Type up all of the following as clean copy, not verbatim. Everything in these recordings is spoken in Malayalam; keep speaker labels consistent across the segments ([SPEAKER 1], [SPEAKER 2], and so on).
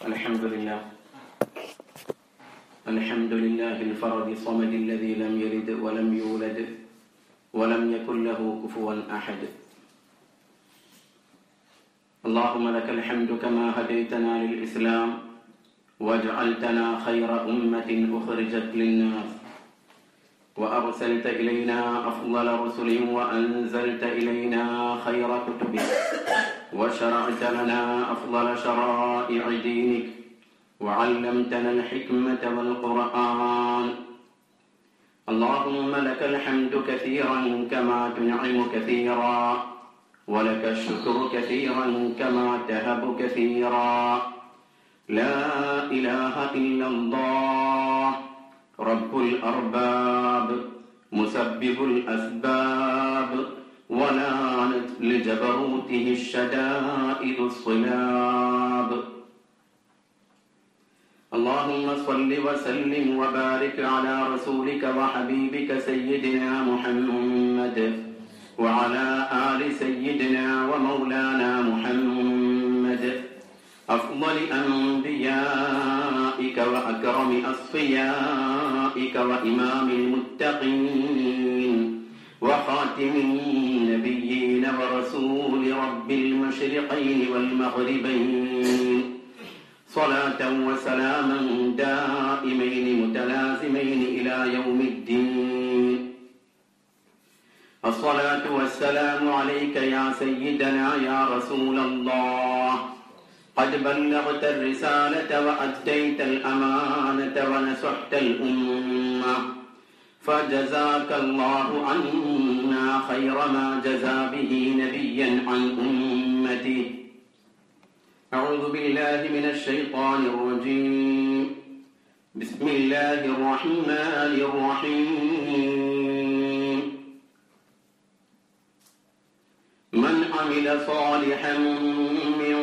[SPEAKER 1] الحمد لله الفرد الصمد الذي لم يلد ولم يولد ولم يكن له كفوا أحد. اللهم لك الحمد كما هديتنا للإسلام وجعلتنا خير أمة أخرجت للناس، وأرسلت إلينا أفضل رسل، وأنزلت إلينا خير كتبك، وشرعت لنا أفضل شرائع دينك، وعلمتنا الحكمة والقرآن. اللهم لك الحمد كثيرا كما تنعم كثيرا، ولك الشكر كثيرا كما تهب كثيرا. لا إله إلا الله رب الأرباب مسبب الأسباب، ولعنت لجبروته الشدائد الصلاب. اللهم صل وسلم وبارك على رسولك وحبيبك سيدنا محمد وعلى آل سيدنا ومولانا محمد، أفضل أنبيائك وأكرم أصفيائك وإمام المتقين وخاتم النبيين ورسول رب المشرقين والمغربين، صلاة وسلاما دائمين متلازمين إلى يوم الدين. الصلاة والسلام عليك يا سيدنا يا رسول الله، قد بلغت الرسالة وأديت الأمانة ونصحت الأمة، فجزاك الله عنا خير ما جزى به نبيا عن أمته. أعوذ بالله من الشيطان الرجيم. بسم الله الرحمن الرحيم. من عمل صالحا من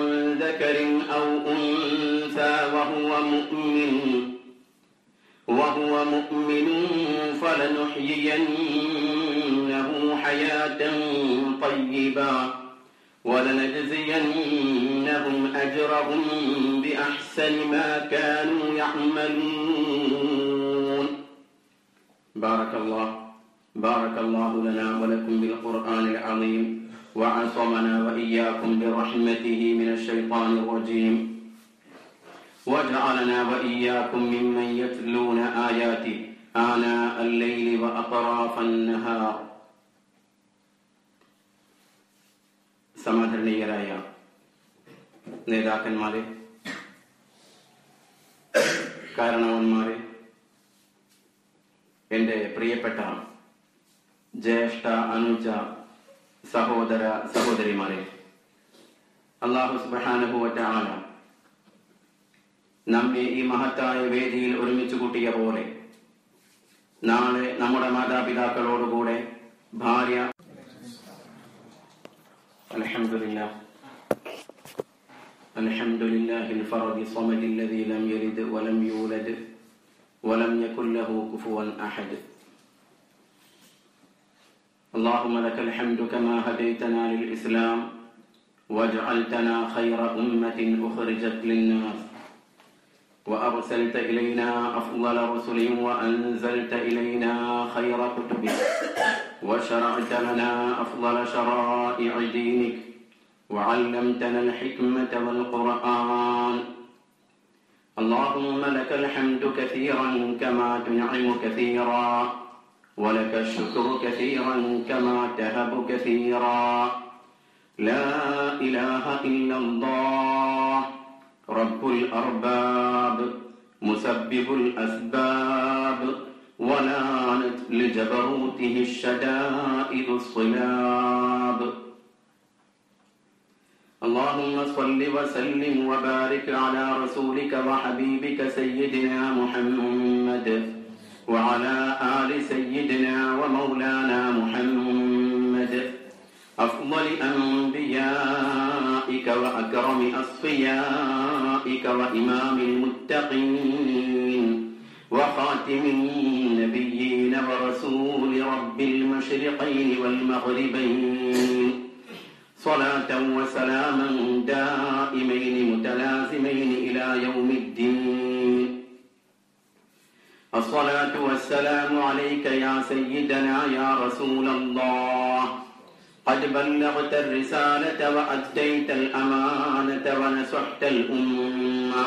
[SPEAKER 1] ذكر أو أنثى وهو مؤمن فلنحيينه حياة طيبة ولنجزينهم أجرهم بأحسن ما كانوا يعملون. بارك الله لنا ولكم بالقرآن العظيم، وعصمنا وإياكم برحمته من الشيطان الرجيم، وجعلنا وإياكم ممن يتلون آياته آناء الليل وأطراف النهار. സമാദരണീയരായ നേതാക്കന്മാരെ, കാരണവന്മാരെ, എൻ്റെ പ്രിയപ്പെട്ട ജ്യേഷ്ഠ അനുജ സഹോദര സഹോദരിമാരെ, അല്ലാഹു സുബ്ഹാനഹു വ തആല നമ്മെ ഈ മഹത്തായ വേദിയിൽ ഒരുമിച്ച് കൂട്ടിയ പോലെ നാളെ നമ്മുടെ മാതാപിതാക്കളോടുകൂടെ ഭാര്യ അൽഹംദുലില്ലാഹിൽ ഫറദി സ്വമദി الذي لم يلد ولم يولد ولم يكن له كفوا أحد. اللهم لك الحمد كما هديتنا للإسلام وجعلتنا خير أمة أخرجت للناس، وأرسلت إلينا أفضل رسل، وأنزلت إلينا خير كتبك، وشرعت لنا أفضل شرائع دينك، وعلمتنا الحكمة والقرآن. اللهم لك الحمد كثيرا كما تنعم كثيرا، ولك الشكر كثيرا كما تهب كثيرا. لا إله إلا الله رب الأرباب مسبب الأسباب، ولعنت لجبروته الشدائد الصلاب. اللهم صل وسلم وبارك على رسولك وحبيبك سيدنا محمد وعلى آل سيدنا ومولانا محمد، أفضل أنبيائك وأكرم أصفيائك وإمام المتقين وخاتم النبيين ورسول رب المشرقين والمغربين، صلاة وسلاما دائمين متلازمين إلى يوم الدين. الصلاة والسلام عليك يا سيدنا يا رسول الله. قد بلغت الرسالة وأديت الأمانة ونصحت الأمة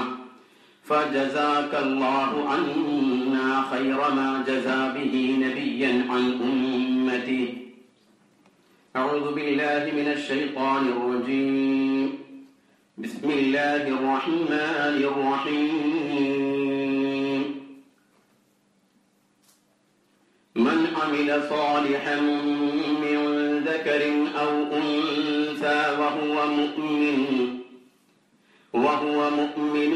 [SPEAKER 1] فجزاك الله عنا خير ما جزى به نبيا عن أمته. أعوذ بالله من الشيطان الرجيم. بسم الله الرحمن الرحيم. من عمل صالحا من ذكر أو أنثى وهو مؤمن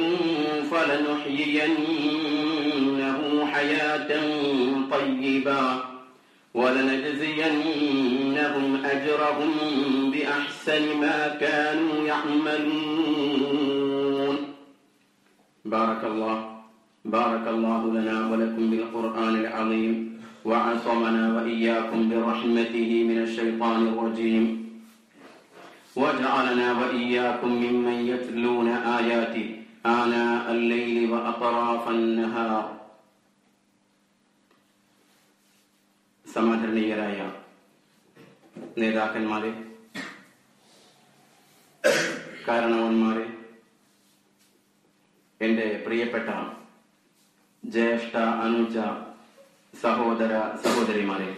[SPEAKER 1] فلنحيينه حياة طيبة ولنجزينهم أجرهم بأحسن ما كانوا يعملون. بارك الله لنا ولكم بالقرآن العظيم وعصمنا وإياكم برحمته من الشيطان الرجيم وجعلنا وإياكم ممن يتلون آياته آناء الليل وأطراف النهار. സമാദരണീയരായ നേതാക്കന്മാരെ, കാരണവന്മാരെ, എന്റെ പ്രിയപ്പെട്ട ജ്യേഷ്ഠ അനുജ സഹോദര സഹോദരിമാരെ,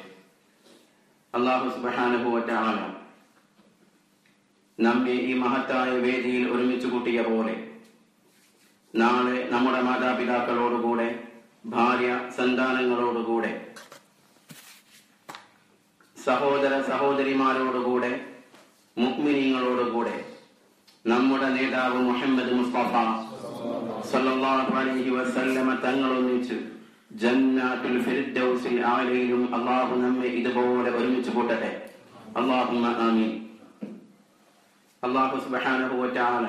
[SPEAKER 1] അല്ലാഹു സുബ്ഹാനഹു വ തആല നമ്മെ ഈ മഹത്തായ വേദിയിൽ ഒരുമിച്ച് കൂട്ടിയ പോലെ നാളെ നമ്മുടെ മാതാപിതാക്കളോടുകൂടെ, ഭാര്യ സന്താനങ്ങളോടുകൂടെ, സഹോദര സഹോദരിമാരോടുകൂടെ, മുഅ്മിനീങ്ങളോടുകൂടെ നമ്മുടെ നേതാവ് മുഹമ്മദ് മുസ്തഫ സല്ലല്ലാഹു അലൈഹി വസല്ലമ തങ്ങളൊന്നിച്ച് ജന്നാത്തുൽ ഫിർദൗസിൽ ആലയിലും അല്ലാഹു നമ്മെ ഇതുപോലെ ഒരുമിച്ച് കൂട്ടട്ടെ. അല്ലാഹുമ്മ ആമീൻ. അല്ലാഹു സുബ്ഹാനഹു വ തആല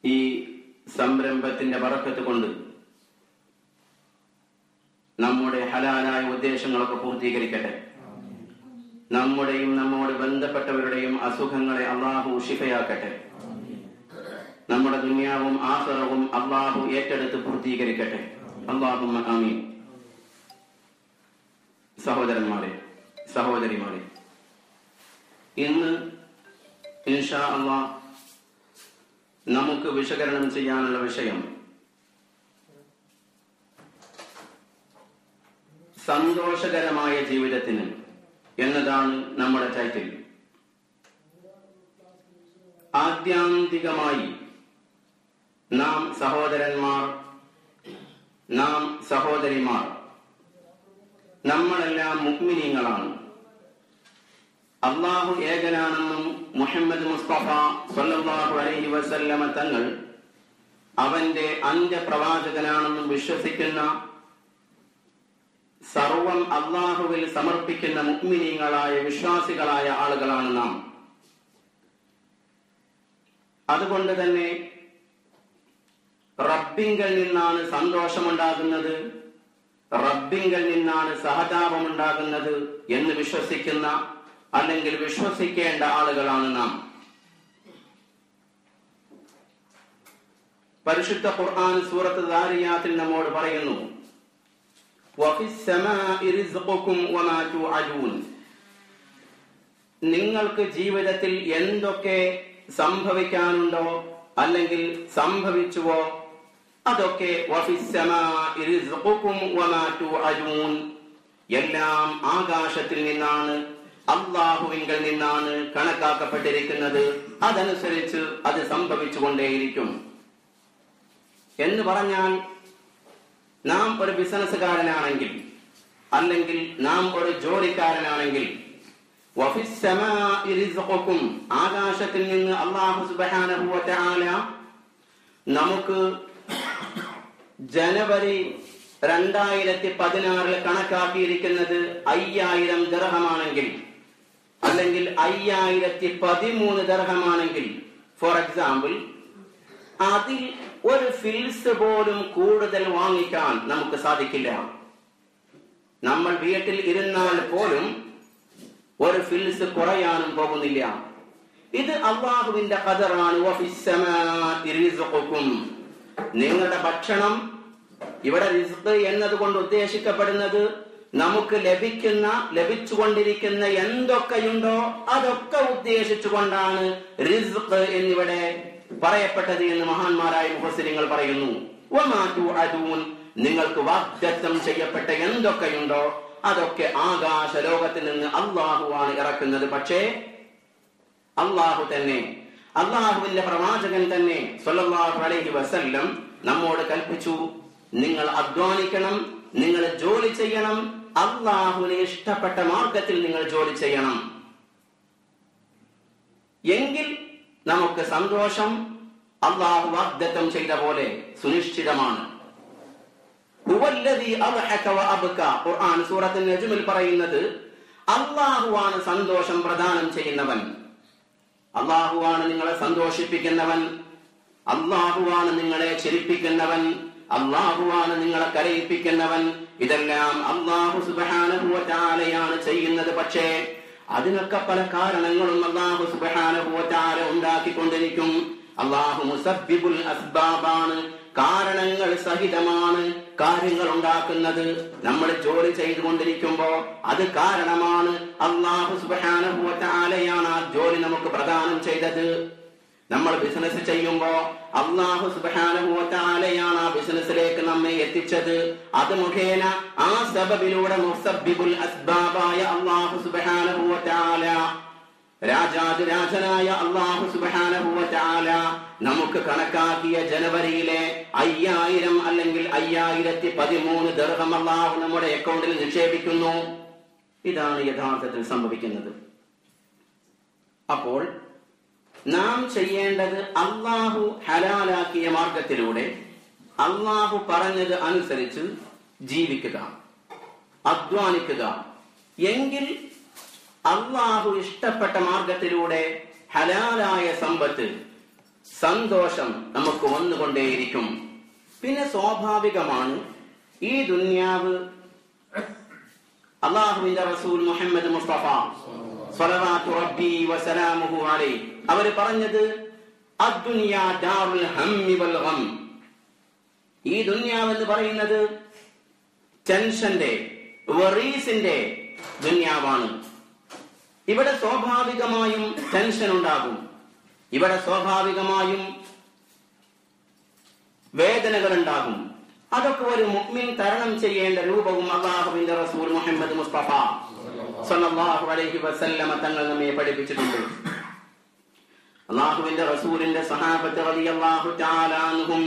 [SPEAKER 1] ഈ സംരംഭത്തിന്റെ ബറക്കത്ത് കൊണ്ട് നമ്മുടെ ഹലാലായ ഉദ്ദേശങ്ങളൊക്കെ പൂർത്തീകരിക്കട്ടെ. നമ്മുടെയും നമ്മോട് ബന്ധപ്പെട്ടവരുടെയും അസുഖങ്ങളെ അല്ലാഹു ശിഫയാക്കട്ടെ. നമ്മുടെ ദുനിയാവും ആഖിറവും അല്ലാഹു ഏറ്റെടുത്ത് പൂർത്തീകരിക്കട്ടെ. അല്ലാഹുമ്മ ആമീൻ. സഹോദരന്മാരെ, സഹോദരിമാരെ, ഇന്ന് ഇൻഷാ അല്ലാഹ് നമുക്ക് വിശകലനം ചെയ്യാനുള്ള വിഷയം സന്തോഷകരമായ ജീവിതത്തിന് എന്നതാണ് നമ്മുടെ ടൈറ്റിൽ. ആത്യന്തികമായി നാം സഹോദരന്മാർ, നാം സഹോദരിമാർ, നമ്മളെല്ലാം മുഅ്മിനീങ്ങളാണ്. അല്ലാഹു ഏകനാണെന്നും മുഹമ്മദ് മുസ്തഫ സ്വല്ലല്ലാഹു അലൈഹി വസല്ലമ തങ്ങൾ അവന്റെ അന്ത്യപ്രവാചകനാണെന്നും വിശ്വസിക്കുന്ന, സർവം അല്ലാഹുവിൽ സമർപ്പിക്കുന്ന മുഅ്മിനീങ്ങളായ വിശ്വാസികളായ ആളുകളാണ് നാം. അതുകൊണ്ട് തന്നെ റബ്ബിങ്കൽ നിന്നാണ് സന്തോഷമുണ്ടാകുന്നത്, റബ്ബിങ്കൽ നിന്നാണ് സഹതാപമുണ്ടാകുന്നത് എന്ന് വിശ്വസിക്കുന്ന, അല്ലെങ്കിൽ വിശ്വസിക്കേണ്ട ആളുകളാണ് നാം. പരിശുദ്ധ ഖുർആൻ സൂറത്ത് ദാരിയാത്തിൽ നമ്മോട് പറയുന്നു, നിങ്ങൾക്ക് ജീവിതത്തിൽ എന്തൊക്കെ സംഭവിക്കാനുണ്ടോ അല്ലെങ്കിൽ സംഭവിച്ചുവോ അതൊക്കെ എല്ലാം ആകാശത്തിൽ നിന്നാണ്, അല്ലാഹുവിങ്കൽ നിന്നാണ് കണക്കാക്കപ്പെട്ടിരിക്കുന്നത്. അതനുസരിച്ച് അത് സംഭവിച്ചുകൊണ്ടേയിരിക്കും എന്ന് പറഞ്ഞാൽ, നാം ഒരു ബിസിനസ്സുകാരനാണെങ്കിൽ, അല്ലെങ്കിൽ നാം ഒരു ജോലിക്കാരനാണെങ്കിൽ, ആകാശത്തിൽ നിന്ന് അല്ലാഹു സുബ്ഹാനഹു വ തആല നമുക്ക് ജനുവരി 2016 കണക്കാക്കിയിരിക്കുന്നത് 5000 ദിർഹമാണെങ്കിൽ, അല്ലെങ്കിൽ 5013 ദിർഹമാണെങ്കിൽ, ഫോർ എക്സാമ്പിൾ, അതിൽ ഒരു ഫിൽസ് പോലും കൂടുതൽ വാങ്ങിക്കാൻ നമുക്ക് സാധിക്കില്ല. നമ്മൾ വീട്ടിൽ ഇരുന്നാൽ പോലും ഒരു ഫിൽസ് കുറയാനും പോകുന്നില്ല. ഇത് അള്ളാഹുവിന്റെ ഖദറാണ്. വഫിസ്സമാഇ റിസ്ഖുകും, നിങ്ങളുടെ ഭക്ഷണം. ഇവിടെ റിസ്ഖ് എന്നതുകൊണ്ട് ഉദ്ദേശിക്കപ്പെടുന്നത് നമുക്ക് ലഭിച്ചുകൊണ്ടിരിക്കുന്ന എന്തൊക്കെയുണ്ടോ അതൊക്കെ ഉദ്ദേശിച്ചുകൊണ്ടാണ് റിസ്ഖ് എന്നിവിടെ പറയപ്പെട്ടത് എന്ന് മഹാന്മാരായ മുഫസ്സിരിങ്ങൾ പറയുന്നു. വമാ തുഅദൂൻ, നിങ്ങൾക്ക് വാഗ്ദത്തം ചെയ്യപ്പെട്ട എന്തൊക്കെയുണ്ടോ അതൊക്കെ ആകാശ ലോകത്തിൽ നിന്ന് അള്ളാഹുവാണ് ഇറക്കുന്നത്. പക്ഷേ അള്ളാഹു തന്നെ, അള്ളാഹുവിന്റെ പ്രവാചകൻ തന്നെ സ്വല്ലല്ലാഹു അലൈഹി വസല്ലം നമ്മോട് കൽപ്പിച്ചു, നിങ്ങൾ അധ്വാനിക്കണം, നിങ്ങൾ ജോലി ചെയ്യണം, അള്ളാഹുവിന് ഇഷ്ടപ്പെട്ട മാർഗത്തിൽ നിങ്ങൾ ജോലി ചെയ്യണം. എങ്കിൽ നമുക്ക് സന്തോഷം അള്ളാഹു വാഗ്ദത്തം ചെയ്ത പോലെ സുനിശ്ചിതമാണ്. ഖുർആൻ സൂറത്തുൽ നജ്മിൽ പറയുന്നത് അള്ളാഹുവാണ് സന്തോഷം പ്രദാനം ചെയ്യുന്നവൻ, അള്ളാഹുവാണ് നിങ്ങളെ സന്തോഷിപ്പിക്കുന്നവൻ, അള്ളാഹുവാണ് നിങ്ങളെ ചിരിപ്പിക്കുന്നവൻ, അള്ളാഹുവാണ് നിങ്ങളെ കരയിപ്പിക്കുന്നവൻ. ഇതെല്ലാം അള്ളാഹു സുബ്ഹാനഹു വ തആലയാണ് ചെയ്യുന്നത്. പക്ഷേ അതിനൊക്കെ പല കാരണങ്ങളും അള്ളാഹു സുബ്ഹാനഹു വ തആല ഉണ്ടാക്കിക്കൊണ്ടിരിക്കും. അള്ളാഹു മുസബ്ബിബുൽ അസ്ബാബാണ്, കാരണങ്ങൾ സഹിതമാണ് കാര്യങ്ങൾ ഉണ്ടാക്കുന്നത്. നമ്മൾ ജോലി ചെയ്തുകൊണ്ടിരിക്കുമ്പോ അത് കാരണമാണ്. അള്ളാഹു സുബ്ഹാനഹു വ തആലയാണ് ആ ജോലി നമുക്ക് പ്രദാനം ചെയ്തത്. നമ്മൾ ബിസിനസ് ചെയ്യുമ്പോ അള്ളാഹു സുബ്ഹാനഹു വ തആലയാണ് ആ ബിസിനസ്സിലേക്ക് നമ്മെ എത്തിച്ചത്. അത് മുഖേന ആ സബബിലൂടെ മുസബ്ബിബുൽ അസ്ബാബായ അള്ളാഹു സുബ്ഹാനഹു വ തആല, രാജാതിരാജനായ അള്ളാഹു സുബ്ഹാനഹു വ തആല നമുക്ക് കണക്കാക്കിയ ജനുവരിയിലെ 5000 അല്ലെങ്കിൽ 5013 ദിർഹം അള്ളാഹു നമ്മുടെ അക്കൗണ്ടിൽ നിക്ഷേപിക്കുന്നു. ഇതാണ് യഥാർത്ഥത്തിൽ സംഭവിക്കുന്നത്. അപ്പോൾ നാം ചെയ്യേണ്ടത് അള്ളാഹു ഹലാലാക്കിയ മാർഗത്തിലൂടെ അള്ളാഹു പറഞ്ഞത് അനുസരിച്ച് ജീവിക്കുക, അധ്വാനിക്കുക. എങ്കിൽ അള്ളാഹു ഇഷ്ടപ്പെട്ട മാർഗത്തിലൂടെ ഹലാലായ സമ്പത്ത്, സന്തോഷം നമുക്ക് വന്നുകൊണ്ടേയിരിക്കും. പിന്നെ സ്വാഭാവികമാണ് ഈ ദുനിയാവ് അള്ളാഹുവിന്റെ റസൂൽ മുഹമ്മദ് മുസ്തഫ സ്വലവാത്തു റബ്ബി വസലാമുഹു അലൈഹി അവർ പറഞ്ഞത് അദ്ദുനിയാ ദാറുൽ ഹമ്മി വൽ ഗം. ഈ ദുനിയാവ് എന്ന് പറയുന്നത് ടെൻഷന്റെ, വറീസിന്റെ ദുനിയാവാണ്. ഇവിടെ സ്വാഭാവികമായും ടെൻഷൻ ഉണ്ടാകും, ഇവിടെ സ്വാഭാവികമായും വേദനകൾ ഉണ്ടാകും. അതൊക്കെ ഒരു മുഅ്മിൻ തരണം ചെയ്യേണ്ട രൂപവും അല്ലാഹുവിന്റെ റസൂൽ മുഹമ്മദ് മുസ്തഫ സ്വല്ലല്ലാഹു അലൈഹി വസല്ലമ തങ്ങൾ നമ്മെ പഠിപ്പിച്ചിട്ടുണ്ട്. അല്ലാഹുവിന്റെ റസൂലിന്റെ സഹാബത്ത് റളിയല്ലാഹു തആല അൻഹും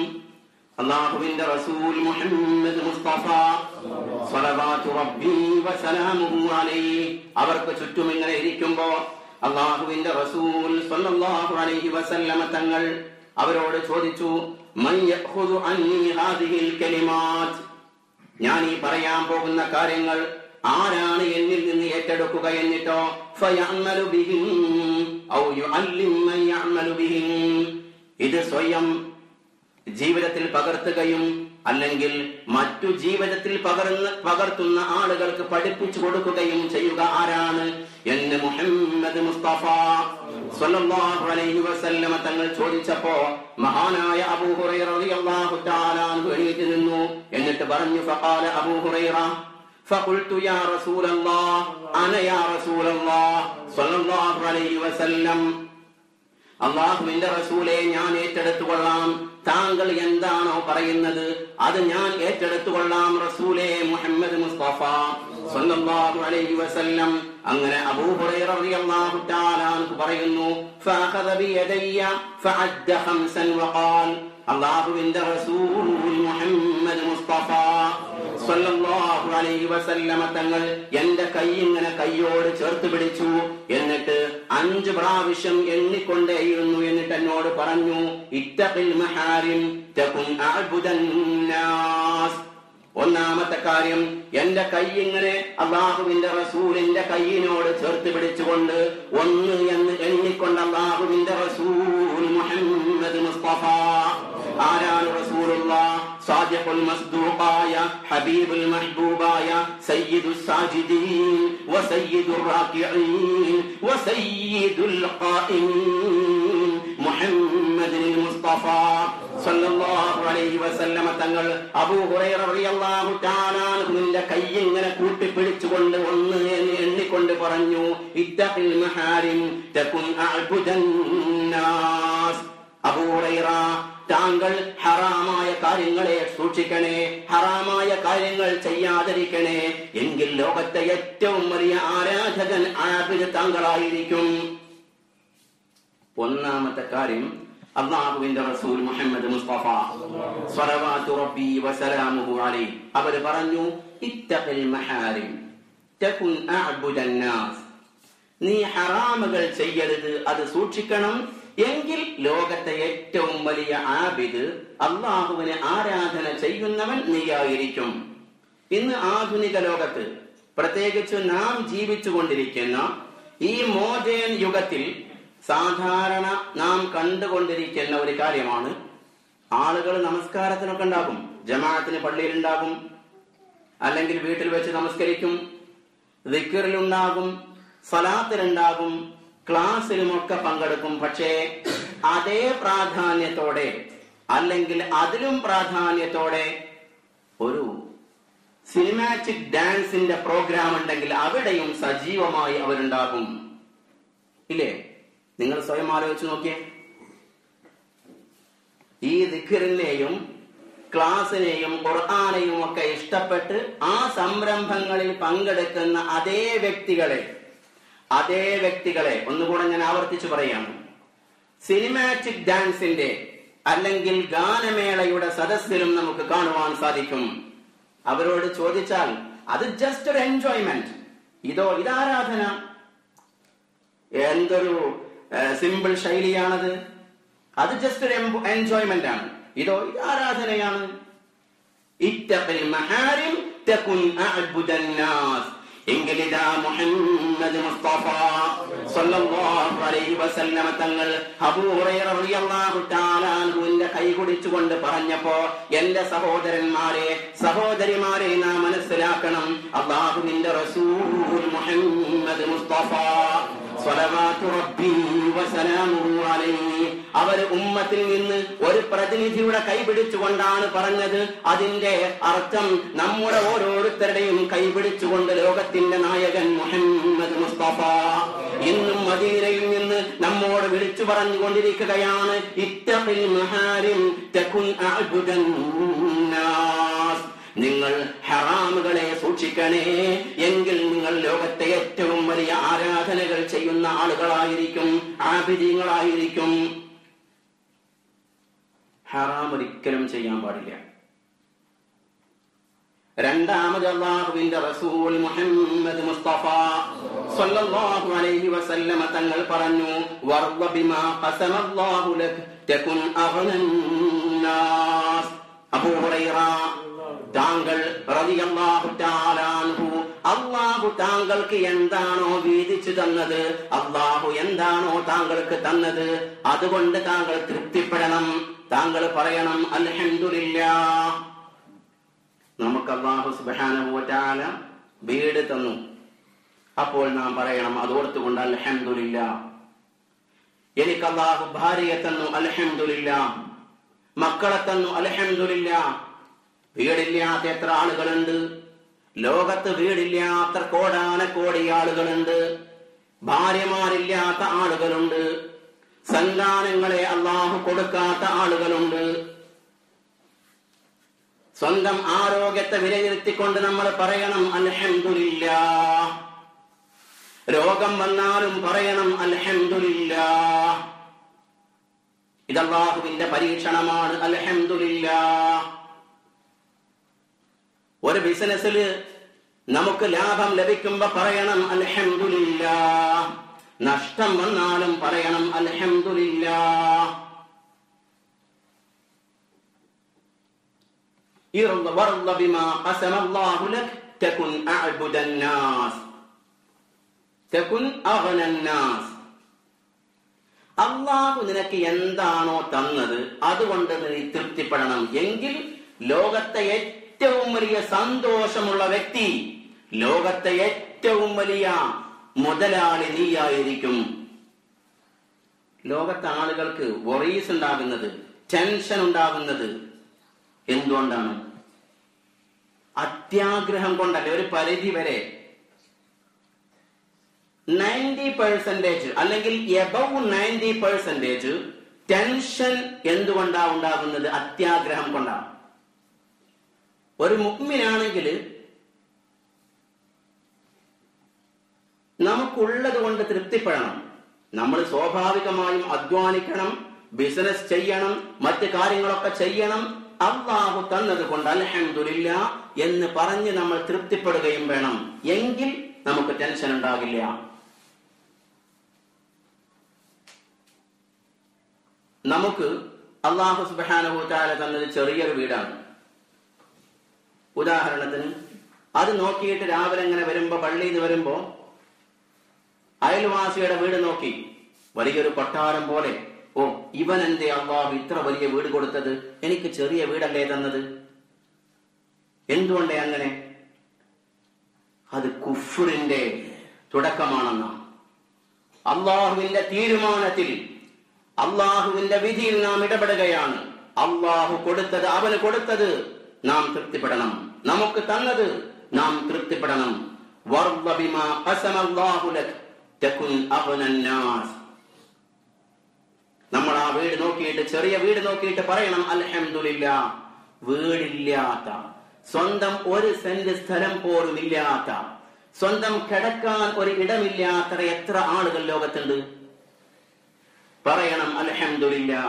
[SPEAKER 1] അല്ലാഹുവിന്റെ റസൂൽ മുഹമ്മദ് മുസ്തഫ സ്വല്ലല്ലാഹു റബ്ബി വസലാമുഹു അലൈഹി അവർക്ക് ചുറ്റും ഇങ്ങനെ ഇരിക്കുമ്പോൾ അല്ലാഹുവിന്റെ റസൂൽ സ്വല്ലല്ലാഹു അലൈഹി വസല്ലമ തങ്ങൾ അവരോട് ചോദിച്ചു, മൻ യഖുദു അന്നി ഹാദിഹിൽ കലിമാത്ത്, ഞാൻ ഈ പറയാൻ പോകുന്ന കാര്യങ്ങൾ ആരാണ് എന്നിൽ നിന്ന് ഏറ്റെടുക്കുക? എന്നിട്ടോ ഫയഅമലു ബിഹിം ഔ യുഅല്ലിം മൻ യഅമലു ബിഹിം, ഇത് സ്വയം ജീവിതത്തിൽ പകർത്തുകയും അല്ലെങ്കിൽ മറ്റു ജീവിതത്തിൽ പകർത്തുന്ന ആളുകൾക്ക് പഠിപ്പിച്ചു കൊടുക്കുകയും ചെയ്യുക ആരാണ് എന്ന് മുഹമ്മദ് മുസ്തഫ സ്വല്ലല്ലാഹു അലൈഹി വസല്ലമ തങ്ങൾ ചോദിച്ചപ്പോ മഹാനായ അബൂ ഹുറൈറ റളിയല്ലാഹു തആല അൻഹു എഴുന്നേറ്റ് നിന്നു. എന്നിട്ട് പറഞ്ഞു, ഫഖാല അബൂ ഹുറൈറ ഫഖുൽതു യാ റസൂലല്ലാഹ് അന യാ റസൂലല്ലാഹ് സ്വല്ലല്ലാഹു അലൈഹി വസല്ലം, അല്ലാഹുവിന്റെ റസൂലേ ഞാൻ ഏറ്റെടുത്തുകൊള്ളാം, താങ്കൾ എന്താണോ പറയുന്നത് അത് ഞാൻ ഏറ്റെടുത്തുകൊള്ളാം റസൂലേ മുഹമ്മദ് മുസ്തഫ സ്വല്ലല്ലാഹു അലൈഹി വസല്ലം. അങ്ങനെ അബൂ ഹുറൈറ റളിയല്ലാഹു തആല അൻഹു പറയുന്നു, ഫഅഖദ ബിയദയ്യ ഫഅദ്ദ ഖംസൻ വഖാൽ, അല്ലാഹുവിന്റെ റസൂൽ മുഹമ്മദ് മുസ്തഫ സ്വല്ലല്ലാഹു അലൈഹി വസല്ലമ തങ്ങൾ എന്റെ കൈ ഇങ്ങനെ കൈയോട് ചേർത്ത് പിടിച്ചു. എന്നിട്ട് 5 പ്രാവശ്യം എണ്ണിക്കൊണ്ടേയിരുന്നു. എന്നിട്ട് എന്നോട് പറഞ്ഞു, ഇത്തഖിൽ മഹാരിം തകുൻ അഅ്ബുദൻ നാസ്. ഒന്നാമത്തെ കാര്യം, എന്റെ കൈ ഇങ്ങനെ അല്ലാഹുവിന്റെ റസൂലിന്റെ കൈയിനോട് ചേർത്ത് പിടിച്ചുകൊണ്ട് 1 എന്ന് എണ്ണിക്കൊണ്ട് അല്ലാഹുവിന്റെ റസൂൽ മുഹമ്മദ് മുസ്തഫ ആരാണ് റസൂലുള്ളാഹ് സാദിഖുൽ മസ്ദൂഖായ ഹബീബുൽ മഹ്ബൂബായ സയ്യിദുസ് സാജിദീൻ വസയ്യിദുർ റാകിഈൻ വസയ്യിദുൽ ഖായിമീൻ മുഹമ്മദുൽ മുസ്തഫ സല്ലല്ലാഹു അലൈഹി വസല്ലമ തങ്ങൾ അബൂ ഹുറൈറ റളിയല്ലാഹു തആല അൻഹുവിന്റെ കൈ ഇങ്ങനെ കൂട്ടിപ്പിടിച്ചുകൊണ്ട് ഒന്ന് എണ്ണിക്കൊണ്ട് പറഞ്ഞു, ഇത്തഖിൽ മഹാരിം തകുൻ അഅ്ബുദൻ നാസ്. അബൂ ഹുറൈറ, താങ്കൾ ഹറാമായ കാര്യങ്ങളെ സൂക്ഷിക്കണേ, ഹറാമായ കാര്യങ്ങൾ ചെയ്യാതിരിക്കണേ, എങ്കിൽ ലോകത്തെ ഏറ്റവും വലിയ ആരാധകൻ ആബിദ് താങ്കളായിരിക്കും. ഒന്നാമത്തെ കാര്യം, അല്ലാഹുവിന്റെ റസൂൽ മുഹമ്മദ് മുസ്തഫ സ്വലവാതു റബ്ബി വസലാമുഹു അലൈഹി അവർ പറഞ്ഞു, ഇത്തഖിൽ മഹാരിം തകുൻ അഅ്ബുദൻ നാസ്. നീ ഹറാമുകൾ ചെയ്യരുത്, അത് സൂക്ഷിക്കണം, എങ്കിൽ ലോകത്തെ ഏറ്റവും വലിയ ആബിദ്, അല്ലാഹുവിനെ ആരാധന ചെയ്യുന്നവൻ നീയായിരിക്കും. ഇന്ന് ആധുനിക ലോകത്ത്, പ്രത്യേകിച്ച് നാം ജീവിച്ചുകൊണ്ടിരിക്കുന്ന ഈ മോഡേൺ യുഗത്തിൽ സാധാരണ നാം കണ്ടുകൊണ്ടിരിക്കുന്ന ഒരു കാര്യമാണ്, ആളുകൾ നമസ്കാരത്തിനൊക്കെ ഉണ്ടാകും, ജമാഅത്തിന് പള്ളിയിലുണ്ടാകും, അല്ലെങ്കിൽ വീട്ടിൽ വെച്ച് നമസ്കരിക്കും, ദിക്റിലുണ്ടാകും, സലാത്തിലുണ്ടാകും, ക്ലാസ്സിലുമൊക്കെ പങ്കെടുക്കും. പക്ഷേ അതേ പ്രാധാന്യത്തോടെ അല്ലെങ്കിൽ അതിലും പ്രാധാന്യത്തോടെ ഒരു സിനിമാറ്റിക് ഡാൻസിന്റെ പ്രോഗ്രാം ഉണ്ടെങ്കിൽ അവിടെയും സജീവമായി അവരുണ്ടാകും. ഇല്ലേ? നിങ്ങൾ സ്വയം ആലോചിച്ച് നോക്കിയേ. ഈ ദിക്റിനെയും ക്ലാസിനെയും ഖുർആനെയും ഒക്കെ ഇഷ്ടപ്പെട്ട് ആ സംരംഭങ്ങളിൽ പങ്കെടുക്കുന്ന അതേ വ്യക്തികളെ ഒന്നുകൂടെ ഞാൻ ആവർത്തിച്ചു പറയാണ്, സിനിമാറ്റിക് ഡാൻസിന്റെ അല്ലെങ്കിൽ ഗാനമേളയുടെ സദസ്സിലും നമുക്ക് കാണുവാൻ സാധിക്കും. അവരോട് ചോദിച്ചാൽ അത് ജസ്റ്റ് ഒരു എൻജോയ്മെന്റ്, ഇതാരാധന, എന്തൊരു സിമ്പിൾ ശൈലിയാണത്, അത് ജസ്റ്റ് ഒരു എൻജോയ്മെന്റ് ആണ്, ഇത് ആരാധനയാണ്. ഇത്തഖിൽ മഹാരിം തകുൻ അഅ്ബുദൻ നാസ്. എങ്കിലിതാ മുഹമ്മദ് മുസ്തഫ സല്ലല്ലാഹു അലൈഹി വസല്ലമ തങ്ങൾ അബൂ ഹുറൈറ റളിയല്ലാഹു തആല അൻഹുവിന്റെ കൈ കുടിച്ചുകൊണ്ട് പറഞ്ഞപ്പോ, എന്റെ സഹോദരന്മാരെ, സഹോദരിമാരെ, നാം മനസ്സിലാക്കണം, അല്ലാഹുവിന്റെ റസൂൽ മുഹമ്മദ് മുസ്തഫ സ്വലവാതു റബ്ബി വസലാമുഹു അലൈഹി അവർ ഉമ്മത്തിൽ നിന്ന് ഒരു പ്രതിനിധിയുടെ കൈപിടിച്ചുകൊണ്ടാണ് പറഞ്ഞത്. അതിന്റെ അർത്ഥം നമ്മുടെ ഓരോരുത്തരുടെയും കൈപിടിച്ചുകൊണ്ട് ലോകത്തിന്റെ നായകൻ മുഹമ്മദ് മുസ്തഫ ഇന്നും മദീനയിൽ നിന്ന് നമ്മോട് വിളിച്ചു പറഞ്ഞുകൊണ്ടിരിക്കുകയാണ്, ഇത്തഖിൽ മഹാരിം തകുൻ അഅ്ബുദൻ നാസ്. നിങ്ങൾ ഹറാമുകളെ സൂക്ഷിക്കണേ, എങ്കിൽ നിങ്ങൾ ലോകത്തെ ഏറ്റവും വലിയ ആരാധനകൾ ചെയ്യുന്ന ആളുകളായിരിക്കും, ആബിദീങ്ങളായിരിക്കും. ഹറാം ഒരിക്കലും ചെയ്യാൻ പാടില്ല. രണ്ടാമത് അല്ലാഹുവിന്റെ റസൂൽ മുഹമ്മദ് മുസ്തഫ സ്വല്ലല്ലാഹു അലൈഹി വസല്ലമ തങ്ങൾ പറഞ്ഞു, വർള ബിമാ ഖസമല്ലാഹു ലക് തകുൻ അഗ്നൻ നാസ്. അബൂ ഹുറൈറ, താങ്കൾ റളിയല്ലാഹു തആല അൻഹു, അല്ലാഹു താങ്കൾക്ക് എന്താണോ വീതിച്ചു തന്നത്, അല്ലാഹു എന്താണോ താങ്കൾക്ക് തന്നത്, അതുകൊണ്ട് താങ്കൾ തൃപ്തിപ്പെടണം. താങ്കൾ പറയണം അൽഹംദുലില്ലാഹ്. നമുക്ക് അല്ലാഹു സുബ്ഹാനഹു വ തആല വീട് തന്നു, അപ്പോൾ നാം പറയണം അതോർത്തുകൊണ്ട് അൽഹംദുലില്ലാഹ്. എനിക്ക് അല്ലാഹു ഭാര്യയെ തന്നു, അൽഹംദുലില്ലാഹ്. മക്കളെ തന്നു, അൽഹംദുലില്ലാഹ്. വീടില്ലാത്ത എത്ര ആളുകളുണ്ട് ലോകത്ത്, വീടില്ലാത്ത കോടാനക്കോടി ആളുകളുണ്ട്, ഭാര്യമാരില്ലാത്ത ആളുകളുണ്ട്, സന്താനങ്ങളെ അല്ലാഹു കൊടുക്കാത്ത ആളുകളുണ്ട്. സ്വന്തം ആരോഗ്യത്തെ വിലയിരുത്തിക്കൊണ്ട് നമ്മൾ പറയണം അൽഹംദുലില്ലാഹ്. രോഗം വന്നാലും പറയണം അൽഹംദുലില്ലാഹ്. ഇത് അല്ലാഹുവിന്റെ പരീക്ഷണമാണ്, അൽഹംദുലില്ലാഹ്. ഒരു ബിസിനസ്സിൽ നമുക്ക് ലാഭം ലഭിക്കുമ്പോ പറയണം അൽഹംദുലില്ലാഹ്. നഷ്ടം വന്നാലും പറയണം അൽഹംദുലില്ലാഹ്. വർള ബിമാ ഖസമല്ലാഹു ലക് തകുൻ അഅ്ബുദൻ നാസ് തകുൻ അഗ്നൻ നാസ്. അല്ലാഹു നിനക്ക് എന്താണോ തന്നത് അതുകൊണ്ട് നീ തൃപ്തിപ്പെടണം, എങ്കിൽ ലോകത്തെ ഏറ്റവും വലിയ സന്തോഷമുള്ള വ്യക്തി, ലോകത്തെ ഏറ്റവും വലിയ മുതലാളി നീയായിരിക്കും. ലോകത്തെ ആളുകൾക്ക് വറീസ് ഉണ്ടാകുന്നത്, ടെൻഷൻ ഉണ്ടാകുന്നത് എന്തുകൊണ്ടാണ്? അത്യാഗ്രഹം കൊണ്ടല്ലേ. ഒരു പരിധി വരെ 90% അല്ലെങ്കിൽ എബവ് 90% ടെൻഷൻ എന്തുകൊണ്ടാണ് ഉണ്ടാകുന്നത്? അത്യാഗ്രഹം കൊണ്ടാണ്. ഒരു മുഅ്മിനാണെങ്കിൽ നമുക്കുള്ളത് കൊണ്ട് തൃപ്തിപ്പെടണം. നമ്മൾ സ്വാഭാവികമായും അധ്വാനിക്കണം, ബിസിനസ് ചെയ്യണം, മറ്റു കാര്യങ്ങളൊക്കെ ചെയ്യണം. അല്ലാഹു തന്നത് കൊണ്ട് അൽഹംദുലില്ലാ എന്ന് പറഞ്ഞ് നമ്മൾ തൃപ്തിപ്പെടുകയും വേണം. എങ്കിൽ നമുക്ക് ടെൻഷൻ ഉണ്ടാകില്ല. നമുക്ക് അല്ലാഹു സുബ്ഹാനഹു വ തആല തന്നത് ചെറിയൊരു വീടാണ്. ഉദാഹരണത്തിന് അത് നോക്കിയിട്ട് രാവിലെ ഇങ്ങനെ വരുമ്പോ, പള്ളിയിൽ നിന്ന് വരുമ്പോ അയൽവാസിയുടെ വീട് നോക്കി വലിയൊരു കൊട്ടാരം പോലെ, ഓ ഇവൻ എന്തേ അല്ലാഹു ഇത്ര വലിയ വീട് കൊടുത്തത്, എനിക്ക് ചെറിയ വീടല്ലേ തന്നത്? എന്തുകൊണ്ടേ അങ്ങനെ? അത് കുഫ്റിന്റെ തുടക്കമാണെന്നാണ്. അല്ലാഹുവിന്റെ തീരുമാനത്തിൽ, അല്ലാഹുവിന്റെ വിധിയിൽ നാം ഇടപെടുകയാണ്. അല്ലാഹു കൊടുത്തത്, അവന് കൊടുത്തത് നാം തൃപ്തിപ്പെടണം. നമുക്ക് തന്നത് നാം തൃപ്തിപ്പെടണം. വർദ ബിമാ ഖസമല്ലാഹു ലക തകുൻ അഗ്നൻ നാസ്. നമ്മൾ ആ വീട് നോക്കിയിട്ട്, ചെറിയ വീട് നോക്കിയിട്ട് പറയണം അൽഹംദുലില്ലാ. വീടില്ലാത്ത, സ്വന്തം ഒരു സെന്റ് സ്ഥലം പോലും ഇല്ലാത്ത, സ്വന്തം കിടക്കാൻ ഒരു ഇടമില്ലാത്ത എത്ര ആളുകൾ ലോകത്തുണ്ട്? പറയണം അൽഹംദുലില്ലാ.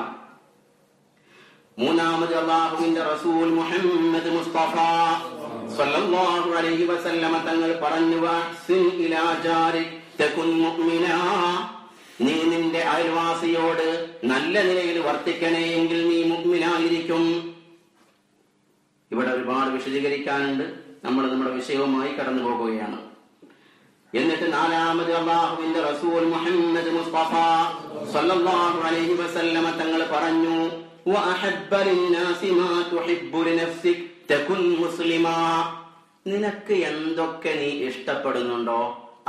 [SPEAKER 1] മൂന്നാമത് അല്ലാഹുവിന്റെ റസൂൽ മുഹമ്മദ് മുസ്തഫ സ്വല്ലല്ലാഹു അലൈഹി വസല്ലമ തങ്ങൾ പറഞ്ഞു, വഅഹ്സിൻ ഇലാ ജാരിക് തകുൻ മുഅ്മിനാ. നീ നിന്റെ അയൽവാസിയോട് നല്ല നിലയിൽ വർത്തിക്കണേ, എങ്കിൽ നീ മുഅ്മിനായിരിക്കും. ഇവിടെ ഒരുപാട് വിശദീകരിക്കാനുണ്ട്. നമ്മൾ നമ്മുടെ വിഷയവുമായി കടന്നു പോകുകയാണ്. എന്നിട്ട് നാലാമത് അല്ലാഹുവിന്റെ റസൂൽ മുഹമ്മദ് മുസ്തഫ സ്വല്ലല്ലാഹു അലൈഹി വസല്ലമ തങ്ങൾ പറഞ്ഞു, വഅഹബ്ബ ലിന്നാസി മാ തുഹിബ്ബു ലിനഫ്സിക് തകുൻ മുസ്ലിമാ. നിനക്ക് എന്തൊക്കെ നീ ഇഷ്ടപ്പെടുന്നുണ്ടോ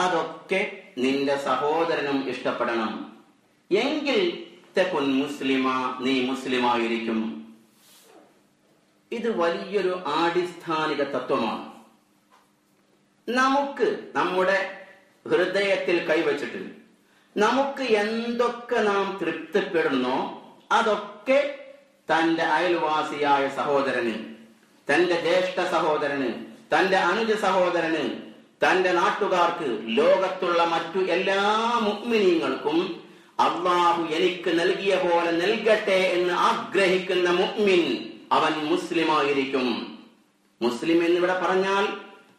[SPEAKER 1] അതൊക്കെ നിന്റെ സഹോദരനും ഇഷ്ടപ്പെടണം. എങ്കിൽ തകുൻ മുസ്ലിമാ, നീ മുസ്ലിമായിരിക്കും. ഇത് വലിയൊരു ആടിസ്ഥാനിക തത്വമാണ്. നമുക്ക് നമ്മുടെ ഹൃദയത്തിൽ കൈവച്ചിട്ട് നമുക്ക് എന്തൊക്കെ നാം തൃപ്തിപ്പെടുന്നോ അതൊക്കെ തന്റെ അയൽവാസിയായ സഹോദരന്, തന്റെ ജ്യേഷ്ഠ സഹോദരന്, തന്റെ അനുജ സഹോദരന്, തന്റെ നാട്ടുകാർക്ക്, ലോകത്തുള്ള മറ്റു എല്ലാ മുഅ്മിനീങ്ങൾക്കും അല്ലാഹു എനിക്ക് നൽകിയ പോലെ നൽകട്ടെ എന്ന് ആഗ്രഹിക്കുന്ന മുഅ്മിൻ, അവൻ മുസ്ലിമായിരിക്കും. മുസ്ലിം എന്നിവിടെ പറഞ്ഞാൽ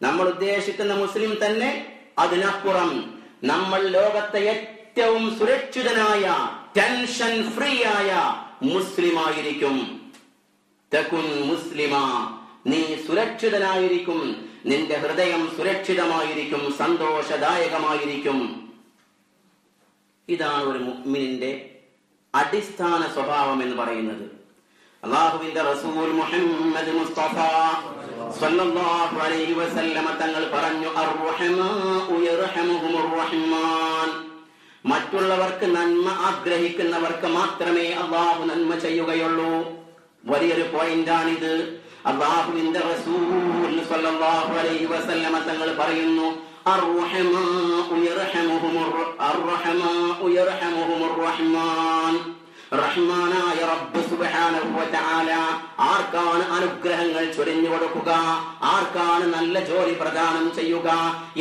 [SPEAKER 1] നമ്മൾ ഉദ്ദേശിക്കുന്ന മുസ്ലിം തന്നെ. അതിനപ്പുറം നമ്മൾ ലോകത്തെ ഏറ്റവും സുരക്ഷിതനായ, ടെൻഷൻ ഫ്രീ ആയ മുസ്ലിമായിരിക്കും. തകുൻ മുസ്ലിമാ, നീ സുരക്ഷിതനായിരിക്കും. നിന്റെ ഹൃദയം സുരക്ഷിതമായിരിക്കും, സന്തോഷദായകമായിരിക്കും. ഇതാണ് ഒരു മുഅ്മിനിന്റെ അടിസ്ഥാന സ്വഭാവം എന്ന് പറയുന്നത്. അല്ലാഹുവിന്റെ റസൂൽ മുഹമ്മദ് മുസ്തഫ സ്വല്ലല്ലാഹു അലൈഹി വസല്ലമ തങ്ങൾ പറഞ്ഞു, അർറഹ്മാഉ യർഹമുഹുർ റഹ്മാൻ. മറ്റുള്ളവർക്ക് നന്മ ആഗ്രഹിക്കുന്നവർക്ക് മാത്രമേ അല്ലാഹു നന്മ ചെയ്യുകയുള്ളൂ. വലിയൊരു പോയിന്റാണിത്. അല്ലാഹുവിന്റെ റസൂൽ സ്വല്ലല്ലാഹു അലൈഹി വസല്ലമ തങ്ങൾ പറയുന്നു, അർറഹ്മാഉ യർഹമുഹുർ റഹ്മാൻ. റഹ്മാനായ റബ്ബ് സുബ്ഹാനഹു വ തആല ആർക്കാണ് അനുഗ്രഹങ്ങൾ ചൊരിഞ്ഞു കൊടുക്കുക, ആർക്കാണ് നല്ല ജോലി പ്രദാനം ചെയ്യുക.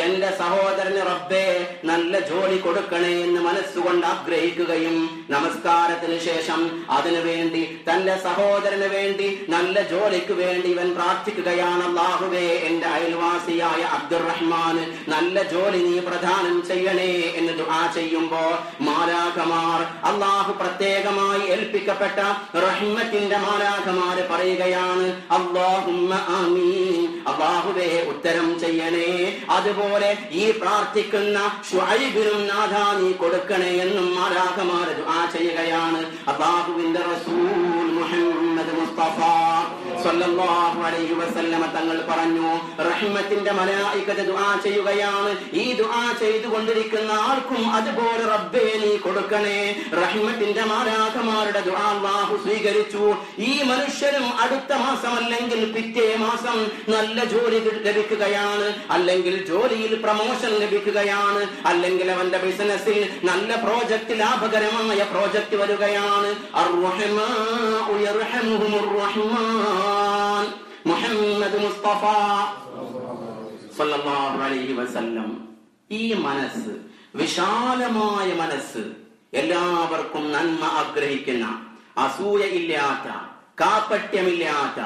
[SPEAKER 1] എന്റെ സഹോദരന് റബ്ബേ നല്ല ജോലി കൊടുക്കണേ എന്ന് മനസ്സുകൊണ്ട് ആഗ്രഹിക്കുകയും നമസ്കാരത്തിന് ശേഷം അതിനു വേണ്ടി, തന്റെ സഹോദരന് വേണ്ടി, നല്ല ജോലിക്ക് വേണ്ടി ഇവൻ പ്രാർത്ഥിക്കുകയാണ്. അല്ലാഹുവേ, എന്റെ അയൽവാസിയായ അബ്ദുറഹ്മാന് നല്ല ജോലി നീ പ്രദാനം ചെയ്യണേ എന്ന് ദുആ ചെയ്യുമ്പോ മാലാഖമാർ, അല്ലാഹു പ്രത്യേകമായി ഏൽപ്പിക്കപ്പെട്ട റഹ്മത്തിന്റെ മാലാഖമാര് പറയുകയാണ്, അല്ലാഹുമ്മ ആമീൻ, അല്ലാഹുവേ ഉത്തരം ചെയ്യണേ. അതുപോലെ ഈ പ്രാർത്ഥിക്കുന്ന ശുഐബിനും നാഥാ നീ കൊടുക്കണേ എന്നും മാലാഖമാര് ദുആ ചെയ്യുകയാണ്. അല്ലാഹുവിന്റെ റസൂൽ മുഹമ്മദ് മുസ്തഫ സ്വല്ലല്ലാഹു അലൈഹി വസല്ലമ തങ്ങൾ പറഞ്ഞു, റഹ്മത്തിന്റെ മലായികത്ത് ദുആ ചെയ്യുകയാണ്. ഈ ദുആ ചെയ്തുകൊണ്ടിരിക്കുന്ന ആൾക്കും അതുപോലെ റബ്ബേ നീ കൊടുക്കണേ. റഹ്മത്തിന്റെ മാലാഖമാരുടെ ദുആ അല്ലാഹു സ്വീകരിച്ചു. ഈ മനുഷ്യനും അടുത്ത മാസം അല്ലെങ്കിൽ പിറ്റേ മാസം നല്ല ജോലി ലഭിക്കുകയാണ്, അല്ലെങ്കിൽ ജോലിയിൽ പ്രമോഷൻ ലഭിക്കുകയാണ്, അല്ലെങ്കിൽ അവന്റെ ബിസിനസ്സിൽ നല്ല പ്രോജക്റ്റ്, ലാഭകരമായ പ്രോജക്റ്റ് വരികയാണ്. അർ-റഹ്മാഉ യർഹമുഹുർ റഹ്മാൻ മുഹമ്മദ് മുസ്തഫ സ്വല്ലല്ലാഹു അലൈഹി വസല്ലം. ഈ മനസ്സ്, വിശാലമായ മനസ്സ്, എല്ലാവർക്കും നന്മ ആഗ്രഹിക്കുന്ന, അസൂയ ഇല്ലാത്ത, കാപട്യമില്ലാത്ത,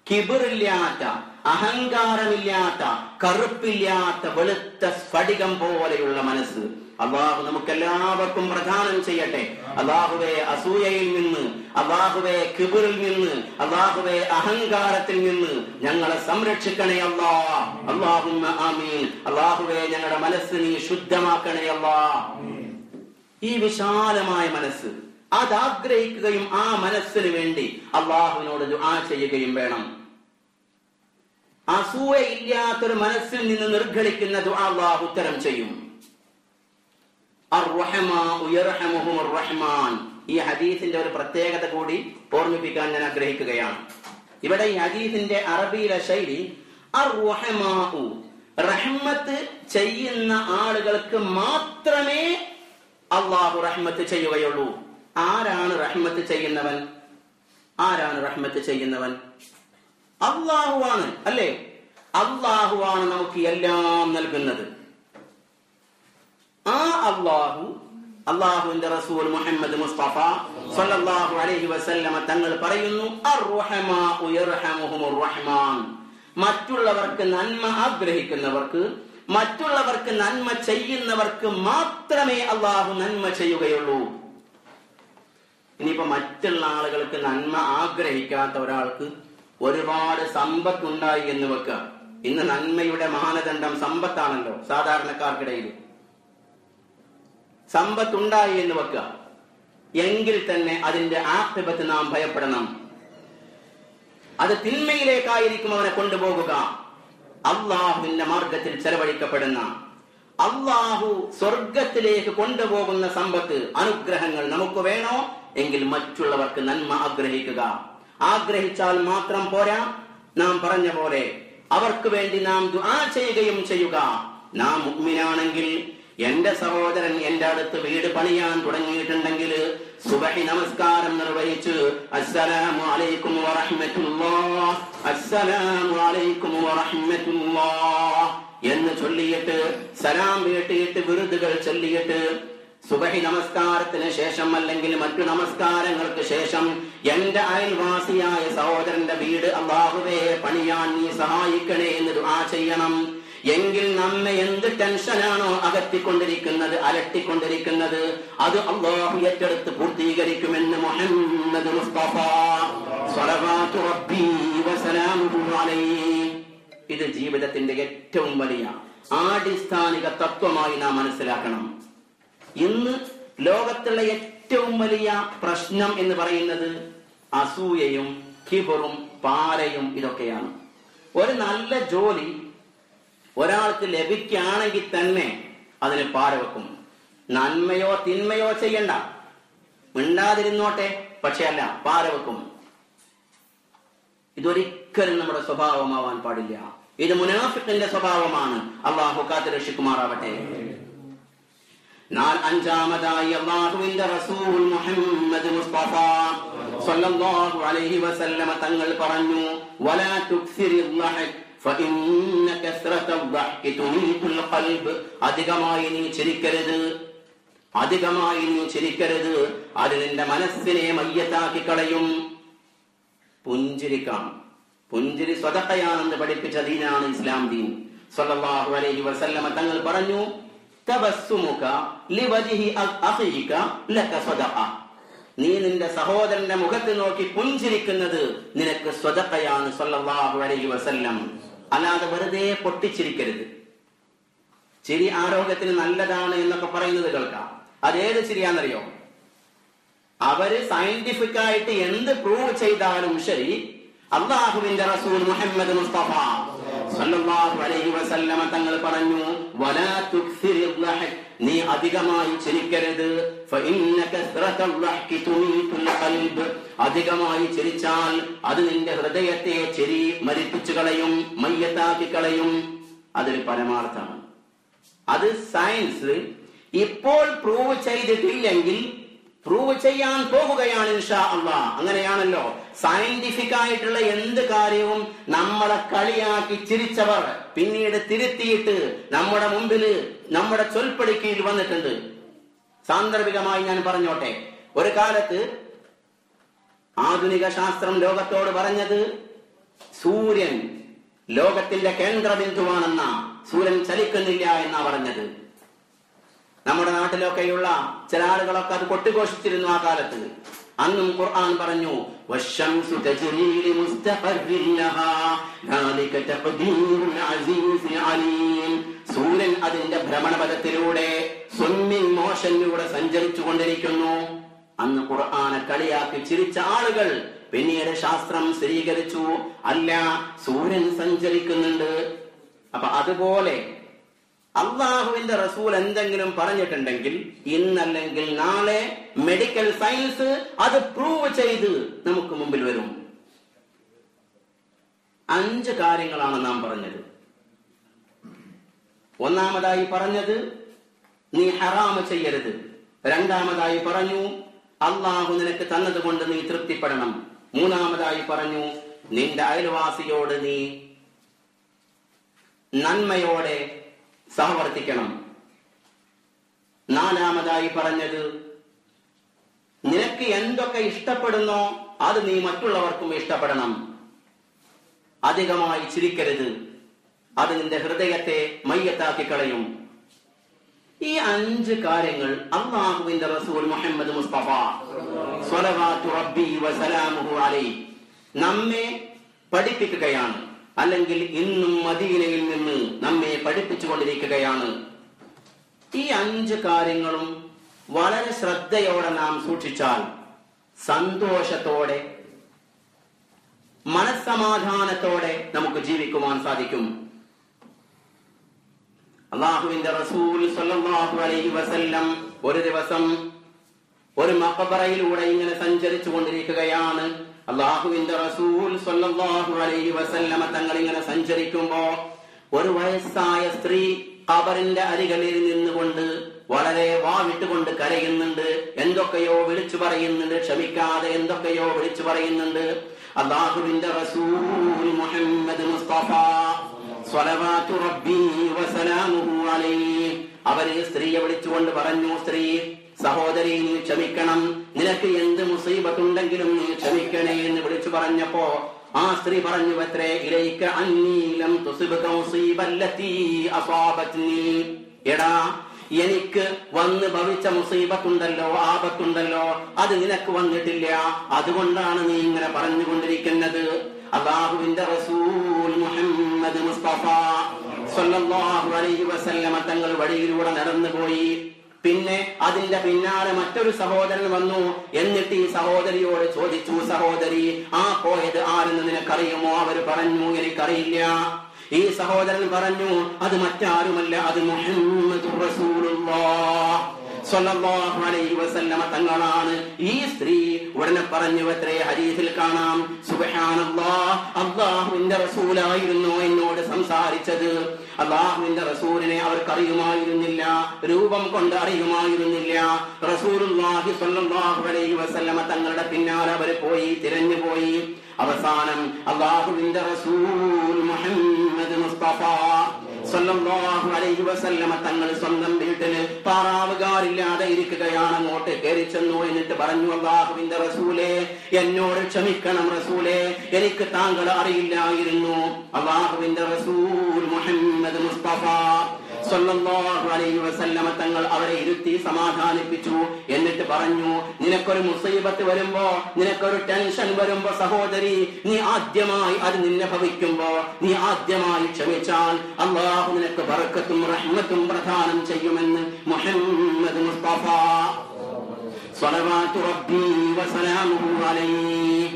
[SPEAKER 1] കിബിറില്ലാത്ത, അഹങ്കാരമില്ലാത്ത, കറുപ്പില്ലാത്ത, വെളുത്ത സ്ഫടികം പോലെയുള്ള മനസ്സ് അല്ലാഹു നമുക്കെല്ലാവർക്കും പ്രദാനം ചെയ്യട്ടെ. അല്ലാഹുവേ, അസൂയയിൽ നിന്ന്, അല്ലാഹുവേ, കിബിറിൽ നിന്ന്, അല്ലാഹുവേ, അഹങ്കാരത്തിൽ നിന്ന് ഞങ്ങളെ സംരക്ഷിക്കണേ അല്ലാഹ്. അല്ലാഹുമ്മ ആമീൻ. അല്ലാഹുവേ, ഞങ്ങളുടെ മനസ്സ് നീ ശുദ്ധമാക്കണേ അല്ലാഹ്. ഈ വിശാലമായ മനസ്സ് അതാഗ്രഹിക്കുകയും ആ മനസ്സിന് വേണ്ടി അല്ലാഹുവിനോട് ദുആ ചെയ്യുകയും വേണം. അസൂയ ഇല്ലാത്തൊരു മനസ്സിൽ നിന്ന് നിർഗളിക്കുന്ന ദുആ അല്ലാഹു ഉത്തരം ചെയ്യും. അർ-റഹ്മാഉ യർഹമുഹുർ റഹ്മാൻ. ഈ ഹദീസിന്റെ ഒരു പ്രത്യേകത കൂടി ഓർമ്മിപ്പിക്കാൻ ഞാൻ ആഗ്രഹിക്കുകയാണ്. ഇവിടെ ഈ ഹദീസിന്റെ അറബിയിലെ ശൈലി അർ-റഹ്മാഉ, റഹ്മത്ത് ചെയ്യുന്ന ആളുകൾക്ക് മാത്രമേ അല്ലാഹു റഹ്മത്ത് ചെയ്യുകയുള്ളൂ. ആരാണ് റഹ്മത്ത് ചെയ്യുന്നവൻ? ആരാണ് റഹ്മത്ത് ചെയ്യുന്നവൻ? അല്ലാഹുവാണ്, അല്ലേ? അല്ലാഹുവാണ് നമുക്ക് എല്ലാം നൽകുന്നത്. ആ അല്ലാഹു, അല്ലാഹുവിന്റെ റസൂൽ മുഹമ്മദ് മുസ്തഫ സ്വല്ലല്ലാഹു അലൈഹി വസല്ലമ തങ്ങൾ പറയുന്നു, അർ-റഹ്മാഉ യർഹമുഹുർ റഹ്മാൻ. മറ്റുള്ളവർക്ക് നന്മ ആഗ്രഹിക്കുന്നവർക്ക്, മറ്റുള്ളവർക്ക് നന്മ ചെയ്യുന്നവർക്ക് മാത്രമേ അല്ലാഹു നന്മ ചെയ്യുകയുള്ളൂ. ഇനിയിപ്പോ മറ്റുള്ള ആളുകൾക്ക് നന്മ ആഗ്രഹിക്കാത്ത ഒരാൾക്ക് ഒരുപാട് സമ്പത്തുണ്ടായി എന്ന് വെക്കുക. ഇന്ന് നന്മയുടെ മാനദണ്ഡം സമ്പത്താണല്ലോ. സാധാരണക്കാർക്കിടയിൽ സമ്പത്തുണ്ടായി എന്ന് വെക്കുക. എങ്കിൽ തന്നെ അതിന്റെ ആഖിബത്ത് നാം ഭയപ്പെടണം. അത് തിന്മയിലേക്കായിരിക്കും അവനെ കൊണ്ടുപോകുക. അള്ളാഹുവിന്റെ മാർഗത്തിൽ ചെലവഴിക്കപ്പെടുന്ന, അള്ളാഹു സ്വർഗത്തിലേക്ക് കൊണ്ടുപോകുന്ന സമ്പത്ത്, അനുഗ്രഹങ്ങൾ നമുക്ക് വേണോ എങ്കിൽ മറ്റുള്ളവർക്ക് നന്മ ആഗ്രഹിക്കുക. ആഗ്രഹിച്ചാൽ മാത്രം പോരാ, നാം പറഞ്ഞ പോലെ അവർക്ക് വേണ്ടി നാം ദുആ ചെയ്യുകയും ചെയ്യുക. നാം മുഅ്മിനാണെങ്കിൽ, എന്റെ സഹോദരൻ എന്റെ അടുത്ത് വീട് പണിയാൻ തുടങ്ങിയിട്ടുണ്ടെങ്കിൽ സുബഹി നമസ്കാരം നിർവഹിച്ച് അസ്സലാമു അലൈക്കും വറഹ്മത്തുള്ളാഹ്, അസ്സലാമു അലൈക്കും വറഹ്മത്തുള്ളാഹ് എന്ന് ചൊല്ലിയിട്ട്, സലാം വീട്ടിയിട്ട്, വിറുതുകൾ ചൊല്ലിയിട്ട്, സുബഹി നമസ്കാരത്തിന് ശേഷം അല്ലെങ്കിൽ മറ്റു നമസ്കാരങ്ങൾക്ക് ശേഷം എന്റെ അയൽവാസിയായ സഹോദരന്റെ വീട് അല്ലാഹുവേ പണിയാൻ നീ സഹായിക്കണേ എന്ന് ദുആ ചെയ്യണം. എങ്കിൽ നമ്മെ എന്ത് ടെൻഷനാണോ അകറ്റിക്കൊണ്ടിരിക്കുന്നത്, അലട്ടിക്കൊണ്ടിരിക്കുന്നത്, അത് അല്ലാഹു ഏറ്റെടുത്ത് പൂർത്തീകരിക്കുമെന്ന് മുഹമ്മദ് മുസ്തഫ സ്വല്ലല്ലാഹു റബ്ബി വസലാമുഹു അലൈഹി. ഇത് ജീവിതത്തിന്റെ ഏറ്റവും വലിയ ആടിസ്ഥാനിക തത്വമായി നാം മനസ്സിലാക്കണം. ഇന്ന് ലോകത്തുള്ള ഏറ്റവും വലിയ പ്രശ്നം എന്ന് പറയുന്നത് അസൂയയും കിബറും പാരയും ഇതൊക്കെയാണ്. ഒരു നല്ല ജോലി ഒരാൾക്ക് ലഭിക്കുകയാണെങ്കിൽ തന്നെ അതിന് പാര വെക്കും. നന്മയോ തിന്മയോ ചെയ്യണ്ട, മിണ്ടാതിരുന്നോട്ടെ, പക്ഷെ അല്ല, പാര വെക്കും. ഇതൊരിക്കലും നമ്മുടെ സ്വഭാവമാവാൻ പാടില്ല. ഇത് മുനാഫിഖിന്റെ സ്വഭാവമാണ്. അല്ലാഹു കാത്തുരക്ഷിക്കുമാറാവട്ടെ. അഞ്ചാമതായി അല്ലാഹുവിന്റെ റസൂൽ മുഹമ്മദ് മുസ്തഫ സ്വല്ലല്ലാഹു അലൈഹി വസല്ലമ തങ്ങൾ പറഞ്ഞു, വലാ തുക്സിറിൽ ളഹക് ഫഇന്ന കസ്റത്തൽ ളഹ്കി തുമീതുൽ ഖൽബ്. അധികമായി നീ ചിരിക്കരുത്, അധികമായി നീ ചിരിക്കരുത്, അത് നിന്റെ മനസ്സിനെ മയ്യത്താക്കി കളയും. പുഞ്ചിരിക്കാം. പുഞ്ചിരി സ്വതക്കയാണെന്ന് പഠിപ്പിച്ച ദീനാണ് ഇസ്ലാം ദീൻ. സ്വല്ലല്ലാഹു അലൈഹി വസല്ലമ തങ്ങൾ പറഞ്ഞു, തബസ്സുമുക ലിവജ്ഹി അഖീക ലക സ്വദഖ. നീ നിന്റെ സഹോദരന്റെ മുഖത്ത് നോക്കി പുഞ്ചിരിക്കുന്നത് നിനക്ക് സ്വദഖയാണ്. സ്വല്ലല്ലാഹു അലൈഹി വസല്ലം. അല്ലാതെ വെറുതെ പൊട്ടിച്ചിരിക്കരുത്. ചിരി ആരോഗ്യത്തിന് നല്ലതാണ് എന്നൊക്കെ പറയുന്നത് കേൾക്കാം. അതേത് ചിരിയാണെന്നറിയോ? അവര് സയന്റിഫിക് ആയിട്ട് എന്ത് പ്രൂവ് ചെയ്താലും ശരി, അല്ലാഹുവിന്റെ റസൂൽ മുഹമ്മദ് മുസ്തഫ സല്ലല്ലാഹു അലൈഹി വസല്ലമ തങ്ങൾ പറഞ്ഞു, വലാ തുക്സിരിൽ ളഹക്, നീ അധികമായി ചിരിക്കരുത്. ഫഇന്ന കസ്റതൽ ളഹ്കി തുമീതുൽ ഖൽബ്, അധികമായി ചിരിച്ചാൽ അത് നിന്റെ ഹൃദയത്തെ മരിപ്പിച്ചു കളയും, മയ്യത്താക്കി കളയും. അതൊരു പരമാർത്ഥമാണ്. അത് സയൻസ് ഇപ്പോൾ പ്രൂവ് ചെയ്തിട്ടില്ലെങ്കിൽ പ്രൂവ് ചെയ്യാൻ പോകുകയാണ് ഇൻഷാ അല്ലാഹ്. അങ്ങനെയാണല്ലോ സയന്റിഫിക് ആയിട്ടുള്ള എന്ത് കാര്യവും നമ്മളെ കളിയാക്കി ചിരിച്ചവർ പിന്നീട് തിരുത്തിയിട്ട് നമ്മുടെ മുമ്പിൽ നമ്മുടെ ചൊൽപ്പടിക്കയിൽ വന്നിട്ടുണ്ട്. സാന്ദർഭികമായി ഞാൻ പറഞ്ഞോട്ടെ, ഒരു കാലത്ത് ആധുനിക ശാസ്ത്രം ലോകത്തോട് പറഞ്ഞത് സൂര്യൻ ലോകത്തിന്റെ കേന്ദ്രബിന്ദുവാണെന്ന, സൂര്യൻ ചലിക്കുന്നില്ല എന്നാ പറഞ്ഞത്. നമ്മുടെ നാട്ടിലൊക്കെയുള്ള ചില ആളുകളൊക്കെ അത് കൊട്ടിഘോഷിച്ചിരുന്നു ആ കാലത്ത്. അന്നും ഖുർആൻ പറഞ്ഞു, വശംസു തജ്രീ ലിമുസ്തഖർരിൻ ലഹാ ദാലിക തഖ്ദീറുൽ അസീസിൽ അലീം. സൂര്യൻ അതിന്റെ ഭ്രമണപഥത്തിലൂടെ സ്വിമ്മിംഗ് മോഷനിലൂടെ സഞ്ചരിച്ചു കൊണ്ടിരിക്കുന്നു. അന്ന് ഖുർആനെ കളിയാക്കി ചിരിച്ച ആളുകൾ പിന്നീട് ശാസ്ത്രം സ്ഥിരീകരിച്ചു, അല്ല, സൂര്യൻ സഞ്ചരിക്കുന്നുണ്ട്. അപ്പൊ അതുപോലെ അള്ളാഹുവിന്റെ റസൂൽ എന്തെങ്കിലും പറഞ്ഞിട്ടുണ്ടെങ്കിൽ ഇന്നല്ലെങ്കിൽ നാളെ മെഡിക്കൽ സയൻസ് അത് പ്രൂവ് ചെയ്ത് നമുക്ക് മുമ്പിൽ വരും. 5 കാര്യങ്ങളാണ് നാം പറഞ്ഞത്. ഒന്നാമതായി പറഞ്ഞത് നീ ഹറാമ് ചെയ്യരുത്. രണ്ടാമതായി പറഞ്ഞു അള്ളാഹു നിനക്ക് തന്നത് കൊണ്ട് നീ തൃപ്തിപ്പെടണം. മൂന്നാമതായി പറഞ്ഞു നിന്റെ അയൽവാസിയോട് നീ നന്മയോടെ സഹവർത്തിക്കണം. നാലാമതായി പറഞ്ഞത് നിനക്ക് എന്തൊക്കെ ഇഷ്ടപ്പെടുന്നോ അത് നീ മറ്റുള്ളവർക്കും ഇഷ്ടപ്പെടണം. അധികമായി ചിരിക്കരുത്, അത് നിന്റെ ഹൃദയത്തെ മയ്യത്താക്കി കളയും. ഈ 5 കാര്യങ്ങൾ അല്ലാഹുവിന്റെ റസൂൽ മുഹമ്മദ് മുസ്തഫ സ്വലവാത്തു റബ്ബി വസലാമുഹു അലൈഹി നമ്മെ പഠിപ്പിക്കുകയാണ്, അല്ലെങ്കിൽ ഇന്നും മദീനയിൽ നിന്ന് നമ്മെ പഠിപ്പിച്ചുകൊണ്ടിരിക്കുകയാണ്. ഈ 5 കാര്യങ്ങളും വളരെ ശ്രദ്ധയോടെ നാം സൂക്ഷിച്ചാൽ സന്തോഷത്തോടെ മനസ്സമാധാനത്തോടെ നമുക്ക് ജീവിക്കുവാൻ സാധിക്കും. അല്ലാഹുവിന്റെ റസൂൽ സ്വല്ലല്ലാഹു അലൈഹി വസല്ലം ഒരു ദിവസം ഒരു മഖബറയിലൂടെ ഇങ്ങനെ സഞ്ചരിച്ചു കൊണ്ടിരിക്കുകയാണ്. അല്ലാഹുവിന്റെ റസൂൽ സ്വല്ലല്ലാഹു അലൈഹി വസല്ലമ തങ്ങൾ ഇങ്ങനെ സഞ്ചരിക്കുമ്പോ ഒരു വയസ്സായ സ്ത്രീ ഖബറിന്റെ അരികളിൽ നിന്നുകൊണ്ട് വളരെ വാവിട്ടുകൊണ്ട് കരയുന്നുണ്ട്, എന്തൊക്കെയോ വിളിച്ചു പറയുന്നുണ്ട്, ക്ഷമിക്കാതെ എന്തൊക്കെയോ വിളിച്ചു പറയുന്നുണ്ട്. അല്ലാഹുവിന്റെ റസൂൽ മുഹമ്മദ് മുസ്തഫ സ്വലവാത്തു റബ്ബി വസലാമുഹു അലൈഹി അവര് സ്ത്രീയെ വിളിച്ചുകൊണ്ട് പറഞ്ഞു, സ്ത്രീ സഹോദരി നീ ക്ഷമിക്കണം, നിനക്ക് എന്ത് മുസീബത്തുണ്ടെങ്കിലും നീ ക്ഷമിക്കണേ എന്ന് വിളിച്ചു പറഞ്ഞപ്പോ ആ സ്ത്രീ പറഞ്ഞു, അത്രേ ഇലൈക അന്നീ ലം തുസിബ്ക മുസീബല്ലതീ അസാബത്നി. എടാ, എനിക്ക് വന്ന് ഭവിച്ച മുസീബത്തുണ്ടല്ലോ, ആപത്തുണ്ടല്ലോ, അത് നിനക്ക് വന്നിട്ടില്ല, അതുകൊണ്ടാണ് നീ ഇങ്ങനെ പറഞ്ഞുകൊണ്ടിരിക്കുന്നത്. അല്ലാഹുവിന്റെ റസൂൽ മുഹമ്മദ് മുസ്തഫ സ്വല്ലല്ലാഹു അലൈഹി വസല്ലമ തങ്ങൾ വഴിയിലൂടെ നടന്നുപോയി. പിന്നെ അതിന്റെ പിന്നാലെ മറ്റൊരു സഹോദരൻ വന്നു. എന്നിട്ട് ഈ സഹോദരിയോട് ചോദിച്ചു, സഹോദരി, ആ പോയത് ആരെന്ന് നിനക്കറിയുമോ? അവർ പറഞ്ഞു, എനിക്കറിയില്ല. ഈ സഹോദരൻ പറഞ്ഞു, അത് മറ്റാരുമല്ല, അത് മുഹമ്മദുർ റസൂലുള്ളാഹ് സ്വല്ലല്ലാഹു അലൈഹി വസല്ലമ തങ്ങളാണ്. ഈ സ്ത്രീ ഉടനെ പറഞ്ഞു, അത്രേ ഹദീസിൽ കാണാം, സുബ്ഹാനല്ലാഹ്, അല്ലാഹുവിന്റെ റസൂലായിരുന്നു എന്നോട് സംസാരിച്ചത്. അല്ലാഹുവിന്റെ റസൂലിനെ അവർക്ക് അറിയുമായിരുന്നില്ല, രൂപം കൊണ്ട് അറിയുമായിരുന്നില്ല. റസൂലുള്ളാഹി സ്വല്ലല്ലാഹു അലൈഹി വസല്ലമ തങ്ങളുടെ പിന്നാലെ അവർ പോയി, തിരഞ്ഞുപോയി. അവസാനം അല്ലാഹുവിന്റെ റസൂൽ മുഹമ്മദ് മുസ്തഫ സ്വല്ലല്ലാഹു അലൈഹി വസല്ലമ തങ്ങൾ സ്വന്തം വീട്ടില് പാറാവുകാരില്ലാതെ ഇരിക്കുകയാണ്. അങ്ങോട്ട് കയറി ചെന്നു. എന്നിട്ട് പറഞ്ഞു, അല്ലാഹുവിന്റെ റസൂലേ, എന്നോട് ക്ഷമിക്കണം റസൂലേ, എനിക്ക് താങ്കൾ അറിയില്ലായിരുന്നു. അല്ലാഹുവിന്റെ റസൂൽ മുഹമ്മദ് മുസ്തഫ സ്വല്ലല്ലാഹു അലൈഹി വസല്ലമ തങ്ങൾ അവരെ ഇരുത്തി സമാധാനിപ്പിച്ചു. എന്നിട്ട് പറഞ്ഞു, നിനക്കൊരു മുസീബത്ത് വരുമ്പോ, നിനക്കൊരു ടെൻഷൻ വരുമ്പോ സഹോദരി, നീ ആദ്യമായി അത് നിന്നെ ഭവിക്കുമ്പോ നീ ആദ്യമായി ക്ഷമിച്ചാൽ അല്ലാഹു നിനക്ക് ബറക്കത്തും റഹ്മത്തും പ്രദാനം ചെയ്യുമെന്ന് മുഹമ്മദ് മുസ്തഫ സ്വലവാത്തു റബ്ബി വസലാമുഹു അലൈഹി.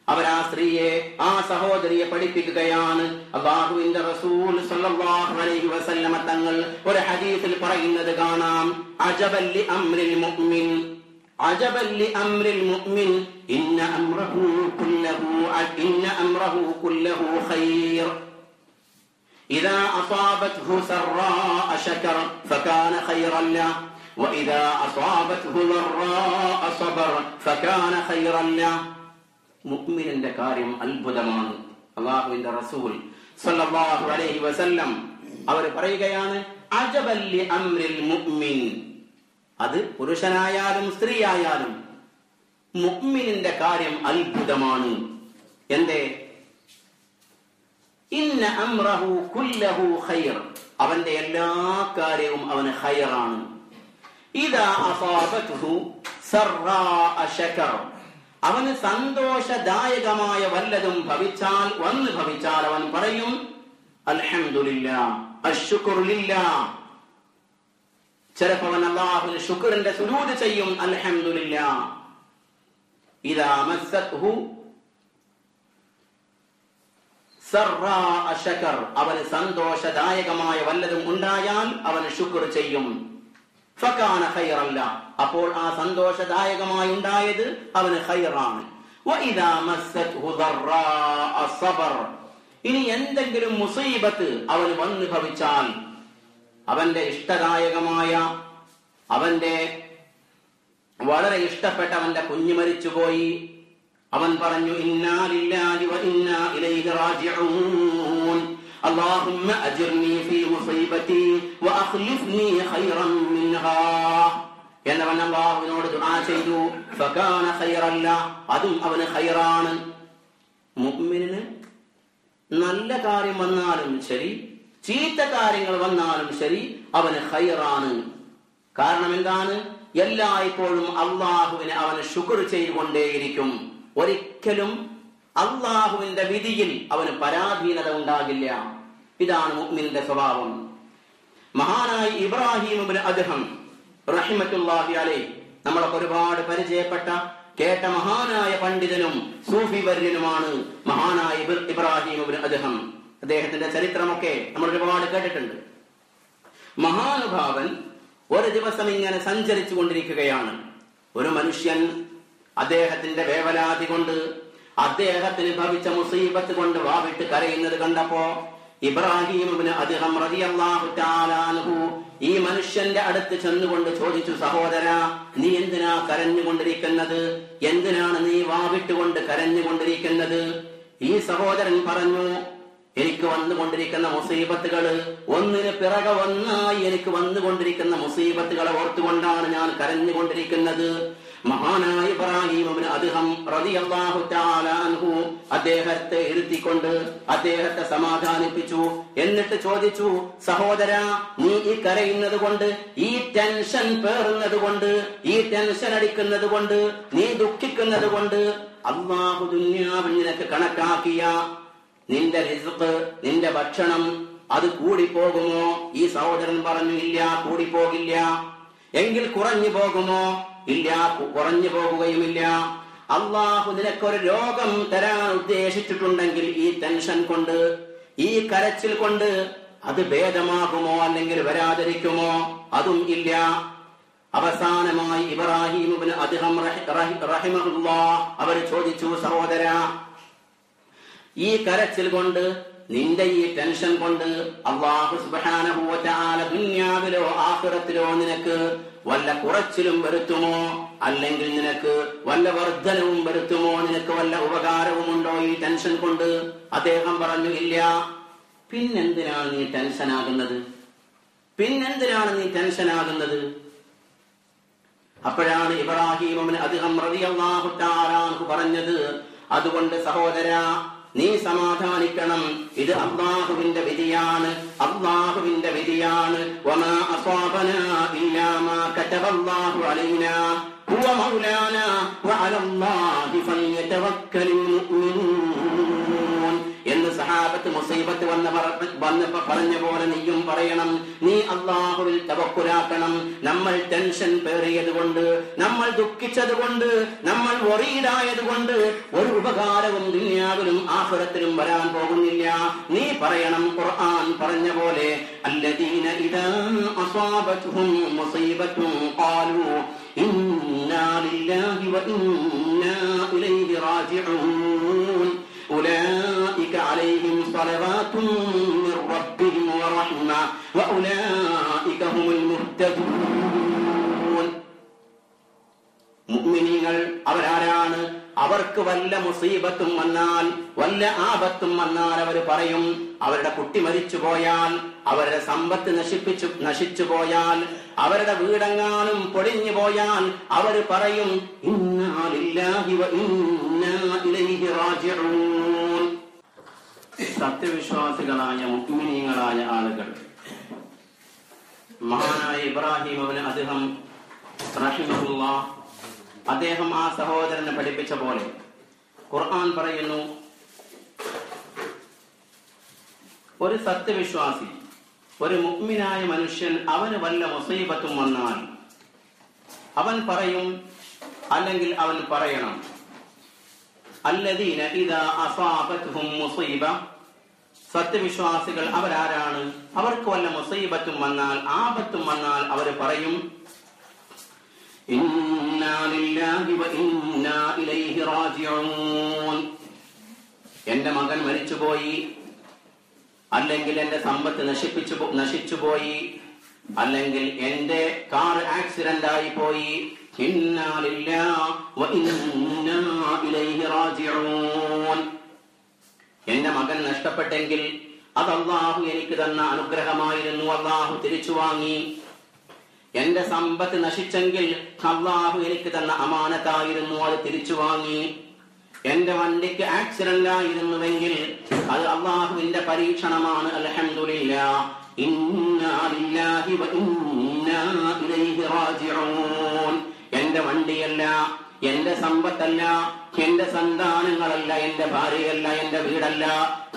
[SPEAKER 1] അവരാ സ്ത്രീയെ, ആ സഹോദരിയെ പഠിപ്പിക്കുകയാണ്. അല്ലാഹുവിന്റെ റസൂൽ സ്വല്ലല്ലാഹു അലൈഹി വസല്ലമ തങ്ങൾ ഒരു ഹദീസിൽ പറയുന്നത് കാണാം, അജബൽ ലി അംറിൽ മുഅ്മിൻ, അജബൽ ലി അംറിൽ മുഅ്മിൻ ഇന്ന അംറഹു കുല്ലഹു ഖൈർ ഇദാ അസാബത്ഹു സറാഅ ശകറ ഫകാന ഖൈറൻ ലഹു വഇദാ അസാബത്ഹു ളറാഅ സബറ ഫകാന ഖൈറൻ ലഹു. മുഅ്മിനിന്റെ കാര്യം അത്ഭുതമാണ്. അല്ലാഹുവിന്റെ റസൂൽ സ്വല്ലല്ലാഹു അലൈഹി വസല്ലം അവർ പറയുകയാണ്, അജബൽ ലി അംറിൽ മുഅ്മിൻ, അത് പുരുഷനായാലും സ്ത്രീയായാലും മുഅ്മിനിന്റെ കാര്യം അത്ഭുതമാണ്. എന്തേ? ഇന്ന അംറഹു കുല്ലഹു ഖൈർ, അവന്റെ എല്ലാ കാര്യവും അവന് ഖൈറാണ്. ഇദാ അസാബത്ഹു സറാഅ ശകർ, അവന് സന്തോഷദായകമായ വല്ലതും വന്നു ഭവിച്ചാൽ അവൻ പറയും അൽഹംദുലില്ലാഹ്, അശ്ശുക്റു ലില്ലാഹ്. ചിലപ്പോൾ അവൻ അല്ലാഹുവിന് ശുക്റിന്റെ സുജൂദ് ചെയ്യും, അൽഹംദുലില്ലാഹ്. ഇദാ മസ്സത്ഹു സറാഅ ശകർ, അവന് സന്തോഷദായകമായ വല്ലതും ഉണ്ടായാൽ അവന് ശുക്ർ ചെയ്യും. ഫകാന ഖൈറൻ ലഹു, അപ്പോൾ ആ സന്തോഷദായകമായി ഉണ്ടായത് അവന് ഖൈറാണ്. വഇദാ മസ്സത്ഹു ദറാഅ സബർ, ഇനി എന്തെങ്കിലും മുസീബത്ത് അവന് വന്നു ഭവിച്ചാൽ, അവന്റെ ഇഷ്ടദായകമായ, അവന്റെ വളരെ ഇഷ്ടപ്പെട്ട അവന്റെ കുഞ്ഞു മരിച്ചുപോയി, അവൻ പറഞ്ഞു ഇന്നാ ലില്ലാഹി വ ഇന്നാ ഇലൈഹി റാജിഊൻ, അല്ലാഹുമ്മ അജിർനി ഫീ മുസീബതി വ അഖ്ലിഫ്നി ഖൈറൻ മിൻഹാ എന്നവൻ അല്ലാഹുവിനോട് ദുആ ചെയ്തു. ഫകാന ഖൈറൻ ലഹു, അതും അവന് ഖൈറാണ്. മുഅ്മിനിന് നല്ല കാര്യം വന്നാലും ശരി, ചീത്ത കാര്യങ്ങൾ വന്നാലും ശരി, അവന് ഖൈറാണ്. കാരണം എന്താണ്? എല്ലായ്പ്പോഴും അല്ലാഹുവിനെ അവന് ശുക്ർ ചെയ്തുകൊണ്ടേയിരിക്കും. ഒരിക്കലും അല്ലാഹുവിന്റെ വിധിയിൽ അവന് പരാധീനത ഉണ്ടാകില്ല. ഇതാണ് മുഅ്മിനിന്റെ സ്വഭാവം. മഹാനായ ഇബ്രാഹിം ഇബ്നു അദ്ഹം റഹിമത്തുള്ളാഹി അലൈഹി, നമ്മളൊക്കെ ഒരുപാട് പരിചയപ്പെട്ട കേട്ട മഹാനായ പണ്ഡിതനും സൂഫി വര്യനുമാണ് മഹാനായ ഇബ്രാഹിം ഇബ്നു അദ്ഹം. അദ്ദേഹത്തിന്റെ ചരിത്രമൊക്കെ നമ്മൾ ഒരുപാട് കേട്ടിട്ടുണ്ട്. മഹാനുഭാവൻ ഒരു ദിവസം ഇങ്ങനെ സഞ്ചരിച്ചു കൊണ്ടിരിക്കുകയാണ്. ഒരു മനുഷ്യൻ അദ്ദേഹത്തിന്റെ വേവലാതി കൊണ്ട്, അദ്ദേഹത്തിന് ഭവിച്ച മുസീബത്ത് കൊണ്ട് വാവിട്ട് കരയുന്നത് കണ്ടപ്പോ ഇബ്രാഹിം ഇബ്നു അദ്ഹം റളിയല്ലാഹു തആല അൻഹു ഈ മനുഷ്യന്റെ അടുത്ത് ചെന്നുകൊണ്ട് ചോദിച്ചു, സഹോദരാ, നീ എന്തിനാ കരഞ്ഞുകൊണ്ടിരിക്കുന്നത്? എന്തിനാണ് നീ വാവിട്ടുകൊണ്ട് കരഞ്ഞുകൊണ്ടിരിക്കുന്നത്? ഈ സഹോദരൻ പറഞ്ഞു, എനിക്ക് വന്നുകൊണ്ടിരിക്കുന്ന മുസീബത്തുകള് ഒന്നിന് പിറകെ ഒന്നായി എനിക്ക് വന്നുകൊണ്ടിരിക്കുന്ന മുസീബത്തുകളെ ഓർത്തുകൊണ്ടാണ് ഞാൻ കരഞ്ഞുകൊണ്ടിരിക്കുന്നത്. മഹാനായ ഇബ്രാഹിം ഇബ്നു അദ്ഹം റളിയല്ലാഹു തആല അൻഹു അദ്ദേഹത്തെ ഇരുത്തിക്കൊണ്ട് അദ്ദേഹത്തെ സമാധാനിപ്പിച്ചു. എന്നിട്ട് ചോദിച്ചു, സഹോദരാ, നീ ഈ കരയുന്നത് കൊണ്ട്, ഈ ടെൻഷൻ പേറുന്നത് കൊണ്ട്, ഈ ടെൻഷൻ അടിക്കുന്നത് കൊണ്ട്, നീ ദുഃഖിക്കുന്നത് കൊണ്ട് അല്ലാഹു ദുനിയാവിൽ നിനക്ക് കണക്കാക്കിയ നിന്റെ റിസ്ക്, നിന്റെ ഭക്ഷണം അത് കൂടിപ്പോകുമോ? ഈ സഹോദരൻ പറഞ്ഞു, ഇല്ല, കൂടിപ്പോകില്ല. എങ്കിൽ കുറഞ്ഞു പോകുമോ? ഇല്ല, കുറഞ്ഞു പോകുകയുമില്ല. അള്ളാഹു നിനക്കൊരു രോഗം തരാൻ ഉദ്ദേശിച്ചിട്ടുണ്ടെങ്കിൽ ഈ ടെൻഷൻ കൊണ്ട്, ഈ കരച്ചിൽ കൊണ്ട് അത് ഭേദമാകുമോ അല്ലെങ്കിൽ വരാതിരിക്കുമോ? അതും ഇല്ല. അവസാനമായി ഇബ്രാഹിം ഇബ്നു അദ്ഹം റഹിമഹുല്ലാഹ് അവർ ചോദിച്ചു, സഹോദരാ, ഈ കരച്ചിൽ കൊണ്ട്, നിന്റെ ഈ ടെൻഷൻ കൊണ്ട് അല്ലാഹു സുബ്ഹാനഹു വ തആല ദുനിയാവിലോ ആഖിറത്തിലോ നിനക്ക് വല്ല കുറച്ചിലും വരുത്തുമോ? അല്ലെങ്കിൽ നിനക്ക് വല്ല വർധനവും വരുത്തുമോ? നിനക്ക് വല്ല ഉപകാരവും ഉണ്ടോ ഈ ടെൻഷൻ കൊണ്ട്? അദ്ദേഹം പറഞ്ഞു, ഇല്ല. പിന്നെന്തിനാണ് നീ ടെൻഷനാകുന്നത്? പിന്നെന്തിനാണ് നീ ടെൻഷനാകുന്നത്? അപ്പോഴാണ് ഇബ്രാഹിം ഇബ്നു അദ്ഹം റളിയല്ലാഹു തആല അൻഹു പറഞ്ഞത്, അതുകൊണ്ട് സഹോദരാ, നീ സമാധാനിക്കണം. ഇത് അല്ലാഹുവിന്റെ വിധിയാണ്, അല്ലാഹുവിന്റെ വിധിയാണ്. വമാ അസാബനാ ഇല്ലാ മാ കതബല്ലാഹു അലൈനാ ഹുവ മൗലാനാ വഅലല്ലാഹി ഫൽയതവക്കലിൽ മുഅ്മിനൂൻ എന്ന് സഹാബത്ത് മുസീബത്ത് വന്നപ്പോ പറഞ്ഞ പോലെ നീയും പറയണം. നീ അള്ളാഹുവിൽ തവക്കുലാക്കണം. നമ്മൾ ടെൻഷൻ പേറിയത് കൊണ്ട്, നമ്മൾ ദുഃഖിച്ചത് കൊണ്ട്, നമ്മൾ വറീഡായത് കൊണ്ട് ഒരു ഉപകാരവും ദുനിയാവിലും ആഖിറത്തിലും വരാൻ പോകുന്നില്ല. നീ പറയണം ഖുർആൻ പറഞ്ഞ പോലെ, അല്ലദീന ഇദാ അസാബത്ഹും മുസീബത്തുൻ ഖാലൂ ഇന്നാ ലില്ലാഹി വ ഇന്നാ ഇലൈഹി റാജിഊൻ ഉലൈക അലൈഹിം സ്വലവാത്തുൻ മിർ റബ്ബിഹിം വറഹ്മ വഉലൈക ഹുമുൽ മുഹ്തദൂൻ. മുഅ്മിനീങ്ങൾ അവരാരാണ്? അവർക്ക് വല്ല മുസീബത്തും വന്നാൽ, വല്ല ആപത്തും വന്നാൽ അവർ പറയും, അവരുടെ കുട്ടി മരിച്ചു പോയാൽ, അവരുടെ സമ്പത്ത് നശിച്ചു പോയാൽ, അവരുടെ വീടെങ്ങാനും പൊളിഞ്ഞു പോയാൽ അവർ പറയും, ഇന്നാ ലില്ലാഹി വ ഇന്നാ ഇലൈഹി റാജിഊൻ. സത്യവിശ്വാസികളായ മുഅ്മിനീങ്ങളായ ആളുകൾ, മഹാനായ ഇബ്രാഹിം ഇബ്നു അദ്ഹം റഹിമഹുല്ലാഹ്, അദ്ദേഹം ആ സഹോദരനെ പഠിപ്പിച്ച പോലെ ഖുർആൻ പറയുന്നു, ഒരു സത്യവിശ്വാസി, ഒരു മുഅ്മിനായ മനുഷ്യൻ, അവന് വല്ല മുസീബത്തും വന്നാൽ അവൻ പറയും, അല്ലെങ്കിൽ അവൻ പറയണം, അല്ലദീന ഇദാ അസാബത്ഹും മുസീബ. സത്യവിശ്വാസികൾ അവരാരാണ്? അവർക്ക് വല്ല മുസീബത്തും വന്നാൽ, ആപത്തും വന്നാൽ അവർ പറയും, ഇന്നാ ലില്ലാഹി വ ഇന്നാ ഇലൈഹി റാജിഊൻ. എന്റെ മകൻ മരിച്ചുപോയി, അല്ലെങ്കിൽ എന്റെ സമ്പത്ത് നശിച്ചുപോയി, അല്ലെങ്കിൽ എന്റെ കാർ ആക്സിഡന്റ് ആയി പോയി, ഇന്നാ ലില്ലാഹി വ ഇന്നാ ഇലൈഹി റാജിഊൻ. എന്റെ മകൻ നഷ്ടപ്പെട്ടെങ്കിൽ അത് അല്ലാഹു എനിക്ക് തന്ന അനുഗ്രഹമായിരുന്നു, അല്ലാഹു തിരിച്ചു വാങ്ങി. എന്റെ സമ്പത്ത് നശിച്ചെങ്കിൽ അല്ലാഹു എനിക്ക് തന്ന അമാനത്തായിരുന്നു, അത് തിരിച്ചു വാങ്ങി. എന്റെ വണ്ടിക്ക് ആക്സിഡന്റ് ആയിരുന്നുവെങ്കിൽ അത് അല്ലാഹുവിന്റെ പരീക്ഷണമാണ്, അൽഹംദുലില്ലാഹ്. ഇന്നാ ലില്ലാഹി വ ഇന്നാ ഇലൈഹി റാജിഊൻ. എന്റെ വണ്ടിയല്ല, എന്റെ സമ്പത്തല്ല, എന്റെ സന്താനങ്ങളല്ല, എന്റെ ഭാര്യയല്ല, എന്റെ വീടല്ല,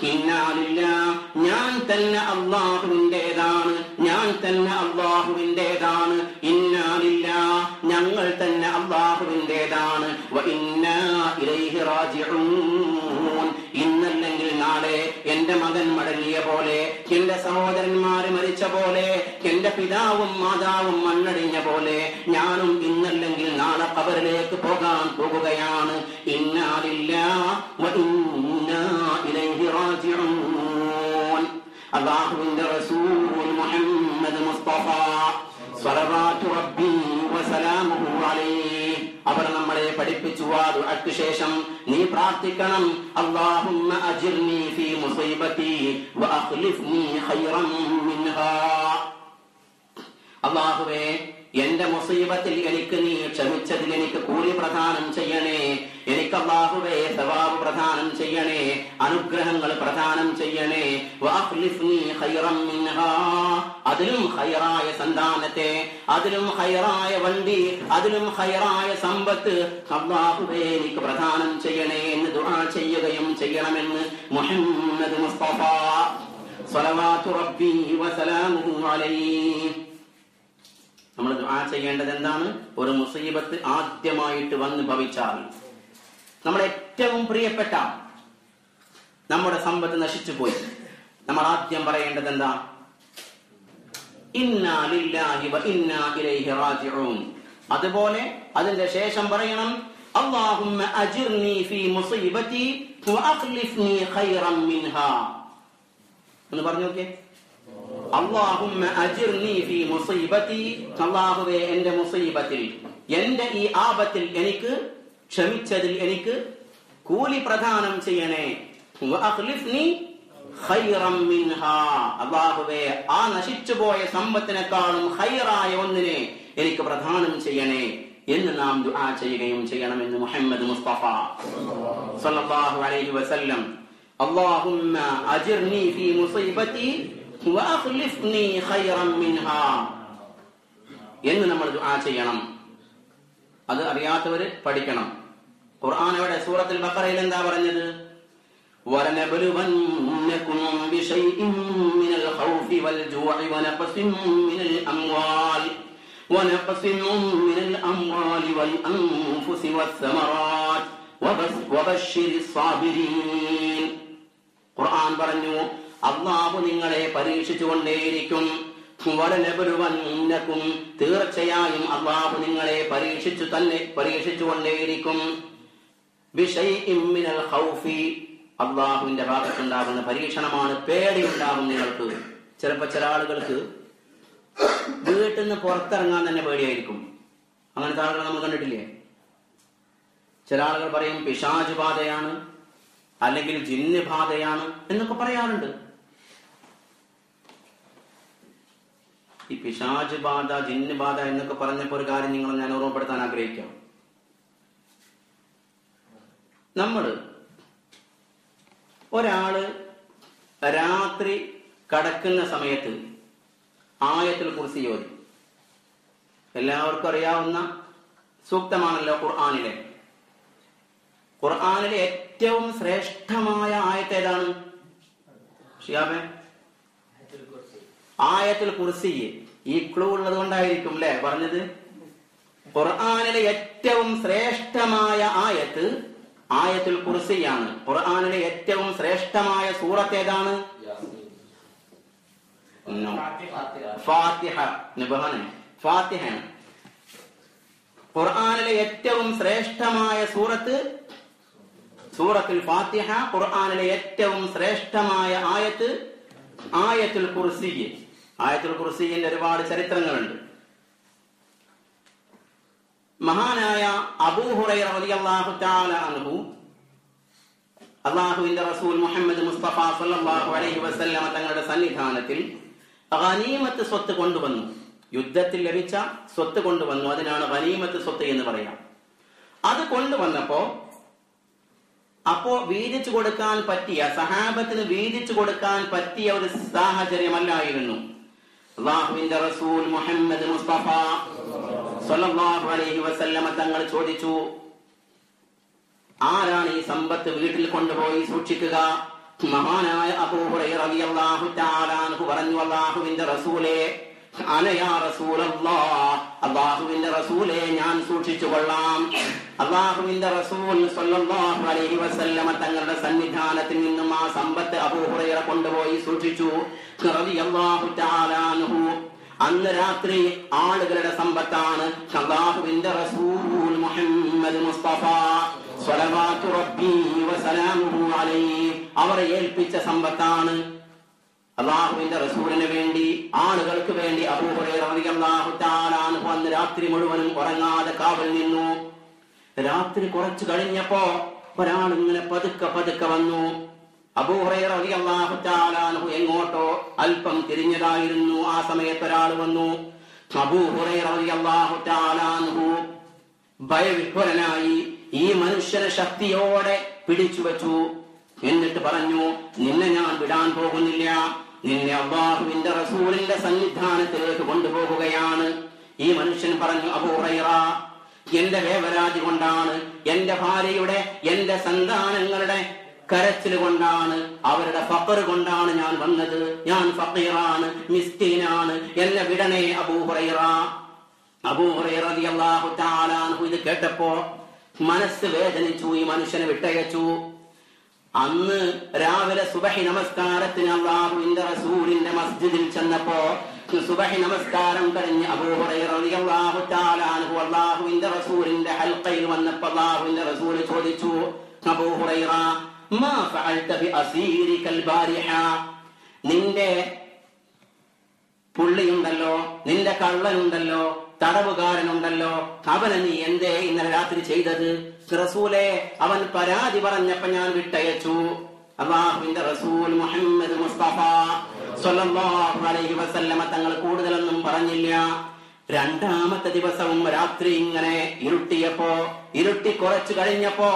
[SPEAKER 1] ഇന്നാ ലില്ലാഹ്, ഞാൻ തന്നെ അല്ലാഹുവിന്റേതാണ്, ഞാൻ തന്നെ അല്ലാഹുവിന്റേതാണ്. ഇന്നാ ലില്ലാഹ്, ഞങ്ങൾ തന്നെ അല്ലാഹുവിന്റേതാണ്. വ ഇന്നാ ഇലൈഹി റാജിഊൻ. ഇന്നല്ലെങ്കിൽ നാളെ എന്റെ മകൻ മടങ്ങിയ പോലെ, എന്റെ സഹോദരന്മാര് മരിച്ച പോലെ, എന്റെ പിതാവും മാതാവും മണ്ണടിഞ്ഞ പോലെ ഞാനും ഇന്നല്ലെങ്കിൽ നാളെ ഖബറിലേക്ക് പോകാൻ പോകുകയാണ്. ഇന്നാ ലില്ലാഹി വ ഇന്നാ ഇലൈഹി റാജിഊൻ. അല്ലാഹുവിന്റെ റസൂൽ മുഹമ്മദ് മുസ്തഫ സ്വലവാത്തു റബ്ബി വസലാമുഹു അലൈഹി, അവർ നമ്മളെ പഠിപ്പിച്ചു, ആ ദുആക്ക് ശേഷം നീ പ്രാർത്ഥിക്കണം, അല്ലാഹുമ്മ അജിർനി ഫീ മുസീബതി വ അഖ്ലിഫ്നി ഖൈറൻ മിൻഹാ. അല്ലാഹുവേ, എന്റെ മുസീബത്തിൽ എനിക്ക് നീ ക്ഷമിച്ചതിൽ എനിക്ക് കൂലി പ്രദാനം ചെയ്യണേ. എനിക്ക് അല്ലാഹുവേ സവാബ് പ്രദാനം ചെയ്യണേ, അനുഗ്രഹങ്ങൾ പ്രദാനം ചെയ്യണേ. വഅഖ്ലിഫ്നി ഖൈറൻ മിൻഹാ, അതിലും ഖൈറായ സന്താനത്തെ, അതിലും ഖൈറായ വണ്ടി, അതിലും ഖൈറായ സമ്പത്ത് അല്ലാഹുവേ എനിക്ക് പ്രദാനം ചെയ്യണേ എന്ന് ദുആ ചെയ്യുകയും ചെയ്യണമെന്ന് മുഹമ്മദ് മുസ്തഫ സ്വലവാത്തു റബ്ബി വസലാമുഹു അലൈഹി. നമ്മൾ ദുആ ചെയ്യേണ്ടത് എന്താണ്? ഒരു മുസീബത്ത് ആദ്യമായിട്ട് വന്ന് ഭവിച്ചാൽ, നമ്മുടെ ഏറ്റവും പ്രിയപ്പെട്ട നമ്മുടെ സമ്പത്ത് നശിച്ചു പോയി, നമ്മൾ ആദ്യം പറയേണ്ടത് എന്താ? ഇന്നാ ലില്ലാഹി വ ഇന്നാ ഇലൈഹി റാജിഊൻ. അതുപോലെ അതിന്റെ ശേഷം പറയണം, അല്ലാഹുമ്മ അജിർനി ഫീ മുസീബതി വ അഖ്ലിഫ്നി ഖൈറൻ മിൻഹാ. എന്ന് പറഞ്ഞു നോക്കിയേ, അല്ലാഹുമ്മ അജിർനി ഫീ മുസീബതി, അല്ലാഹുവേ എന്റെ മുസീബത്തിൽ, എന്റെ ഈ ആപത്തിൽ എനിക്ക് ക്ഷമിച്ചതിൽ എനിക്ക് കൂലി പ്രദാനം ചെയ്യണേ. വ അഖ്ലിഫ്നി ഖൈറൻ മിൻഹാ, അല്ലാഹുവേ ആ നശിച്ചുപോയ സമ്പത്തിനേക്കാളും ഖൈറായ ഒന്നിനെ എനിക്ക് പ്രദാനം ചെയ്യണേ എന്ന് നാം ദുആ ചെയ്യുകയും ചെയ്യണമെന്ന് മുഹമ്മദ് മുസ്തഫ സ്വല്ലല്ലാഹു അലൈഹി വസല്ലം. അല്ലാഹുമ്മ അജിർനി ഫീ മുസീബതി വ അഖ്ലിഫ്നി ഖൈറൻ മിൻഹാ എന്ന് നമ്മൾ ദുആ ചെയ്യണം. അത് അറിയാത്തവര് പഠിക്കണം. ഖുർആൻ അവിടെ സൂറത്തുൽ ബഖറയിൽ എന്താ പറഞ്ഞത്? വലനബ്ലുവന്ന وَلَنَبْلُوَنَّكُمْ بِشَيْءٍ مِّنَ الْخَوْفِ وَالْجُوعِ وَنَقْصٍ مِّنَ الْأَمْوَالِ وَالْأَنفُسِ وَالثَّمَرَاتِ وَبَشِّرِ الصَّابِرِينَ. ഖുർആൻ പറഞ്ഞു, അല്ലാഹു നിങ്ങളെ പരീക്ഷിച്ചുകൊണ്ടേയിരിക്കും. വലനബ്ലുവന്നകും, തീർച്ചയായും അല്ലാഹു നിങ്ങളെ പരീക്ഷിച്ചുകൊണ്ടേയിരിക്കും. ബിശൈഇൻ മിനൽ ഖൗഫി, അല്ലാഹുവിന്റെ ഭാഗത്തുണ്ടാകുന്ന പരീക്ഷണമാണ്. പേടിയുണ്ടാകും നിങ്ങൾക്ക്. ചിലപ്പോ ചില ആളുകൾക്ക് വീട്ടിൽ നിന്ന് പുറത്തിറങ്ങാൻ തന്നെ പേടിയായിരിക്കും. അങ്ങനത്തെ ആളുകൾ നമ്മൾ കണ്ടിട്ടില്ലേ? ചില ആളുകൾ പറയും പിശാച് ബാധയാണ്, അല്ലെങ്കിൽ ജിന്ന് ബാധയാണ് എന്നൊക്കെ പറയാറുണ്ട്. ഈ പിശാച് ബാധ, ജിന്ന് ബാധ എന്നൊക്കെ പറഞ്ഞപ്പോ ഒരു കാര്യം നിങ്ങൾ ഞാൻ ഓർമ്മപ്പെടുത്താൻ ആഗ്രഹിക്കാം. ഒരാള് രാത്രി കടക്കുന്ന സമയത്ത് ആയത്തുൽ കുർസി ഓതി. എല്ലാവർക്കും അറിയാവുന്ന സൂക്തമാണല്ലോ ഖുർആനിലെ ഏറ്റവും ശ്രേഷ്ഠമായ ആയത്ത് ഏതാണ്? ഷിയാബേ, ആയത്തുൽ കുർസി. ഈ ക്ലൂ ഉള്ളത് കൊണ്ടായിരിക്കും അല്ലെ പറഞ്ഞത്. ഖുർആനിലെ ഏറ്റവും ശ്രേഷ്ഠമായ ആയത്ത് ആയത്തുൽ കുർസിയാണ്. ഖുർആനിലെ ഏറ്റവും ശ്രേഷ്ഠമായ സൂറത്ത് ഏതാണ്? ഫാത്തിഹ. ഫാത്തിഹയാണ് ഖുർആനിലെ ഏറ്റവും ശ്രേഷ്ഠമായ സൂറത്തുൽ ഫാത്തിഹ. ഖുർആനിലെ ഏറ്റവും ശ്രേഷ്ഠമായ ആയത്ത് ആയത്തുൽ കുർസി. ആയത്തുൽ കുർസിന്റെ ഒരുപാട് ചരിത്രങ്ങളുണ്ട്. മഹാനായ അബൂ ഹുറൈറ റളിയല്ലാഹു തആല അൻഹു അല്ലാഹുവിന്റെ റസൂൽ മുഹമ്മദ് മുസ്തഫ സല്ലല്ലാഹു അലൈഹി വസല്ലം തങ്ങളുടെ സന്നിധാനത്തിൽ ഗനീമത്ത് സ്വത്ത് കൊണ്ടുവന്നു. യുദ്ധത്തിൽ ലഭിച്ച സ്വത്ത് കൊണ്ടുവന്നു. അതിനാണ് ഗനീമത്ത് സ്വത്ത് എന്ന് പറയാം. അത് കൊണ്ടുവന്നപ്പോ വീതിച്ചു കൊടുക്കാൻ പറ്റിയ, സഹാബത്തിന് വീതിച്ചു കൊടുക്കാൻ പറ്റിയ ഒരു സാഹചര്യമല്ലായിരുന്നു. അല്ലാഹുവിന്റെ റസൂൽ മുഹമ്മദ് മുസ്തഫ സ്വല്ലല്ലാഹു അലൈഹി വസല്ലം തങ്ങൾ ചോദിച്ചു, ആരാണ് ഈ സമ്പത്ത് വീട്ടിൽ കൊണ്ടുപോയി സൂക്ഷിക്കുക? മഹാനായ അബൂ ഹുറൈറ റളിയല്ലാഹു തആല അൻഹു പറഞ്ഞു, അല്ലാഹുവിന്റെ റസൂലേ, അന യാ റസൂലല്ലാഹ്, അല്ലാഹുവിന്റെ റസൂലേ, ഞാൻ സൂക്ഷിച്ചു കൊള്ളാം. അല്ലാഹുവിന്റെ റസൂൽ സ്വല്ലല്ലാഹു അലൈഹി വസല്ലം തങ്ങളുടെ സന്നിധാനത്തിൽ നിന്നും ആ സമ്പത്ത് അബൂ ഹുറൈറ കൊണ്ടുപോയി സൂക്ഷിച്ചു. റളിയല്ലാഹു തആല അൻഹു. അന്ന് രാത്രി ആളുകളുടെ സമ്പത്താണ് അല്ലാഹുവിന്റെ റസൂൽ മുഹമ്മദ് മുസ്തഫ സ്വലവാതു റബ്ബി വസലാമുഹു അലൈഹി അവരെ ഏൽപ്പിച്ച സമ്പത്താണ്. അല്ലാഹുവിന്റെ റസൂലിന് വേണ്ടി, ആളുകൾക്ക് വേണ്ടി അബൂ ഹുറൈറ റളിയല്ലാഹു തആല അൻഹു അന്ന് രാത്രി മുഴുവനും ഉറങ്ങാതെ കാവൽ നിന്നു. രാത്രി കുറച്ചു കഴിഞ്ഞപ്പോ ഒരാൾ ഇങ്ങനെ പതുക്കെ വന്നു. അബൂ ഹുറൈറ റളിയല്ലാഹു തആല അൻഹു എങ്ങോട്ടോ അല്പം തിരിഞ്ഞതായിരുന്നു. ആ സമയത്ത് ഒരാൾ വന്നു. അബൂ ഹുറൈറ റളിയല്ലാഹു തആല അൻഹു ഭയവിഹ്വലനായി ഈ മനുഷ്യനെ ശക്തിയോടെ പിടിച്ചു വെച്ചു. എന്നിട്ട് പറഞ്ഞു, നിന്നെ ഞാൻ വിടാൻ പോകുന്നില്ല, നിന്നെ അല്ലാഹുവിന്റെ റസൂലിന്റെ സന്നിധാനത്തിലേക്ക് കൊണ്ടുപോകുകയാണ്. ഈ മനുഷ്യൻ പറഞ്ഞു, അബൂ ഹുറൈറ, എന്റെ വേവലാതി കൊണ്ടാണ്, എന്റെ ഭാര്യയുടെ, എന്റെ സന്താനങ്ങളുടെ കരച്ചിൽ കൊണ്ടാണ്, അവരുടെ ഫഖർ കൊണ്ടാണ് ഞാൻ വന്നത്. ഞാൻ ഫഖീറാണ്, മിസ്കീനാണ്, എന്നെ വിടണേ അബൂ ഹുറൈറ. അബൂ ഹുറൈറ റളിയല്ലാഹു തആല അൻഹു ഇത് കേട്ടപ്പോ മനസ്സ് വേദനിച്ചു. ഈ മനുഷ്യനെ വിട്ടയച്ചു. അന്ന് രാവിലെ സുബഹി നമസ്കാരത്തിന് അല്ലാഹുവിന്റെ റസൂലിന്റെ മസ്ജിദിൽ ചെന്നപ്പോ സുബഹി നമസ്കാരം കഴിഞ്ഞ് അബൂ ഹുറൈറ റളിയല്ലാഹു തആല അൻഹു അല്ലാഹുവിന്റെ റസൂലിന്റെ ഹൽഖയിൽ വന്നപ്പോൾ അല്ലാഹുവിന്റെ റസൂൽ ചോദിച്ചു, അബൂ ഹുറൈറ, മാ ഫഅൽത ബി അസീരികൽ ബാരിഹ, നിന്റെ പുള്ളിയുണ്ടല്ലോ, നിന്റെ കള്ളനുണ്ടല്ലോ, തടവുകാരനുണ്ടല്ലോ, അവനെ നീ എന്തേ ഇന്നലെ രാത്രി ചെയ്തത്? റസൂലേ, അവൻ പരാതി പറഞ്ഞപ്പോ ഞാൻ വിട്ടയച്ചു. അല്ലാഹുവിന്റെ റസൂൽ മുഹമ്മദ് മുസ്തഫ സ്വല്ലല്ലാഹു അലൈഹി വസല്ലമ തങ്ങൾ കൂടുതലൊന്നും പറഞ്ഞില്ല. രണ്ടാമത്തെ ദിവസവും രാത്രി ഇങ്ങനെ ഇരുട്ടി കുറച്ചു കഴിഞ്ഞപ്പോ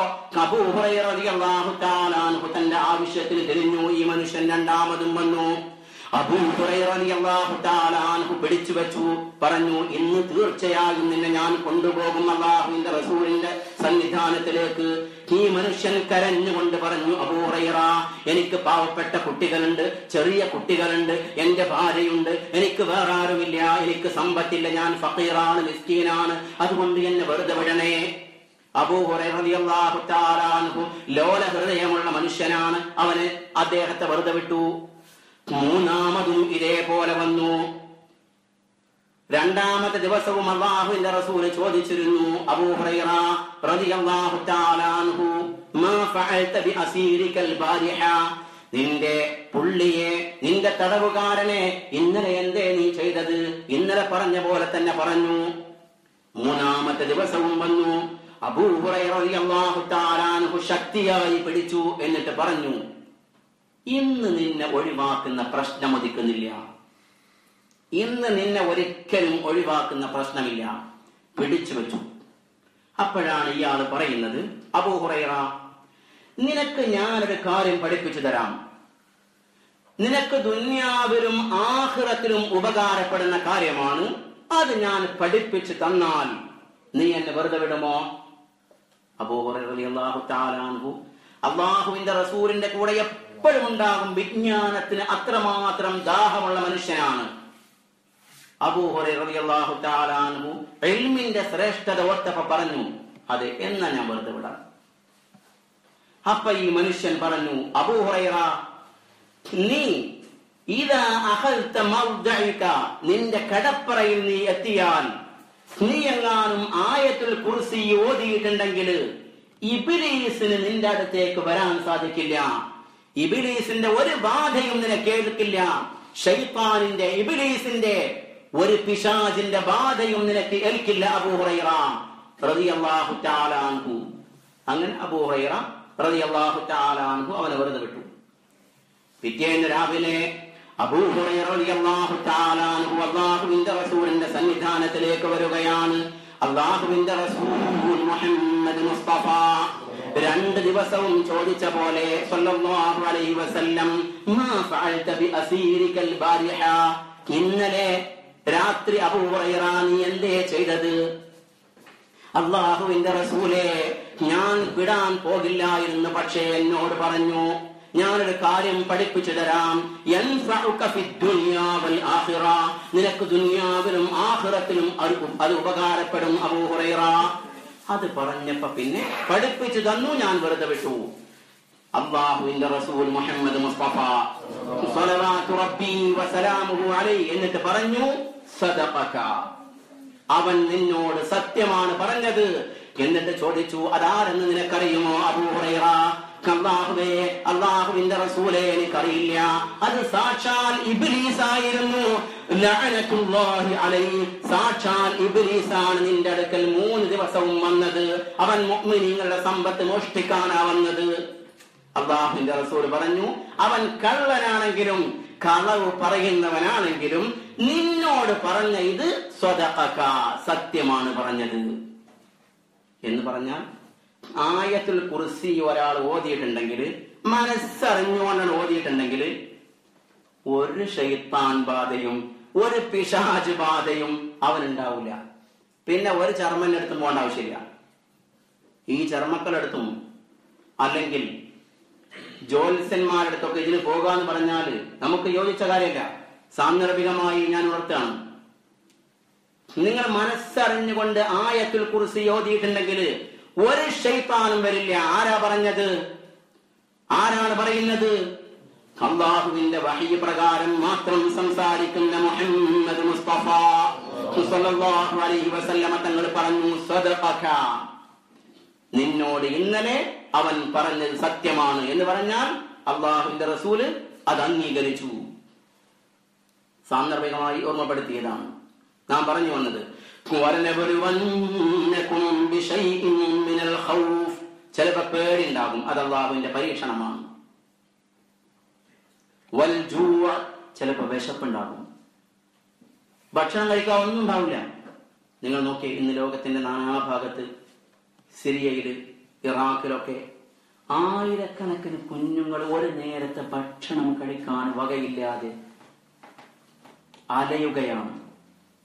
[SPEAKER 1] അബൂ ഹുറൈറ റളിയല്ലാഹു തആല അൻഹു തന്റെ ആവശ്യത്തിന് തിരിഞ്ഞു. ഈ മനുഷ്യൻ രണ്ടാമതും വന്നു. അബൂ ഹുറൈറ റളിയല്ലാഹു തആല അൻഹു പിടിച്ചു വെച്ചു. പറഞ്ഞു, ഇന്ന് തീർച്ചയായും നിന്നെ ഞാൻ കൊണ്ടുപോകും അല്ലാഹുവിന്റെ റസൂലിന്റെ സന്നിധാനം സന്നിധാനത്തിലേക്ക് ഈ മനുഷ്യൻ കരഞ്ഞുകൊണ്ട് പറഞ്ഞു, അബൂ ഹുറൈറ, എനിക്ക് പാവപ്പെട്ട കുട്ടികളുണ്ട്, ചെറിയ കുട്ടികളുണ്ട്, എന്റെ ഭാര്യയുണ്ട്, എനിക്ക് വേറെ ആരുമില്ല, എനിക്ക് സമ്പത്തില്ല, ഞാൻ ഫഖീറാണ്, മിസ്കീനാണ്, അതുകൊണ്ട് എന്നെ വെറുതെ വിടണേ. അബൂ ഹുറൈറ റളിയല്ലാഹു തആല അൻഹു ലോല ഹൃദയമുള്ള മനുഷ്യനാണ്. അദ്ദേഹത്തെ വെറുതെ വിട്ടു. മൂന്നാമതും ഇതേപോലെ വന്നു. രണ്ടാമത്തെ ദിവസവും അല്ലാഹുവിന്റെ റസൂൽ ചോദിച്ചിരുന്നു, അബൂ ഹുറൈറ റളിയല്ലാഹു തആല അൻഹു, മാ ഫഅൽത ബി അസീരികൽ ബാരിഹ, നിന്റെ പുള്ളിയെ, നിന്റെ തടവുകാരനെ ഇന്നലെ എന്തേ നീ ചെയ്തത്? ഇന്നലെ പറഞ്ഞ പോലെ തന്നെ പറഞ്ഞു. മൂന്നാമത്തെ ദിവസവും വന്നു. അബൂ ഹുറൈറ റളിയല്ലാഹു തആല അൻഹു ശക്തിയായി പിടിച്ചു. എന്നിട്ട് പറഞ്ഞു, ഇന്ന് നിന്നെ ഒഴിവാക്കുന്ന പ്രശ്നം ഉദിക്കുന്നില്ല, ഇന്ന് നിന്നെ ഒരിക്കലും ഒഴിവാക്കുന്ന പ്രശ്നമില്ല. പിടിച്ചു വെച്ചു. അപ്പോഴാണ് ഇയാൾ പറയുന്നത്, അബൂ ഹുറൈറ, നിനക്ക് ഞാനൊരു കാര്യം പഠിപ്പിച്ചു തരാം. നിനക്ക് ദുനിയാവിലും ആഖിറത്തിലും ഉപകാരപ്പെടുന്ന കാര്യമാണ്. അത് ഞാൻ പഠിപ്പിച്ചു തന്നാൽ നീ എന്നെ വെറുതെ വിടുമോ? അബൂ ഹുറൈറ റളിയല്ലാഹു തആല അൻഹു അല്ലാഹുവിന്റെ റസൂലിന്റെ കൂടെ എപ്പോഴും ഉണ്ടാകും. വിജ്ഞാനത്തിന് അത്രമാത്രം ദാഹമുള്ള മനുഷ്യനാണ്. അബൂ ഹുറൈറ റളിയല്ലാഹു തആല അൻഹു ഇൽമിന്റെ ശ്രേഷ്ഠത ഓർത്തപ്പോൾ പറഞ്ഞു, അതെ, എന്നാ ഞാൻ വെറുതെ വിടാം. അപ്പൊ ഈ മനുഷ്യൻ പറഞ്ഞു, അബൂ ഹുറൈറ, നീ ഇദാ അഖൽത മർദഇക, നിന്റെ കടപ്പറയിൽ നീ എത്തിയാൽ, നീ എങ്ങാനും ആയത്തുൽ കുർസി ഓതിയിട്ടുണ്ടെങ്കിൽ ഇബ്ലീസിന് നിന്റെ അടുത്തേക്ക് വരാൻ സാധിക്കില്ല. ഇബ്ലീസിന്റെ ഒരു ബാധയും നിനക്ക് ഏൽക്കില്ല. ശൈത്താനിന്റെ, ഇബ്ലീസിന്റെ ഒരു പിശാചിന്റെ ബാധയും നിനക്ക് ഏൽക്കില്ല. അബൂ ഹുറൈറ റളിയല്ലാഹു തആല അൻഹു. അങ്ങനെ അബൂ ഹുറൈറ റളിയല്ലാഹു തആല അൻഹു അവനെ വെറുതെ വിട്ടു. പിറ്റേന്ന് രാവിലെ അബൂ ഹുറൈറ റളിയല്ലാഹു തആല അൻഹു അല്ലാഹുവിന്റെ റസൂലിന്റെ സന്നിധാനത്തിലേക്ക് വരികയാണ്. അല്ലാഹുവിന്റെ റസൂൽ മുഹമ്മദ് മുസ്തഫ 2 ദിവസവും ചോദിച്ച പോലെ സല്ലല്ലാഹു അലൈഹി വസല്ലം, മാ ഫഅൽത ബി അസീരികൽ ബാരിഹ, ഇന്നലെ രാത്രി അബൂ ഹുറൈറ നീ എന്തേ ചെയ്തത്? അല്ലാഹുവിന്റെ റസൂലേ, ഞാൻ വിടാൻ പോകില്ലായിരുന്നു, പക്ഷേ എന്നോട് പറഞ്ഞു, ഞാനൊരു കാര്യം പഠിപ്പിച്ചു തരാം. യൻഫഉക ഫിദ്ദുനിയാ വൽ ആഖിറ, നിനക്ക് ദുനിയാവിലും ആഖിറത്തിലും അത് ഉപകാരപ്പെടും അബൂ ഹുറൈറ. അത് പറഞ്ഞപ്പോ പിന്നെ പഠിപ്പിച്ചു തന്നു, ഞാൻ വെറുതെ വിട്ടു. അല്ലാഹുവിന്റെ റസൂൽ മുഹമ്മദ് മുസ്തഫ സ്വല്ലല്ലാഹു റബ്ബി വസലാമുഹു അലൈഹി എന്നിട്ട് പറഞ്ഞു, സദഖക, അവൻ നിന്നോട് സത്യമാണ് പറഞ്ഞത്. എന്നിട്ട് ചോദിച്ചു, അതാരെന്ന് നിനക്കറിയുമോ അബൂ ഹുറൈറ? അല്ലാഹുവേ, അല്ലാഹുവിന്റെ റസൂലേ, എനിക്കറിയില്ല. അത് സാക്ഷാൽ ഇബ്ലീസ് ആയിരുന്നു. ലഅനത്തുല്ലാഹി അലൈഹി, സാക്ഷാൽ ഇബ്ലീസാണ് നിന്റെ അടുക്കൽ 3 ദിവസവും വന്നത്. അവൻ മുഅ്മിനീങ്ങളുടെ സമ്പത്ത് മോഷ്ടിക്കാനാ വന്നത്. അല്ലാഹുവിന്റെ റസൂൽ പറഞ്ഞു, അവൻ കള്ളനാണെങ്കിലും കളവ് പറയുന്നവനാണെങ്കിലും നിന്നോട് പറഞ്ഞ ഇത് സ്വദഖക, സത്യമാണ് പറഞ്ഞത് എന്ന് പറഞ്ഞാൽ, ആയത്തുൽ കുർസി ഒരാൾ ഓതിയിട്ടുണ്ടെങ്കിൽ, മനസ്സറിഞ്ഞുകൊണ്ടാണ് ഓതിയിട്ടുണ്ടെങ്കിൽ, ഒരു ശൈത്താൻ ബാധയും ഒരു പിശാച് ബാധയും അവനുണ്ടാവില്ല. പിന്നെ ഒരു ചർമ്മനെടുത്തും പോകേണ്ട ആവശ്യമില്ല. ഈ ചർമ്മക്കളെടുത്തും അല്ലെങ്കിൽ ജ്യോത്സ്യന്മാരെടുത്തൊക്കെ ഇതിന് പോകാന്ന് പറഞ്ഞാല് നമുക്ക് യോജിച്ച കാര്യമല്ല. സാന്ദർഭികമായി ഞാൻ ഉണർത്താണ്, നിങ്ങൾ മനസ്സറിഞ്ഞുകൊണ്ട് ആയത്തുൽ കുർസി ഓതിയിട്ടുണ്ടെങ്കിൽ ഒരു ശൈത്താനും വരില്ല. ആരാ പറഞ്ഞത്? ആരാണ് പറയുന്നത്? അല്ലാഹുവിന്റെ വഹയി പ്രകാരം മാത്രം സംസാരിക്കുന്ന മുഹമ്മദ് മുസ്തഫ സ്വല്ലല്ലാഹു അലൈഹി വസല്ലമ തങ്ങൾ പറഞ്ഞു, സദഖക, നിന്നോട് ഇന്നലെ അവൻ പറഞ്ഞത് സത്യമാണ് എന്ന് പറഞ്ഞാൽ അല്ലാഹുവിന്റെ റസൂല് അത് അംഗീകരിച്ചു. സാന്ദർഭികമായി ഓർമ്മപ്പെടുത്തിയതാണ്. നാം പറഞ്ഞു വന്നത്, ചിലപ്പോ പേടിണ്ടാകും, അത് അല്ലാഹുവിന്റെ പരീക്ഷണമാണ്. ചിലപ്പോ വിശപ്പുണ്ടാകും, ഭക്ഷണം കഴിക്കാൻ ഒന്നും ഉണ്ടാവില്ല. നിങ്ങൾ നോക്കി, ഇന്ന് ലോകത്തിന്റെ നാനാഭാഗത്ത്, സിറിയയില്, ഇറാഖിലൊക്കെ ആയിരക്കണക്കിന് കുഞ്ഞുങ്ങൾ ഒരു നേരത്തെ ഭക്ഷണം കഴിക്കാൻ വകയില്ലാതെ അലയുകയാണ്.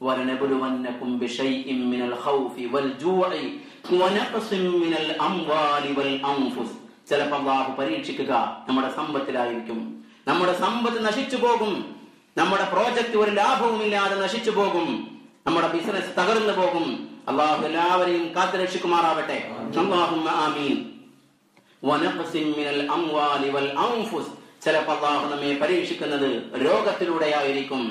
[SPEAKER 1] وَلَنَبْلُوَنَّكُمْ بِشَيْءٍ مِّنَ الْخَوْفِ وَالْجُوعِ ചിലപ്പോൾ അല്ലാഹു പരീക്ഷിക്കുക നമ്മുടെ സമ്പത്തിലായിരിക്കും. നമ്മുടെ സമ്പത്ത് നശിച്ചു പോകും. നമ്മുടെ പ്രോജക്റ്റ് ഒരു ലാഭവുമില്ലാതെ നശിച്ചു പോകും. നമ്മുടെ ബിസിനസ് തകർന്നു പോകും. അല്ലാഹു എല്ലാവരെയും കാത്തുരക്ഷിക്കുമാറാവട്ടെ. അല്ലാഹുമ്മ ആമീൻ. വനഖ്സിൻ മിനൽ അംവാലി വൽ അൻഫുസ്. ചിലപ്പോൾ അല്ലാഹു നമ്മെ പരീക്ഷിക്കുന്നത് രോഗത്തിലൂടെയായിരിക്കും.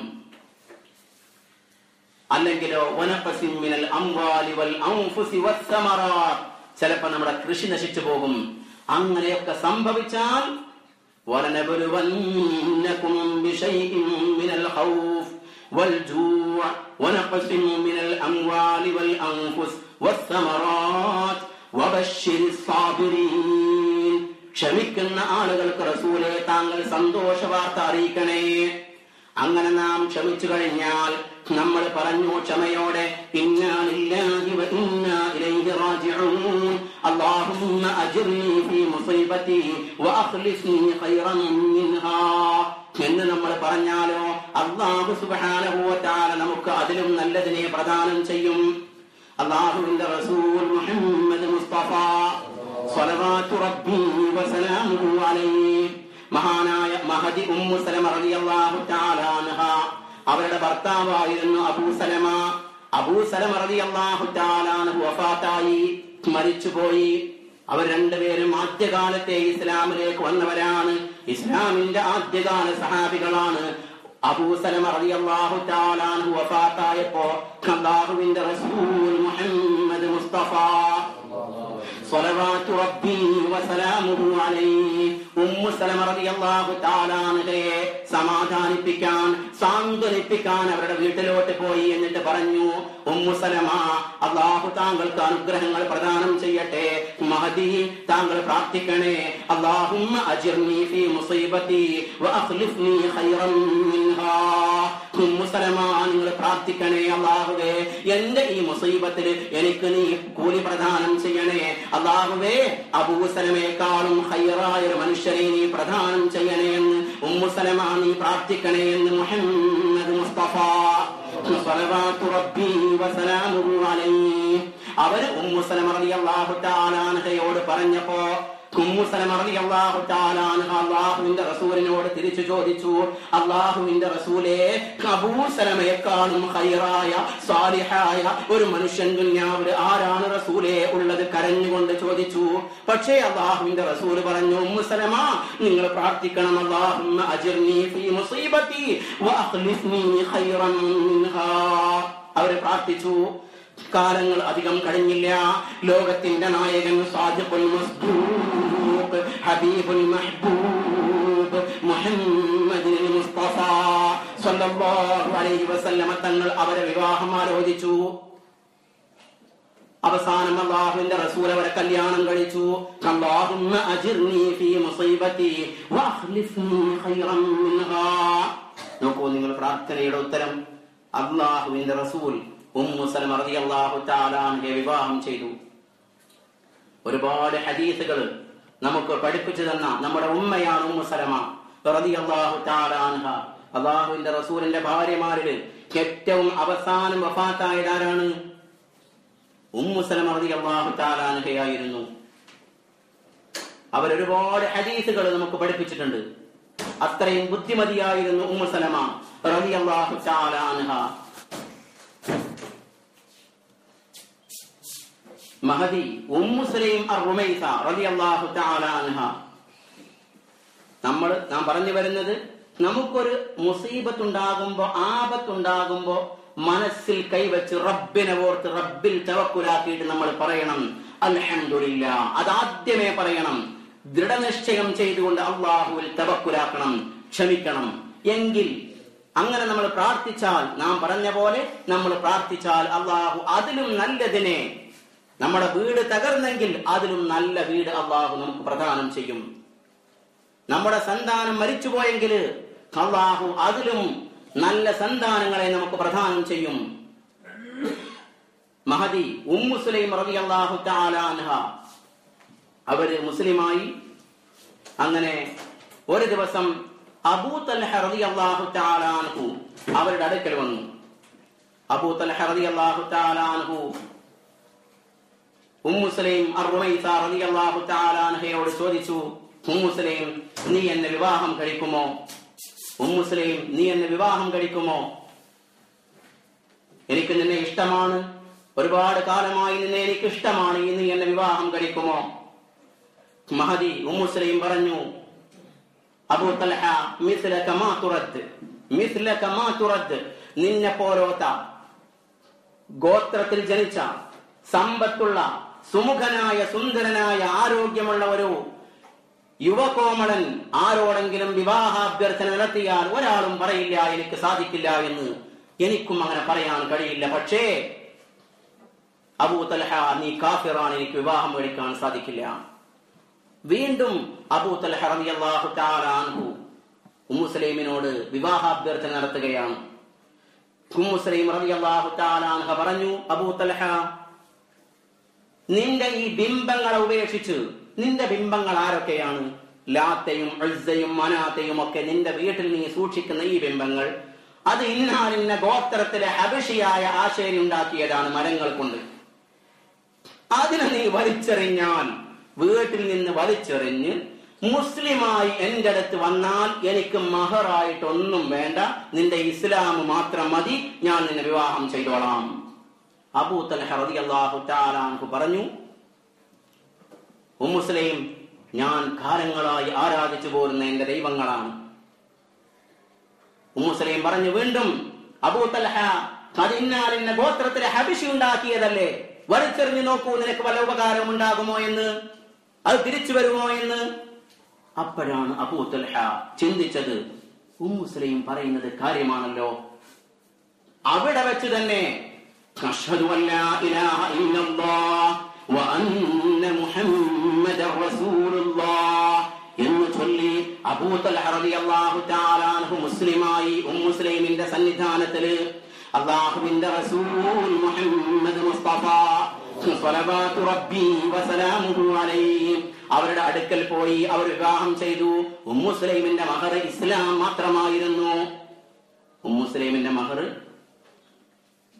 [SPEAKER 1] അല്ലെങ്കിലോ വനഖ്സിൻ മിനൽ അംവാലി വൽ അൻഫുസി വസ്സമറാത്ത്. ചിലപ്പോൾ നമ്മുടെ കൃഷി നശിച്ചു പോകും. അങ്ങനെയൊക്കെ സംഭവിച്ചാൽ വലനബലുവന്നകും ബിശൈഇൻ മിനൽ ഖൗഫ് വൽജൂഅ വനഖ്സിൻ മിനൽ അംവാലി വൽ അൻഫുസ് വസ്സമറാത്ത് വബശ്ശിരിസ് സാബിരീൻ. ക്ഷമിക്കുന്ന ആളുകൾക്ക് റസൂലേ താങ്കൾ സന്തോഷ വാർത്ത അറിയിക്കണേ. അങ്ങനെ നാം ക്ഷമിച്ചു കഴിഞ്ഞാൽ നമ്മൾ പറഞ്ഞു ക്ഷമയോടെ ഇന്നാ ലില്ലാഹി വ ഇന്നാ ഇലൈഹി റാജിഊൻ അല്ലാഹുമ്മ അജിർനി ഫീ മുസീബതി വ അഖ്ലിഫ്നി ഖൈറൻ മിൻഹാ എന്ന് നമ്മൾ പറഞ്ഞാലോ അല്ലാഹു സുബ്ഹാനഹു വ തആല നമുക്ക് അതിലും നല്ലതിനെ പ്രദാനം ചെയ്യും. അല്ലാഹുവിന്റെ റസൂൽ മുഹമ്മദ് മുസ്തഫ സ്വലവാത്തു റബ്ബി വ സലാമുഹു അലൈഹി മഹാനായ മഹദി ഉമ്മു സലമ റളിയല്ലാഹു തആല അൻഹ, അവരുടെ ഭർത്താവായിരുന്നു അബൂ സലമ. അബൂ സലമ റളിയല്ലാഹു തആല അൻഹു വഫാത്തായി, മരിച്ചുപോയി. അവർ രണ്ടുപേരും ആദ്യകാലത്തെ ഇസ്ലാമിലേക്ക് വന്നവരാണ്. ഇസ്ലാമിന്റെ ആദ്യകാല സഹാബികളാണ്. അബൂ സലമ റളിയല്ലാഹു തആല അൻഹു വഫാത്തായപ്പോൾ അല്ലാഹുവിന്റെ റസൂൽ മുഹമ്മദ് മുസ്തഫ സ്വലവാത്തു റബ്ബി വസലാമുഹു അലൈഹി ഉമ്മു സലമ റളിയല്ലാഹു തആല അൻഹയെ സമാധാനിപ്പിക്കാൻ സാന്ത്വനിപ്പിക്കാൻ അവരുടെ വീട്ടിലോട്ട് പോയി. എന്നിട്ട് പറഞ്ഞു, ഉമ്മു സലമ, അല്ലാഹു താങ്കൾക്ക് അനുഗ്രഹങ്ങൾ പ്രദാനം ചെയ്യട്ടെ. മഹദി, താങ്കൾ പ്രാർത്ഥിക്കണേ. അല്ലാഹുമ്മ അജിർനി ഫീ മുസീബതി വ അഖ്ലിഫ്നി ഖൈറൻ മിൻഹാ. ഉമ്മു സലമ, നിങ്ങൾ പ്രാർത്ഥിക്കണേ, അല്ലാഹുവേ എന്റെ ഈ മുസീബത്തിൽ എനിക്ക് നീ കൂലി പ്രദാനം ചെയ്യണേ. അല്ലാഹുവേ അബൂ സലമയെക്കാളും ഖൈറായ ഒരു മനുഷ്യരെ നീ പ്രദാനം ചെയ്യണേ എന്ന് ഉമ്മു സലമ നീ പ്രാർത്ഥിക്കണേ എന്ന് മുഹമ്മദ് മുസ്തഫ സ്വലവാത്തു റബ്ബി വസലാമുഹു അലൈഹി അവര് ഉമ്മു സലമ റളിയല്ലാഹു തആല അൻഹയോട് പറഞ്ഞപ്പോ ഉമ്മു സലമ റളിയല്ലാഹു തആല അൻഹ അല്ലാഹുവിന്റെ റസൂലിനോട് തിരിച്ചു ചോദിച്ചു, അല്ലാഹുവിന്റെ റസൂലേ, അബൂ സലമയെക്കാളും ഖൈറായ സാലിഹായ ഒരു മനുഷ്യൻ ദുനിയാവിൽ ആരാണ് റസൂലേ ഉള്ളത്? കരഞ്ഞുകൊണ്ട് ചോദിച്ചു. പക്ഷേ അല്ലാഹുവിന്റെ റസൂൽ പറഞ്ഞു, ഉമ്മു സലമ, നിങ്ങൾ പ്രാർത്ഥിക്കണം, അല്ലാഹുമ്മ അജിർനി ഫീ മുസീബതി വ അഖ്ലിഫ്നി ഖൈറൻ മിൻഹാ. അവര് പ്രാർത്ഥിച്ചു. കാലങ്ങൾ അധികം കഴിഞ്ഞില്ല. ലോകത്തിന്റെ നായകൻ സാദിഖുൽ മസ്ദൂഖ് ഹബീബുൽ മഹ്ബൂബ് മുഹമ്മദ് മുസ്തഫ സ്വല്ലല്ലാഹു അലൈഹി വസല്ലമ തങ്ങൾ അവരെ വിവാഹം ആലോചിച്ചു. അവസാനം അല്ലാഹുവിന്റെ റസൂൽ അവരെ കല്യാണം കഴിച്ചു. അല്ലാഹുമ്മ അജിർനി ഫീ മുസീബതി വ അഖ്ലിഫ്നി ഖൈറൻ മിൻഹാ. നോക്കൂ, നിങ്ങൾ പ്രാർത്ഥനയുടെ ഉത്തരം. അല്ലാഹുവിന്റെ റസൂൽ ഉമ്മു സലമ റളിയല്ലാഹു തആല അൻഹയെ വിവാഹം ചെയ്തു. ഒരുപാട് ഹദീസുകൾ നമുക്ക് പഠിപ്പിച്ചു തന്ന നമ്മുടെ ഉമ്മയാണ് ഉമ്മു സലമ റളിയല്ലാഹു തആല അൻഹ. അല്ലാഹുവിന്റെ റസൂലിന്റെ ഭാര്യമാരിൽ ഏറ്റവും അവസാനം വഫാത്തായത് ആരാണ്? ഉമ്മു സലമ റളിയല്ലാഹു തആല അൻഹയായിരുന്നു. അവരൊരുപാട് ഹദീസുകൾ നമുക്ക് പഠിപ്പിച്ചിട്ടുണ്ട്. അത്രയും ബുദ്ധിമതിയായിരുന്നു ഉമ്മു സലമ റളിയല്ലാഹു തആല അൻഹ. മഹദി ഉമ്മു സലൈം അർ-റുമൈസ റളിയല്ലാഹു തആല അൻഹ. നാം പറഞ്ഞു വരുന്നത്, നമുക്കൊരു മുസീബത്തുണ്ടാകുമ്പോ, ആപത്തുണ്ടാകുമ്പോ മനസ്സിൽ കൈവച്ച് റബ്ബിനെ ഓർത്ത് റബ്ബിൽ തവക്കുലാക്കിയിട്ട് നമ്മൾ പറയണം അൽഹംദുലില്ലാ. അതാദ്യമേ പറയണം. ദൃഢനിശ്ചയം ചെയ്തുകൊണ്ട് അല്ലാഹുവിൽ തവക്കുലാക്കണം, ക്ഷമിക്കണം. എങ്കിൽ അങ്ങനെ നമ്മൾ പ്രാർത്ഥിച്ചാൽ, നാം പറഞ്ഞ പോലെ നമ്മൾ പ്രാർത്ഥിച്ചാൽ അല്ലാഹു അതിലും നല്ലതിനെ, നമ്മുടെ വീട് തകർന്നെങ്കിൽ അതിലും നല്ല വീട് അല്ലാഹു നമുക്ക് പ്രദാനം ചെയ്യും. നമ്മുടെ സന്താനം മരിച്ചുപോയെങ്കിൽ അല്ലാഹു അതിലും നല്ല സന്താനങ്ങളെ നമുക്ക് പ്രദാനം ചെയ്യും. മഹദി ഉമ്മു സുലൈം റളിയല്ലാഹു തആല അൻഹ അവര് മുസ്ലിമായി. അങ്ങനെ ഒരു ദിവസം അബൂ തൽഹ റളിയല്ലാഹു തആല അൻഹു അവരുടെ അടുക്കൽ വന്നു. അബൂ തൽഹ റളിയല്ലാഹു തആല അൻഹു ഉമ്മു സുലൈം അർ-റുമൈസ റളിയല്ലാഹു തആല അൻഹയോട് ചോദിച്ചു, ഉമ്മു സുലൈം നീ എന്നെ വിവാഹം കഴിക്കുമോ? ഉമ്മു സുലൈം നീ എന്നെ വിവാഹം കഴിക്കുമോ? എനിക്ക് നിന്നെ ഇഷ്ടമാണ്, ഒരുപാട് കാലമായി നിന്നെ എനിക്ക് ഇഷ്ടമാണ്, നീ എന്നെ വിവാഹം കഴിക്കുമോ? മഹദി ഉമ്മു സുലൈം പറഞ്ഞു, അബൂ തൽഹ മിസ്ലക മാ തുറദ്, മിസ്ലക മാ തുറദ്, നിന്നെ പോലോത്ത ഗോത്രത്തിൽ ജനിച്ച സമ്പത്തുള്ള സുമുഖനായ സുന്ദരനായ ആരോഗ്യമുള്ള ഒരു യുവകോമളൻ ആരോടെങ്കിലും വിവാഹാഭ്യർത്ഥന നടത്തിയാൽ ഒരാളും പറയില്ല എനിക്ക് സാധിക്കില്ല എന്ന്. എനിക്കും അങ്ങനെ പറയാൻ കഴിയില്ല. പക്ഷേ അബൂ തൽഹ നീ കാഫിറാണ്, എനിക്ക് വിവാഹം കഴിക്കാൻ സാധിക്കില്ല. വീണ്ടും അബൂ തൽഹ റളിയല്ലാഹു തആല അൻഹു ഉമ്മു സുലൈമിനോട് വിവാഹാഭ്യർത്ഥന നടത്തുകയാണ്. ഉമ്മു സുലൈം റളിയല്ലാഹു തആല അൻഹ പറഞ്ഞു, അബൂ തൽഹ നിന്റെ ഈ ബിംബങ്ങളെ ഉപേക്ഷിച്ച്, നിന്റെ ബിംബങ്ങൾ ആരൊക്കെയാണ്? ലാത്തയും ഉസ്സയും മനാത്തയും ഒക്കെ നിന്റെ വീട്ടിൽ നീ സൂക്ഷിക്കുന്ന ഈ ബിംബങ്ങൾ, അത് ഇന്ന ഗോത്രത്തിലെ ഹബശിയായ ആശേരി ഉണ്ടാക്കിയതാണ് മരങ്ങൾ കൊണ്ട്. അതിനെ നീ വലിച്ചെറിഞ്ഞാൽ, വീട്ടിൽ നിന്ന് വലിച്ചെറിഞ്ഞ് മുസ്ലിമായി എന്റെ അടുത്ത് വന്നാൽ എനിക്ക് മഹറായിട്ടൊന്നും വേണ്ട, നിന്റെ ഇസ്ലാം മാത്രം മതി, ഞാൻ നിന്നെ വിവാഹം ചെയ്തോളാം. അബൂ തൽഹ റളിയല്ലാഹു തആല അൻഹു പറഞ്ഞു, ഉമ്മു സുലൈം ഞാൻ കാലങ്ങളായി ആരാധിച്ചു പോരുന്ന എന്റെ ദൈവങ്ങളാണ്. ഉമ്മു സുലൈം പറഞ്ഞു വീണ്ടും, അബൂ തൽഹ അതിന്നാലിന്ന ഗോത്രത്തിലെ ഹബശി ഉണ്ടാക്കിയതല്ലേ, വലിച്ചെറിഞ്ഞു നോക്കൂ, നിനക്ക് വല്ല ഉപകാരം ഉണ്ടാകുമോ എന്ന്, അത് തിരിച്ചു വരുമോ എന്ന്. അപ്പോഴാണ് അബൂ തൽഹ ചിന്തിച്ചത്, ഉമ്മു സുലൈം പറയുന്നത് കാര്യമാണല്ലോ. അവിടെ വെച്ച് തന്നെ അശ്ഹദു അല്ലാ ഇലാഹ ഇല്ലല്ലാഹ് വ അന്ന മുഹമ്മദർ റസൂലുള്ളാഹ് എന്ന് ചൊല്ലി അബൂ തൽഹ റളിയല്ലാഹു തആല അൻഹു മുസ്ലിമായി ഉമ്മു സുലൈമിന്റെ സന്നിധാനത്തിൽ അല്ലാഹുവിന്റെ റസൂൽ മുഹമ്മദ് മുസ്തഫ സ്വലവാതു റബ്ബി വസലാമുഹു അലൈഹി അവരുടെ അടുക്കൽ പോയി അവർ വിവാഹം ചെയ്തു. ഉമ്മു സുലൈമിന്റെ മഹർ ഇസ്ലാം മാത്രമായിരുന്നു. ഉമ്മു സുലൈമിന്റെ മഹർ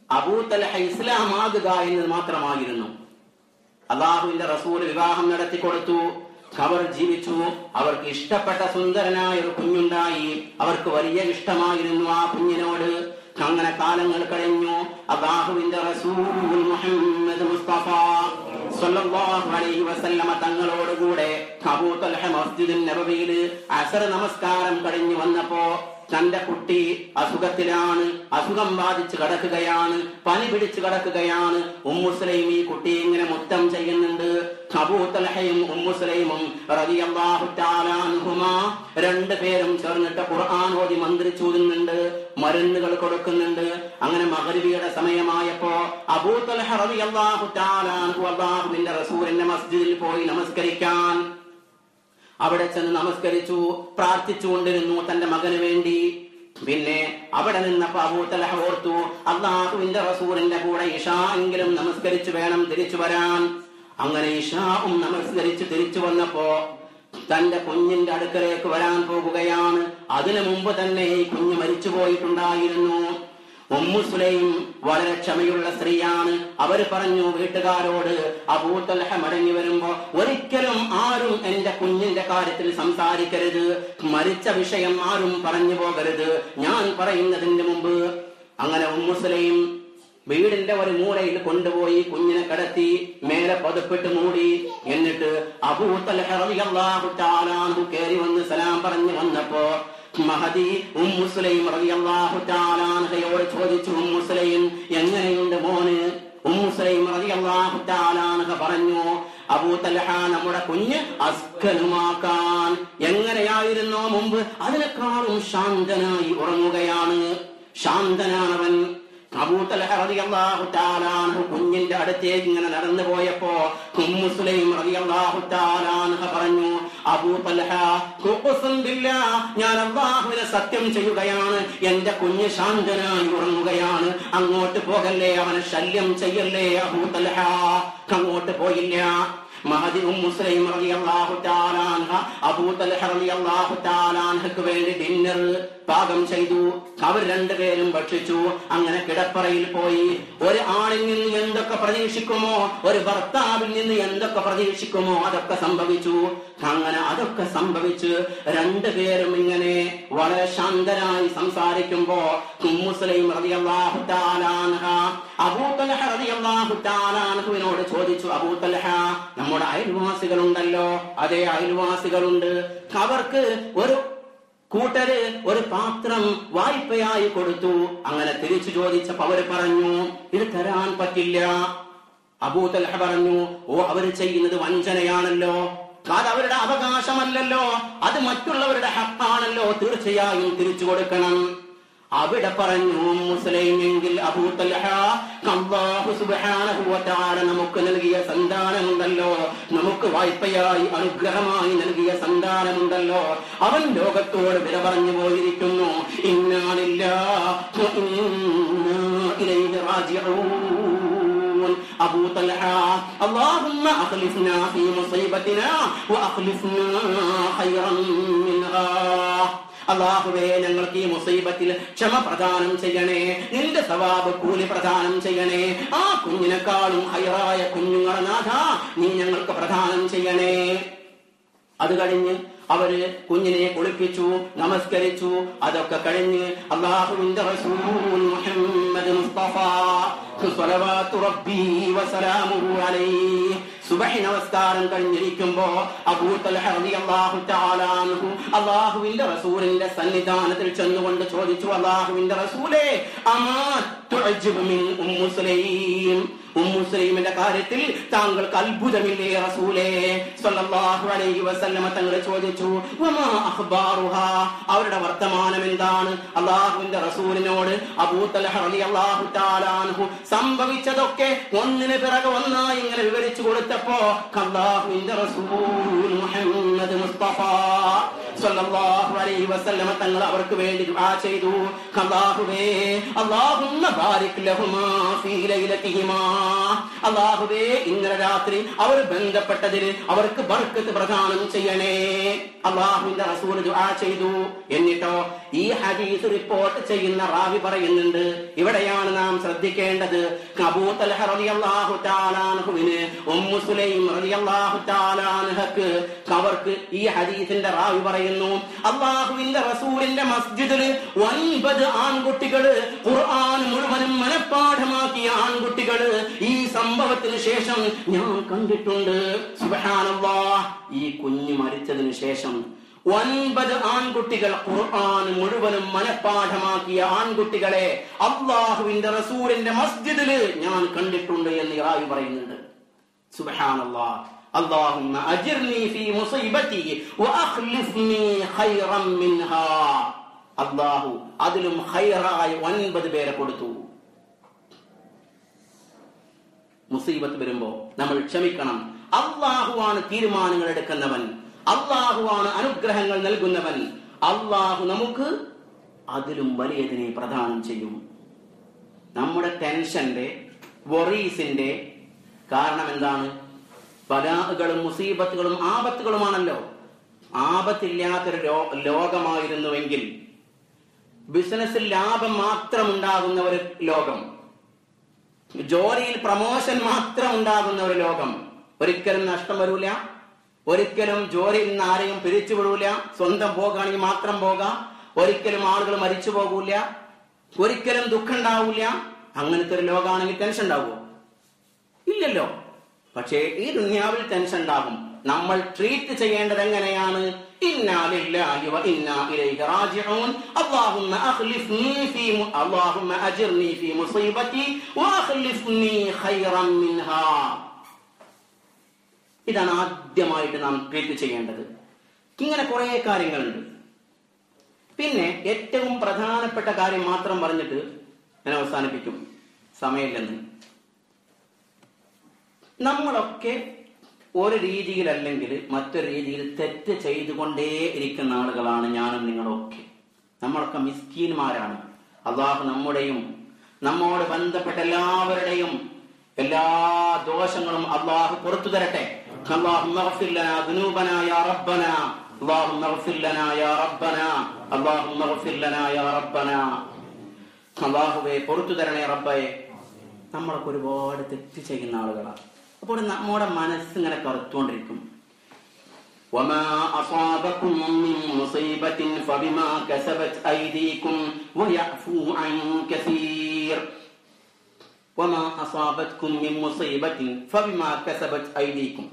[SPEAKER 1] അബൂ തൽഹ ഇസ്ലാം ആകുക എന്നത് മാത്രമായിരുന്നു. അല്ലാഹുവിന്റെ റസൂൽ വിവാഹം നടത്തി കൊടുത്തു. അവർ ജീവിച്ചു. അവർക്ക് ഇഷ്ടപ്പെട്ട സുന്ദരനായ ഒരു കുഞ്ഞുണ്ടായി. അവർക്ക് വലിയ ഇഷ്ടമായിരുന്നു ആ കുഞ്ഞിനോട്. അങ്ങനെ കാലങ്ങൾ കഴിഞ്ഞു. അല്ലാഹുവിന്റെ റസൂൽ മുഹമ്മദ് മുസ്തഫ സ്വല്ലല്ലാഹു അലൈഹി വസല്ലമ തങ്ങളോടുകൂടെ അബൂ തൽഹ മസ്ജിദുൻ നബവിയിൽ അസർ നമസ്കാരം കഴിഞ്ഞു വന്നപ്പോ തന്റെ കുട്ടി അസുഖത്തിലാണ്, അസുഖം ബാധിച്ച് കിടക്കുകയാണ്, പനി പിടിച്ച് കിടക്കുകയാണ്. ഉമ്മു സുലൈം ഈ കുട്ടിയെ ഇങ്ങനെ മുത്തം ചെയ്യുന്നുണ്ട്. അബൂ തൽഹയും ഉമ്മു സുലൈമും റളിയല്ലാഹു തആല അൻഹുമാ രണ്ടുപേരും ചേർന്നിട്ട് ഖുർആൻ ഓതി മന്ത്രിച്ചൂതുന്നുണ്ട്, മരുന്നുകൾ കൊടുക്കുന്നുണ്ട്. അങ്ങനെ മഗ്രിബിയുടെ സമയമായപ്പോ അബൂ തൽഹ റളിയല്ലാഹു തആല അൻഹു അല്ലാഹുവിന്റെ റസൂലിന്റെ മസ്ജിദിൽ പോയി നമസ്കരിക്കാൻ. അവിടെ ചെന്ന് നമസ്കരിച്ചു, പ്രാർത്ഥിച്ചുകൊണ്ടിരുന്നു തന്റെ മകന് വേണ്ടി. പിന്നെ അവിടെ നിന്നപ്പോ അബൂ തൽഹ ഓർത്തു, അല്ലാഹുവിന്റെ റസൂലിന്റെ കൂടെ ഇശാ എങ്കിലും നമസ്കരിച്ചു വേണം തിരിച്ചു വരാൻ. അങ്ങനെ ഇശാഉം നമസ്കരിച്ച് തിരിച്ചു വന്നപ്പോ തന്റെ കുഞ്ഞിന്റെ അടുക്കലേക്ക് വരാൻ പോകുകയാണ്. അതിനു മുമ്പ് തന്നെ ഈ കുഞ്ഞ് മരിച്ചു പോയിട്ടുണ്ടായിരുന്നു. ഉമ്മു സുലൈം വളരെ ക്ഷമയുള്ള സ്ത്രീയാണ്. അവര് പറഞ്ഞു വീട്ടുകാരോട്, അബൂ തൽഹ മടങ്ങി വരുമ്പോ ഒരിക്കലും ആരും എന്റെ കുഞ്ഞിന്റെ കാര്യത്തിൽ സംസാരിക്കരുത്, മരിച്ച വിഷയം ആരും പറഞ്ഞു പോകരുത്, ഞാൻ പറയുന്നതിന് മുമ്പ്. അങ്ങനെ ഉമ്മു സുലൈം വീടിന്റെ ഒരു മൂലയിൽ കൊണ്ടുപോയി കുഞ്ഞിനെ കിടത്തി മേലെ പതുപ്പിട്ട് മൂടി. എന്നിട്ട് അബൂ തൽഹ റളിയല്ലാഹു തആല അൻഹു കയറി വന്ന് സലാം പറഞ്ഞു വന്നപ്പോ മഹദി ഉമ്മു സുലൈം റളിയല്ലാഹു തആല അൻഹയോട് ചോദിച്ചു, ഉമ്മു സുലൈം എങ്ങനെയുണ്ട് മോന്? ഉമ്മു സുലൈം റളിയല്ലാഹു തആല അൻഹ പറഞ്ഞു, അബൂ തൽഹ നമ്മുടെ കുഞ്ഞ് അസ്കലുമാക്കാൻ എങ്ങനെയായിരുന്നോ മുമ്പ് അതിനേക്കാളും ശാന്തനായി ഉറങ്ങുകയാണ്, ശാന്തനാണവൻ. അബൂ തൽഹ റളിയല്ലാഹു തആല അൻഹു കുഞ്ഞിന്റെ അടുത്തേക്ക് ഇങ്ങനെ നടന്നു പോയപ്പോ ഉമ്മു സുലൈം റളിയല്ലാഹു തആല അൻഹ പറഞ്ഞു, അബൂ തൽഹ ഖുസ്ം ബില്ലാഹ്, ഞാൻ അല്ലാഹുവിനെ സത്യം ചെയ്യുകയാണ്, എന്റെ കുഞ്ഞ് ശാന്തനായി ഉറങ്ങുകയാണ്, അങ്ങോട്ട് പോകല്ലേ, അവനെ ശല്യം ചെയ്യല്ലേ അബൂ തൽഹ. അങ്ങോട്ട് പോയില്ല. മഹദി മുസ്ലിം റളിയല്ലാഹു തആല അൻഹ അബൂ തൽഹ റളിയല്ലാഹു തആല അൻഹയ്ക്ക് വേണ്ടി ഡിന്നർ പാകം ചെയ്തു. അവർ രണ്ടുപേരും ഭക്ഷിച്ചു. അങ്ങനെ കിടപ്പറയിൽ പോയി. ഒരു ആണിൽ നിന്ന് എന്തൊക്കെ പ്രതീക്ഷിക്കുമോ, ഒരു ഭർത്താവിൽ നിന്ന് എന്തൊക്കെ പ്രതീക്ഷിക്കുമോ അതൊക്കെ സംഭവിച്ചു. അങ്ങനെ അതൊക്കെ സംഭവിച്ച് രണ്ടുപേരും ഇങ്ങനെ വളരെ ശാന്തരായി സംസാരിക്കുമ്പോ മുസ്ലിം റളിയല്ലാഹു തആല അൻഹ അബൂ തൽഹ റളിയല്ലാഹു തആല അൻഹുവിനോട് ചോദിച്ചു, അബൂ തൽഹ, നമ്മുടെ അയൽവാസികളുണ്ടല്ലോ, അതേ അയൽവാസികളുണ്ട്, അവർക്ക് ഒരു കൂട്ടര് ഒരു പാത്രം വായ്പയായി കൊടുത്തു. അങ്ങനെ തിരിച്ചു ചോദിച്ചപ്പോ അവര് പറഞ്ഞു, ഇത് തരാൻ പറ്റില്ല. അബൂ തൽഹ പറഞ്ഞു, ഓ, അവര് ചെയ്യുന്നത് വഞ്ചനയാണല്ലോ, അത് അവരുടെ അവകാശമല്ലല്ലോ, അത് മറ്റുള്ളവരുടെ ഹക്കാണല്ലോ, തീർച്ചയായും തിരിച്ചു കൊടുക്കണം. അവിടെ പറഞ്ഞു മുസ്ലിമെങ്കിൽ അബൂ തൽഹ, അല്ലാഹു സുബ്ഹാനഹു വ തആല നമുക്ക് നൽകിയ സന്താനമുണ്ടല്ലോ, നമുക്ക് വായ്പയായി അനുഗ്രഹമായി നൽകിയ സന്താനമുണ്ടല്ലോ, അവൻ ലോകത്തോട് വില പറഞ്ഞു പോയിരിക്കുന്നു. ഇന്നാ ലില്ലാഹി വ ഇന്നാ ഇലൈഹി റാജിഊൻ. അബൂ തൽഹ, അല്ലാഹുമ്മ അഖ്ലിഫ്നാ ഫീ മുസീബത്തിനാ വ അഖ്ലിഫ്നാ ഖൈറൻ മിൻഹാ. അല്ലാഹുവേ, ഞങ്ങൾക്ക് ഈ മുസീബത്തിൽ ക്ഷമ പ്രദാനം ചെയ്യണേ, നിന്റെ സവാബ് കൂലി പ്രദാനം ചെയ്യണേ, ആ കുഞ്ഞിനെക്കാളും ഹൈറായ കുഞ്ഞുങ്ങളെ നാഥ നീ ഞങ്ങൾക്ക് പ്രദാനം ചെയ്യണേ. അത് കഴിഞ്ഞ് അവര് കുഞ്ഞിനെ കുളിപ്പിച്ചു, നമസ്കരിച്ചു. അതൊക്കെ കഴിഞ്ഞ് അല്ലാഹുവിന്റെ റസൂൽ മുഹമ്മദ് മുസ്തഫ സ്വലവാത്തു റബ്ബി വസലാമുഹു അലൈഹി സുബഹി നമസ്കാരം കഴിഞ്ഞിരിക്കുമ്പോ അബൂ തൽഹ റളിയല്ലാഹു തആല അൻഹു അല്ലാഹുവിന്റെ റസൂലിന്റെ സന്നിധാനത്തിൽ ചെന്നുകൊണ്ട് ചോദിച്ചു, അല്ലാഹുവിന്റെ റസൂലേ, അമാ തുഅജ്ബു മിൻ ഉമ്മു സുലൈം, ഉമ്മു സുലൈമിന്റെ കാര്യത്തിൽ താങ്കൾക്ക് അത്ഭുതമില്ലേ റസൂലേ സ്വല്ലല്ലാഹു അലൈഹി വസല്ലമ തങ്ങൾ ചോദിച്ചു. വമാ അഖ്ബാറുഹാ, അവരുടെ വർത്തമാനം എന്താണ്? അല്ലാഹുവിന്റെ റസൂലിനോട് അബൂ തൽഹ റളിയല്ലാഹു തആല അൻഹു സംഭവിച്ചതൊക്കെ ഒന്നിന് പിറകെ ഒന്നായി ഇങ്ങനെ വിവരിച്ചു കൊടുത്തപ്പോ അല്ലാഹുവിന്റെ റസൂൽ മുഹമ്മദ് മുസ്തഫ സ്വല്ലല്ലാഹു അലൈഹി വസല്ലമ തങ്ങൾ അവർക്ക് വേണ്ടി ദുആ ചെയ്തു. അല്ലാഹുവേ, അല്ലാഹുമ്മ ബാരിക് ലഹുമാ ഫീ ലൈലതിഹിമാ, അല്ലാഹുവേ, ഇന്നലെ രാത്രി അവർ ബന്ധപ്പെട്ടതിൽ അവർക്ക് ബർക്കത്ത് പ്രദാനം ചെയ്യണേ. അല്ലാഹുവിന്റെ റസൂൽ ദുആ ചെയ്തു. എന്നിട്ടോ ഈ ഹദീസ് റിപ്പോർട്ട് ചെയ്യുന്ന റാവി പറയുന്നുണ്ട്, ഇവിടെയാണ് നാം ശ്രദ്ധിക്കേണ്ടത്. അബൂ തൽഹ റളിയല്ലാഹു തആല അൻഹുവിന് ഉമ്മു സുലൈം റളിയല്ലാഹു തആല അൻഹക്ക് അവർക്ക് ഈ ഹദീസിന്റെ റാവി പറയുന്നു, അല്ലാഹുവിന്റെ റസൂലിന്റെ മസ്ജിദിൽ 9 ആൺകുട്ടികള് ഖുർആൻ മുഴുവനും മനഃപ്പാഠമാക്കിയ ആൺകുട്ടികള് ഈ സംഭവത്തിന് ശേഷം ഞാൻ കണ്ടിട്ടുണ്ട്. സുബ്ഹാനല്ലാഹ്, ഈ കുഞ്ഞ് മരിച്ചതിന് ശേഷം 9 ആൺകുട്ടികൾ ഖുർആൻ മുഴുവനും മനഃപ്പാഠമാക്കിയ ആൺകുട്ടികളെ അല്ലാഹുവിന്റെ റസൂലിന്റെ മസ്ജിദില് ഞാൻ കണ്ടിട്ടുണ്ട് എന്ന് റാവി പറയുന്നുണ്ട്. സുബ്ഹാനല്ലാഹ്. അല്ലാഹുമ്മ അജിർനി ഫീ മുസീബതി വഅഖ്ലിഫ്നി ഖൈറൻ മിൻഹാ. അല്ലാഹു അതിലും ഖൈറായ 9 പേരെ കൊടുത്തു. മുസീബത്ത് വരുമ്പോ നമ്മൾ ക്ഷമിക്കണം. അല്ലാഹുവാണ് തീരുമാനങ്ങൾ എടുക്കുന്നവൻ, അല്ലാഹുവാണ് അനുഗ്രഹങ്ങൾ നൽകുന്നവൻ. അല്ലാഹു നമുക്ക് അതിലും വലിയതിനെ പ്രദാനം ചെയ്യും. നമ്മുടെ ടെൻഷന്റെ, വറീസിന്റെ കാരണം എന്താണ്? ബലാകളും മുസീബത്തുകളും ആപത്തുകളുമാണല്ലോ. ആപത്തില്ലാത്തൊരു ലോകമായിരുന്നുവെങ്കിൽ, ബിസിനസ്സിൽ ലാഭം മാത്രം ഉണ്ടാകുന്ന ഒരു ലോകം, ജോലിയിൽ പ്രമോഷൻ മാത്രം ഉണ്ടാകുന്ന ഒരു ലോകം, ഒരിക്കലും നഷ്ടം വരൂല, ഒരിക്കലും ജോലിയിൽ നിന്ന് ആരെയും പിരിച്ചുവിടൂല, സ്വന്തം പോകുകയാണെങ്കിൽ മാത്രം പോകാം, ഒരിക്കലും ആളുകൾ മരിച്ചു പോകൂല, ഒരിക്കലും ദുഃഖം ഉണ്ടാവൂല. അങ്ങനത്തെ ഒരു ലോകമാണെങ്കിൽ ടെൻഷൻ ഉണ്ടാവുമോ? ഇല്ലല്ലോ. പക്ഷേ ഈ ദുനിയാവിൽ ടെൻഷൻ ഉണ്ടാകും. നമ്മൾ ട്രീറ്റ് ചെയ്യേണ്ടത് എങ്ങനെയാണ്? ഇന്നാ ലില്ലാഹി വ ഇന്നാ ഇലൈഹി റാജിഊൻ. അല്ലാഹുമ്മ അജിർനി ഫീ മുസീബതി വഅഖ്ലിഫ്നി ഖൈറൻ മിൻഹാ. ഇതാണ് ആദ്യമായിട്ട് നാം ട്രീറ്റ് ചെയ്യേണ്ടത്. ഇങ്ങനെ കുറെ കാര്യങ്ങളുണ്ട്. പിന്നെ ഏറ്റവും പ്രധാനപ്പെട്ട കാര്യം മാത്രം പറഞ്ഞിട്ട് ഞാൻ അവസാനിപ്പിക്കും, സമയമില്ലെന്ന്. നമ്മളൊക്കെ ഒരു രീതിയിലല്ലെങ്കിൽ മറ്റൊരു രീതിയിൽ തെറ്റ് ചെയ്തുകൊണ്ടേ ഇരിക്കുന്ന ആളുകളാണ് ഞാനും നിങ്ങളൊക്കെ. നമ്മളൊക്കെ മിസ്കീന്മാരാണ്. അല്ലാഹു നമ്മുടെയും നമ്മോട് ബന്ധപ്പെട്ട എല്ലാവരുടെയും എല്ലാ ദോഷങ്ങളും അള്ളാഹു പുറത്തു തരട്ടെ. അല്ലാഹുമ്മ ഗ്ഫിർ ലനാ ദുനൂബനാ യാ റബ്ബനാ, അല്ലാഹുമ്മ ഗ്ഫിർ ലനാ യാ റബ്ബനാ, അല്ലാഹുമ്മ ഗ്ഫിർ ലനാ യാ റബ്ബനാ. അല്ലാഹുവേ പുറത്തു തരണേ റബ്ബേ. നമ്മളൊക്കെ ഒരുപാട് തെറ്റ് ചെയ്യുന്ന ആളുകളാണ്. അപ്പോൾ നമ്മുടെ മനസ്സിങ്ങനെ കറുത്തുകൊണ്ടിരിക്കും. വമാ അസാബകും മിൻ മുസീബത്തിൻ ഫബിമാ കസബത് ഐദീകും വയഅഫൂ അൻ കസീർ. വമാ അസാബത്കും മിൻ മുസീബത്തിൻ ഫബിമാ കസബത് ഐദീകും.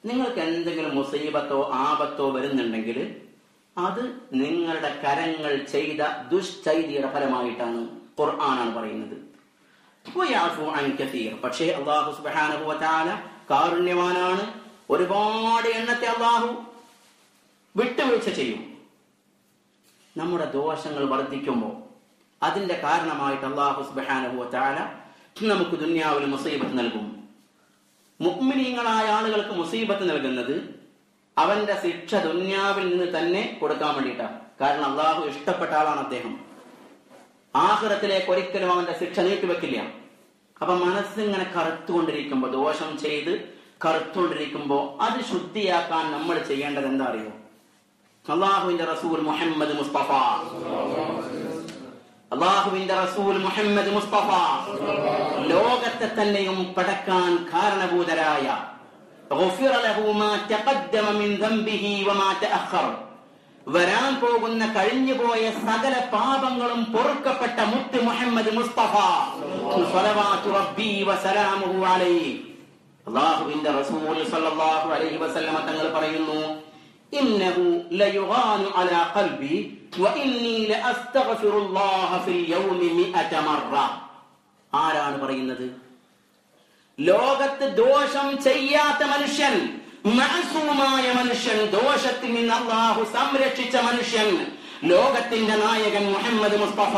[SPEAKER 1] നിങ്ങൾക്ക് എന്തെങ്കിലും മുസീബത്തോ ആപത്തോ വരുന്നുണ്ടെങ്കിൽ അത് നിങ്ങളുടെ കരങ്ങൾ ചെയ്ത ദുഷ്ചൈതിയുടെ ഫലമായിട്ടാണ് ഖുർആനാണ് പറയുന്നത്. വയഅഫൂ അൻ കസീർ. പക്ഷേ അല്ലാഹു സുബ്ഹാനഹു വ തആല കാരുണ്യവാനാണ്. ഒരുപാട് എണ്ണത്തെ അല്ലാഹു വിട്ടുവീഴ്ച ചെയ്യും. നമ്മുടെ ദോഷങ്ങൾ വർദ്ധിക്കുമ്പോൾ അതിന്റെ കാരണമായിട്ട് അല്ലാഹു സുബ്ഹാനഹു വ തആല നമുക്ക് ദുനിയാവിൽ മുസീബത്ത് നൽകും. മുഅ്മിനീങ്ങളായ ആളുകൾക്ക് മുസീബത്ത് നൽകുന്നത് അവന്റെ ശിക്ഷ ദുനിയാവിൽ നിന്ന് തന്നെ കൊടുക്കാൻ വേണ്ടിയിട്ടാണ്. കാരണം അല്ലാഹു ഇഷ്ടപ്പെട്ട ആളാണ് അദ്ദേഹം. ആഖിറത്തിലേക്ക് ഒരിക്കലും അവന്റെ ശിക്ഷ നീട്ടിവെക്കില്ല. അപ്പൊ മനസ്സിങ്ങനെ കറുത്തുകൊണ്ടിരിക്കുമ്പോ, ദോഷം ചെയ്ത് കറുത്തുകൊണ്ടിരിക്കുമ്പോ അത് ശുദ്ധിയാക്കാൻ നമ്മൾ ചെയ്യേണ്ടത് എന്താ അറിയോ? അല്ലാഹുവിന്റെ റസൂൽ മുഹമ്മദ് മുസ്തഫ, അല്ലാഹുവിന്റെ റസൂൽ മുഹമ്മദ് മുസ്തഫ ലോകത്തെ തന്നെയും പടക്കാൻ കാരണഭൂതരായ ഗുഫിറ ലഹു മാ തഖദ്ദമ മിൻ ദംബിഹി വമാ തഅഖർ, വരാൻ പോകുന്ന കഴിഞ്ഞുപോയ സകല പാപങ്ങളും പൊറുക്കപ്പെട്ട മുത്ത് മുഹമ്മദ് മുസ്തഫ സ്വലവാതു റബ്ബി വസലാമുഹു അലൈഹി. അല്ലാഹുവിന്റെ റസൂൽ സ്വല്ലല്ലാഹു അലൈഹി വസല്ലമ തങ്ങൾ പറയുന്നു, ഇന്നഹു ലയുഗാനു അലാ ഖൽബി വഇന്നി ലഅസ്തഗ്ഫിറുല്ലാഹ ഫിൽ യൗമി 100 മറ. ആരാണ് പറയുന്നത്? ലോകത്ത് ദോഷം ചെയ്യാത്ത മനുഷ്യൻ, മഅസൂമായ മനുഷ്യൻ, ദോഷത്തിൽ നിന്ന് അല്ലാഹു സംരക്ഷിച്ച മനുഷ്യൻ, ലോകത്തിന്റെ നായകൻ മുഹമ്മദ് മുസ്തഫ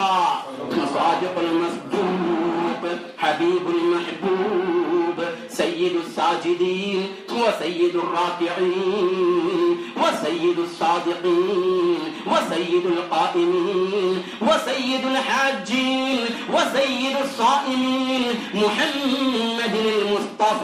[SPEAKER 1] സാദിഖുൽ മസ്ദൂഖ് ഹബീബുൽ മഹ്ബൂബ് സയ്യിദുസ് സാജിദീൻ വസയ്യിദുർ റാക്കിഈൻ വസയ്യിദുസ് സാദിഖീൻ വസയ്യിദുൽ ഖായിമീൻ വസയ്യിദുൽ ഹാജ്ജീൻ വസയ്യിദുസ് സായിമീൻ മുഹമ്മദുൽ മുസ്തഫ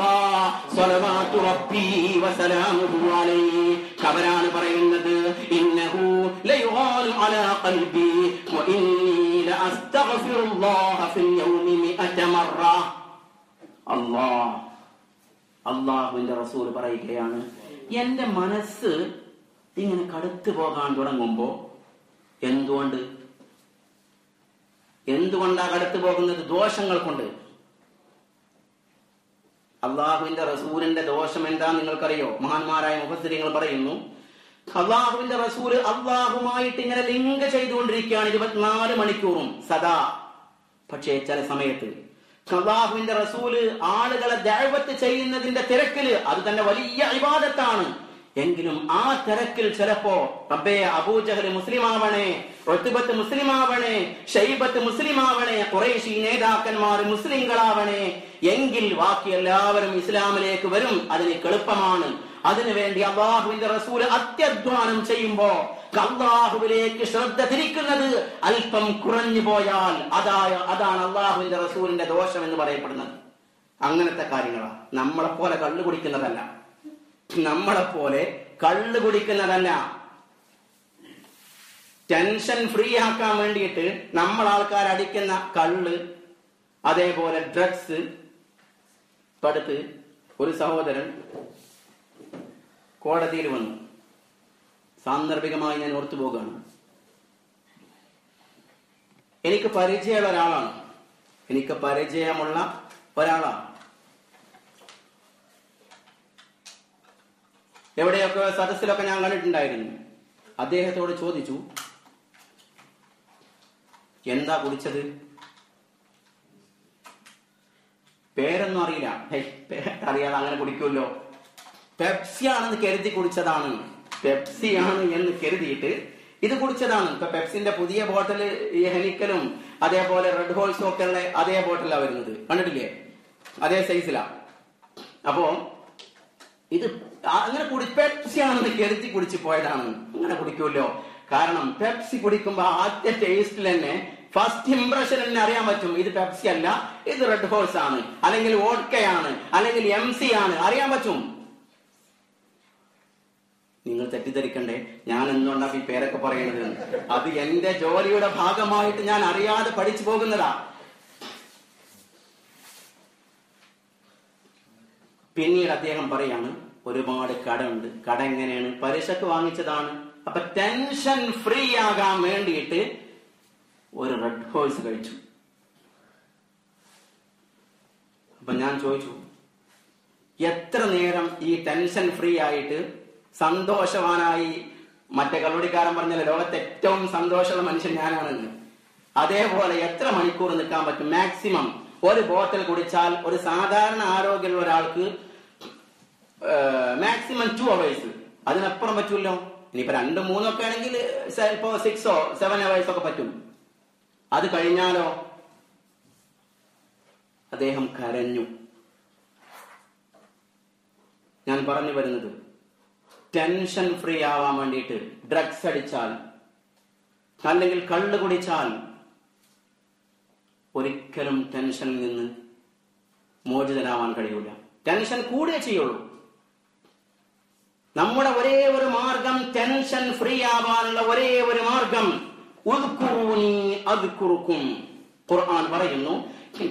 [SPEAKER 1] സ്വലവാതു റബ്ബി വസലാമുഹു അലൈഹി. അവരാണ് പറയുന്നത്, ഇന്നഹു ലയുഗാനു അലാ ഖൽബി വഇന്നി ലഅസ്തഗ്ഫിറുല്ലാഹ ഫിൽ യൗമി 100 മറ. അല്ലാഹുവിന്റെ റസൂൽ പറയുകയാണ്, എന്റെ മനസ്സ് ഇങ്ങനെ കടുത്തു പോകാൻ തുടങ്ങുമ്പോ എന്തുകൊണ്ടാ കടുത്തു പോകുന്നത്? ദോഷങ്ങൾ കൊണ്ട്. അള്ളാഹുവിന്റെ റസൂലിന്റെ ദോഷം എന്താ നിങ്ങൾക്കറിയോ? മഹാന്മാരായ മുഫസ്സിരീങ്ങൾ പറയുന്നു, അള്ളാഹുവിന്റെ റസൂല് അള്ളാഹുമായിട്ട് ഇങ്ങനെ ലിങ്ക് ചെയ്തുകൊണ്ടിരിക്കുകയാണ് 24 മണിക്കൂറും സദാ. പക്ഷേ ചില സമയത്ത് അള്ളാഹുവിന്റെ റസൂല് ആളുകളെ ദഅവത്ത് ചെയ്യുന്നതിന്റെ തിരക്കില്, അത് തന്നെ വലിയ ഇബാദത്താണ്, എങ്കിലും ആ തിരക്കിൽ ചിലപ്പോ റബ്ബേ അബൂജഹൽ മുസ്ലിമാവണേ, ഉത്ബത്ത് മുസ്ലിമാവണേ, ഷൈബത്ത് മുസ്ലിമാവണേ, ഖുറൈശി നേതാക്കന്മാർ മുസ്ലിങ്ങളാവണേ, എങ്കിൽ ബാക്കി എല്ലാവരും ഇസ്ലാമിലേക്ക് വരും. അതിന് എളുപ്പമാണ്. അതിനുവേണ്ടി അള്ളാഹുവിന്റെ റസൂല് അത്യധ്വാനം ചെയ്യുമ്പോ അള്ളാഹുവിലേക്ക് ശ്രദ്ധ തിരിക്കുന്നത് അല്പം കുറഞ്ഞു പോയാൽ അതാണ് അള്ളാഹുവിന്റെ റസൂലിന്റെ ദോഷം എന്ന് പറയപ്പെടുന്നത്. അങ്ങനത്തെ കാര്യങ്ങളാണ്. നമ്മളെപ്പോലെ കള്ളു കുടിക്കുന്നതല്ല, ടെൻഷൻ ഫ്രീ ആക്കാൻ വേണ്ടിയിട്ട് നമ്മൾ ആൾക്കാർ അടിക്കുന്ന കള്ള്, അതേപോലെ ഡ്രഗ്സ്. അടുത്ത് ഒരു സഹോദരൻ കോടതിയിൽ വന്നു. സാന്ദർഭികമായി ഞാൻ ഓർത്തു പോകുകയാണ്. എനിക്ക് പരിചയമുള്ള ഒരാളാണ്. എവിടെയൊക്കെ സദസ്സിലൊക്കെ ഞാൻ കണ്ടിട്ടുണ്ടായിരുന്നു. അദ്ദേഹത്തോട് ചോദിച്ചു, എന്താ കുടിച്ചത്? പേരൊന്നും അറിയില്ല. അറിയാതെ അങ്ങനെ കുടിക്കുമല്ലോ. പെപ്സി ആണെന്ന് കരുതി കുടിച്ചതാണ്. പെപ്സിയാണ് എന്ന് കരുതിയിട്ട് ഇത് കുടിച്ചതാണ്. ഇപ്പൊ പെപ്സിന്റെ പുതിയ ബോട്ടില് ഈ ഹെനിക്കലും അതേപോലെ റെഡ് ഹോൾസും ഒക്കെ ഉള്ള അതേ ബോട്ടിലാണ് വരുന്നത്. കണ്ടിട്ടില്ലേ? അതേ സൈസിലാ. അപ്പോ ഇത് അങ്ങനെ പെപ്സി ആണെന്ന് കരുതി കുടിച്ചു പോയതാണ്. അങ്ങനെ കുടിക്കുമല്ലോ. കാരണം പെപ്സി കുടിക്കുമ്പോ ആദ്യ ടേസ്റ്റിൽ തന്നെ ഫസ്റ്റ് ഇംപ്രഷൻ തന്നെ അറിയാൻ പറ്റും. ഇത് പെപ്സി അല്ല, ഇത് റെഡ് ഹോഴ്സ് ആണ്, അല്ലെങ്കിൽ വോഡ്കയാണ്, അല്ലെങ്കിൽ MC ആണ്, അറിയാൻ പറ്റും. നിങ്ങൾ തെറ്റിദ്ധരിക്കണ്ടേ ഞാൻ എന്തുകൊണ്ടാണ് ഈ പേരൊക്കെ പറയുന്നത്. അത് എന്റെ ജോലിയുടെ ഭാഗമായിട്ട് ഞാൻ അറിയാതെ പഠിച്ചു പോകുന്നതാ. പിന്നീട് അദ്ദേഹം പറയാണ്, ഒരുപാട് കട ഉണ്ട്. കട എങ്ങനെയാണ്? പലിശക്ക് വാങ്ങിച്ചതാണ്. അപ്പൊ ടെൻഷൻ ഫ്രീ ആകാൻ വേണ്ടിയിട്ട് ഒരു റെഡ് ഹോഴ്സ് കഴിച്ചു. അപ്പൊ ഞാൻ ചോദിച്ചു, എത്ര നേരം ഈ ടെൻഷൻ ഫ്രീ ആയിട്ട് സന്തോഷവാനായി, മറ്റേ കള്ളുടിക്കാരൻ പറഞ്ഞല്ലോ ലോകത്തെ ഏറ്റവും സന്തോഷമുള്ള മനുഷ്യൻ ഞാനാണെന്ന്, അതേപോലെ എത്ര മണിക്കൂർ നിൽക്കാൻ പറ്റും? മാക്സിമം ഒരു ബോട്ടിൽ കുടിച്ചാൽ ഒരു സാധാരണ ആരോഗ്യമുള്ള ഒരാൾക്ക് മാക്സിമം 2 hours. അതിനപ്പുറം പറ്റൂല്ലോ. ഇനിയിപ്പോ 2-3 ഒക്കെ ആണെങ്കിൽ ഇപ്പോ 6 or 7 hours ഒക്കെ പറ്റും. അത് കഴിഞ്ഞാലോ? അദ്ദേഹം കരഞ്ഞു. ഞാൻ പറഞ്ഞു വരുന്നത്, ടെൻഷൻ ഫ്രീ ആവാൻ വേണ്ടിയിട്ട് ഡ്രഗ്സ് അടിച്ചാൽ അല്ലെങ്കിൽ കള്ള് കുടിച്ചാൽ ഒരിക്കലും ടെൻഷനിൽ നിന്ന് മോചിതനാവാൻ കഴിയൂല. ടെൻഷൻ കൂടെ ചെയ്യുള്ളൂ. നമ്മുടെ ഒരേ ഒരു മാർഗം, ടെൻഷൻ ഫ്രീ ആവാനുള്ള ഒരേ ഒരു മാർഗം, ഉദ്കുറൂനി അദ്കുറുക്കും. ഖുർആൻ പറയുന്നു,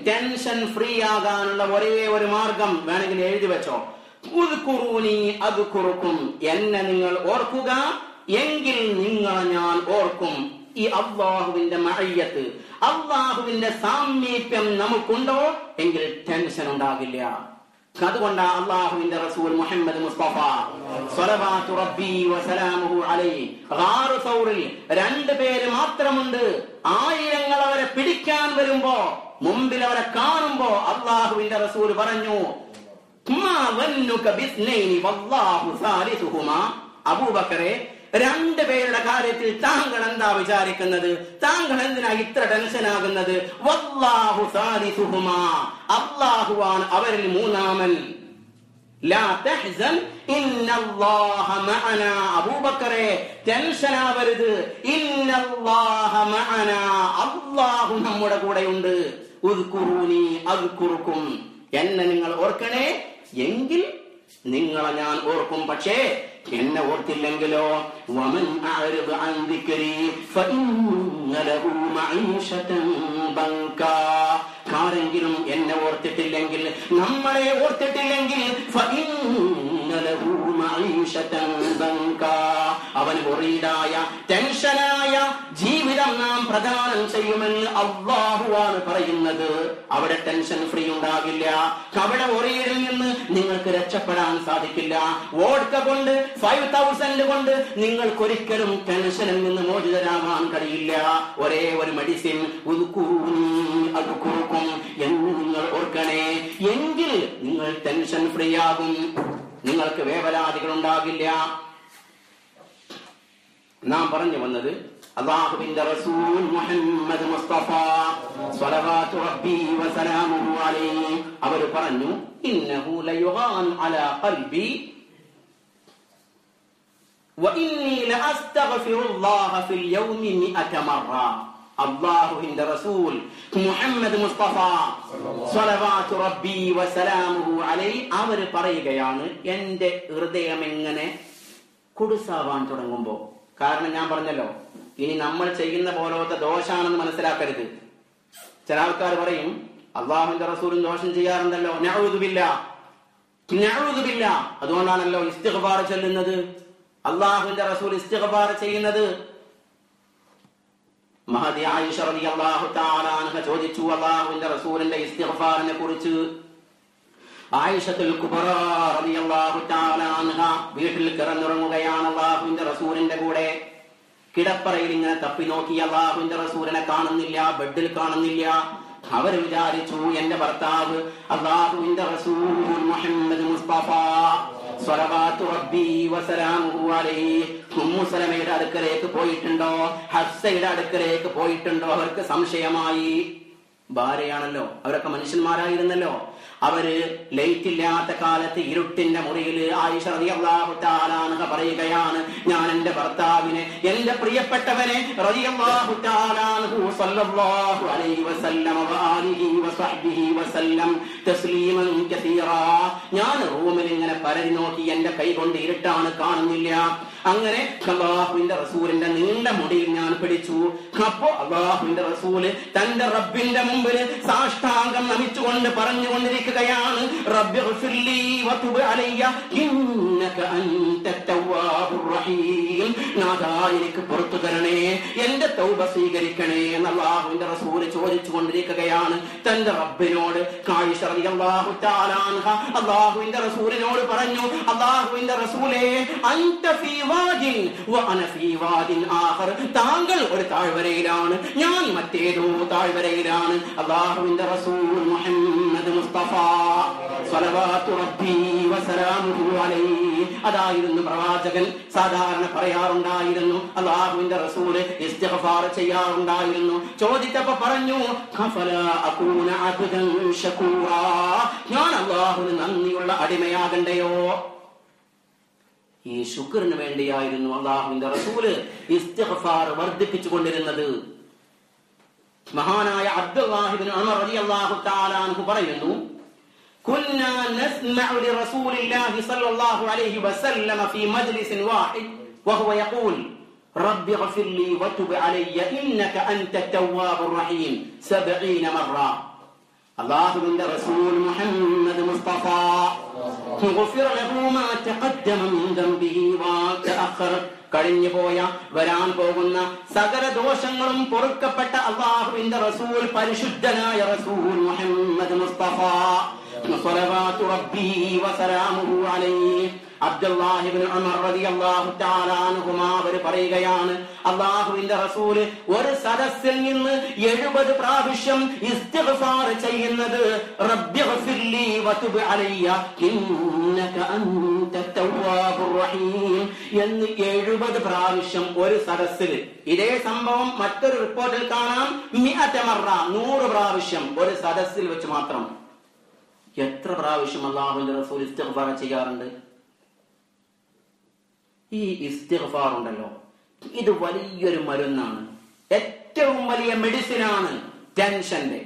[SPEAKER 1] ടെൻഷൻ ഫ്രീ ആകാനുള്ള ഒരേ ഒരു മാർഗം വേണമെങ്കിൽ എഴുതി വെച്ചോ, ഉദ്കുറൂനി അദ്കുറുക്കും. എന്നെ നിങ്ങൾ ഓർക്കുക, എങ്കിൽ നിങ്ങളെ ഞാൻ ഓർക്കും. ഈ അല്ലാഹുവിന്റെ മഅയ്യത്ത്, അല്ലാഹുവിന്റെ സാമീപ്യം നമുക്കുണ്ടോ എങ്കിൽ ടെൻഷൻ ഉണ്ടാകില്ല. അതുകൊണ്ടാ അല്ലാഹുവിന്റെ റസൂൽ മുഹമ്മദ് മുസ്തഫ സ്വലവാതു റബ്ബി വസലാമുഹു അലൈഹി ഗാറു സൗറിൽ 2 പേര് മാത്രമുണ്ട്. ആയിരങ്ങൾ അവരെ പിടിക്കാൻ വരുമ്പോ, മുമ്പിൽ അവരെ കാണുമ്പോ അല്ലാഹുവിന്റെ റസൂൽ പറഞ്ഞു, മാ വന്നുക ബിസ്നൈനി വല്ലാഹു സാലിസുഹുമാ. അബൂബക്കറെ, 2 പേരുടെ കാര്യത്തിൽ താങ്കൾ എന്താ വിചാരിക്കുന്നത്? താങ്കൾ എന്തിനാ ഇത്ര ടെൻഷൻ ആകുന്നത്? വല്ലാഹു സാലിസുഹുമാ, അല്ലാഹുവാണ് അവരിൽ മൂന്നാമൻ. ലാ തഹ്സൻ ഇന്നല്ലാഹ മഅനാ. അബൂബക്കറെ, ടെൻഷൻ ആവരുത്. ഇന്നല്ലാഹ മഅനാ, അല്ലാഹു നമ്മുടെ കൂടെയുണ്ട്. ഉദ്കുറൂനി അദ്കുറുക്കും. എന്നെ നിങ്ങൾ ഓർക്കണേ, എങ്കിൽ നിങ്ങളെ ഞാൻ ഓർക്കും. പക്ഷേ എന്നെ ഓർത്തില്ലെങ്കിലോ, വമൻ അഅ്റദ അൻ ദിക്രി ഫഇന്ന ലഹു മഈശതൻ ബൻകാ. ആരെങ്കിലും എന്നെ ഓർത്തിട്ടില്ലെങ്കിൽ, നമ്മളെ ഓർത്തിട്ടില്ലെങ്കിൽ, ഫഇന്ന ലഹു മഈശതൻ ബൻകാ, അവന് ഒറീടായ ടെൻഷനായ ജീവിതം നാം പ്രദാനം ചെയ്യുമെന്ന് അല്ലാഹുവാണ് പറയുന്നത്. അവിടെ ടെൻഷൻ ഫ്രീ ഉണ്ടാകില്ല. അവിടെ ഒറീഡിൽ നിന്ന് നിങ്ങൾക്ക് രക്ഷപ്പെടാൻ സാധിക്കില്ല. വോഡ്ക കൊണ്ട് 5000 കൊണ്ട് നിങ്ങൾക്കൊരിക്കലും ടെൻഷനിൽ നിന്ന് മോചിതരാകാൻ കഴിയില്ല. ഒരേ ഒരു മെഡിസിൻ, അദ്കുറുക്കും, എന്ന് നിങ്ങൾ ഓർക്കണേ, എങ്കിൽ നിങ്ങൾ ടെൻഷൻ ഫ്രീ ആകും. നിങ്ങൾക്ക് വേവലാതികൾ ഉണ്ടാകില്ല. നാം പറഞ്ഞു വന്നത്, അല്ലാഹുവിന്റെ റസൂൽ മുഹമ്മദ് മുസ്തഫ സ്വലവാതു റബ്ബി വസലാമുഹു അലൈഹി അവർ പറഞ്ഞു, ഇന്നഹു ലയുഗാൻ അലാ ഖൽബി വഇന്നി ലഅസ്തഗ്ഫിറുല്ലാഹ ഫിൽ യൗമി 100 മറ. അല്ലാഹുവിന്റെ റസൂൽ മുഹമ്മദ് മുസ്തഫ സ്വലവാതു റബ്ബി വസലാമുഹു അലൈഹി അവർ പറയുകയാണ്, എന്റെ ഹൃദയം എങ്ങനെ കുടുസാവാൻ തുടങ്ങുമ്പോ. കാരണം ഞാൻ പറഞ്ഞല്ലോ, ഇനി നമ്മൾ ചെയ്യുന്ന പോലത്തെ ദോഷാണെന്ന് മനസ്സിലാക്കരുത്. ചില ആൾക്കാർ പറയും, അല്ലാഹുവിന്റെ റസൂലും ദോഷം ചെയ്യാറുണ്ടല്ലോ, നഊദു ബില്ലാഹ്, നഊദു ബില്ലാഹ്. അതുകൊണ്ടാണല്ലോ ഇസ്തിഗ്ഫാർ ചൊല്ലുന്നത്, അല്ലാഹുവിന്റെ റസൂൽ ഇസ്തിഗ്ഫാർ ചെയ്യുന്നത്. മഹദി ആയിഷ റളിയല്ലാഹു തആല അൻഹ ചോദിച്ചു അല്ലാഹുവിന്റെ റസൂലിന്റെ ഇസ്തിഗ്ഫാറിനെ കുറിച്ച്. ആയിഷത്തുൽ കുബ്രാ റളിയല്ലാഹു തആല അൻഹ വീട്ടിൽ കിടന്നുറങ്ങുകയാണ് അല്ലാഹുവിന്റെ റസൂലിന്റെ കൂടെ. കിടപ്പറയിൽ ഇങ്ങനെ തപ്പി നോക്കി, അല്ലാഹുവിന്റെ റസൂലിനെ കാണുന്നില്ല, ബെഡിൽ കാണുന്നില്ല. അവർ വിചാരിച്ചു, എന്റെ ഭർത്താവ് അല്ലാഹുവിന്റെ റസൂൽ മുഹമ്മദ് മുസ്തഫ സ്വലവാതു റബ്ബി വസലാമുഹു അലൈഹി ഉമ്മു സലമയുടെ അടുക്കലേക്ക് പോയിട്ടുണ്ടോ, ഹഫ്സയുടെ അടുക്കലേക്ക് പോയിട്ടുണ്ടോ? അവർക്ക് സംശയമായി. ഭാര്യയാണല്ലോ, അവരൊക്കെ മനുഷ്യന്മാരായിരുന്നല്ലോ. അവര് ലൈറ്റ് ഇല്ലാത്ത കാലത്ത് ഇരുട്ടിന്റെ മുറിയിൽ ആയിഷ റളിയല്ലാഹു തആല അൻഹ പറയുകയാണ്, ഞാൻ എന്റെ ഭർത്താവിനെ, എന്റെ പ്രിയപ്പെട്ടവനെ റളിയല്ലാഹു തആല അൻഹു സല്ലല്ലാഹു അലൈഹി വസല്ലം വആലിഹി വസഹ്ബിഹി വസല്ലം തസ്ലീമൻ കസീറാ, ഞാൻ റൂമിൽ ഇങ്ങനെ പരതി നോക്കി, എന്റെ കൈ കൊണ്ട് ഇരുട്ടാണ്, കാണുന്നില്ല. അങ്ങനെ അല്ലാഹുവിന്റെ റസൂലിന്റെ നീണ്ട മുടിയിൽ ഞാൻ പിടിച്ചു. അപ്പോ അല്ലാഹുവിന്റെ റസൂല് തന്റെ റബ്ബിന്റെ മുമ്പിൽ സാഷ്ടാംഗം നമിച്ചുകൊണ്ട് പറഞ്ഞുകൊണ്ടിരിക്കുകയാണ്, റബ്ബിഗ്ഫിർലി വതുബ് അലയ്യ ഇന്നക അൻതത് തവ്വാബുർ റഹീം, നാഥാ എനിക്ക് പുറത്തു തരണേ, എന്റെ തൗബ സ്വീകരിക്കണേ എന്ന് അല്ലാഹുവിന്റെ റസൂല് ചോദിച്ചുകൊണ്ടിരിക്കുകയാണ് തന്റെ റബ്ബിനോട്. ആയിഷ റളിയല്ലാഹു തആല അൻഹ അല്ലാഹുവിന്റെ റസൂലിനോട് പറഞ്ഞു, അല്ലാഹുവിന്റെ റസൂലേ, അൻത ഫീ വാദിൻ വഅന ഫീ വാദിൻ ആഖർ, താങ്കൾ ഒരു താഴ്വരയിലാണ്, ഞാൻ മറ്റേതോ താഴ്വരയിലാണ്. അല്ലാഹുവിന്റെ റസൂൽ മുഹമ്മദ് മുസ്തഫ സ്വലവാത്തു റബ്ബി വസലാമുഹു അലൈഹി, അതായിരുന്നു പ്രവാചകൻ സാധാരണ പറയാറുണ്ടായിരുന്നു. അല്ലാഹുവിന്റെ റസൂല് ഇസ്തിഗ്ഫാർ ചെയ്യാറുണ്ടായിരുന്നു. ചോദിച്ചപ്പോ പറഞ്ഞു, ഖഫലാ അകൂന അബ്ദൻ ശകൂറാ, ഞാൻ അല്ലാഹുവിന് നന്ദിയുള്ള അടിമയാകണ്ടയോ? ഈ ശുക്രിന് വേണ്ടിയായിരുന്നു അല്ലാഹുവിന്റെ റസൂല് ഇസ്തിഗ്ഫാർ വർദ്ധിപ്പിച്ചുകൊണ്ടിരുന്നത്. മഹാനായ അബ്ദുല്ലാഹി ഇബ്നു ഉമർ റളിയല്ലാഹു തആല അൻഹു പറയുന്നു, കുന്നാ നസ്മഉ ലിറസൂലില്ലാഹി സ്വല്ലല്ലാഹു അലൈഹി വസല്ലം ഫീ മജ്ലിസിൻ വാഹിദ് വഹുവ യഖൂൽ റബ്ബി ഗ്ഫിർലി വതുബ് അലയ്യ ഇന്നക അൻതത് തവ്വാബുർ റഹീം 70 മറ. അല്ലാഹുവിന്റെ റസൂൽ മുഹമ്മദ് മുസ്തഫ ഗുഫിറ ലഹു മാ തഖദ്ദമ മിൻ ദംബിഹി വ തഅഖറ, കഴിഞ്ഞുപോയ വരാൻ പോകുന്ന സകല ദോഷങ്ങളും പൊറുക്കപ്പെട്ട അല്ലാഹുവിന്റെ റസൂൽ, പരിശുദ്ധനായ റസൂൽ മുഹമ്മദ് മുസ്തഫ സ്വലവാത്തു റബ്ബി വസലാമുഹു അലൈഹി. അബ്ദുല്ലാഹി ഇബ്നു ഉമർ റളിയല്ലാഹു തആല അൻഹുമാ അവർ പറയുകയാണ്, അല്ലാഹുവിന്റെ റസൂല് ഒരു സദസ്സിൽ നിന്ന് 70 പ്രാവശ്യം ഇസ്തിഗ്ഫാർ ചെയ്യുന്നത് റബ്ബിഗ്ഫിർലി വതുബ് അലയ്യ ഇന്നക അൻതത് തവ്വാബുർ റഹീം എന്ന് 70 പ്രാവശ്യം ഒരു സദസ്സിൽ. ഇതേ സംഭവം മറ്റൊരു റിപ്പോർട്ടിൽ കാണാം, 100 മറ, 100 പ്രാവശ്യം ഒരു സദസ്സിൽ വെച്ച് മാത്രം. എത്ര പ്രാവശ്യം അല്ലാഹുവിന്റെ റസൂൽ ഇസ്തിഗ്ഫാർ ചെയ്യാറുണ്ട്? ഈ ഇസ്തിഗ്ഫാർ ഉണ്ടല്ലോ, ഇത് വലിയൊരു മരുന്നാണ്, ഏറ്റവും വലിയ മെഡിസിനാണ് ടെൻഷന്റെ.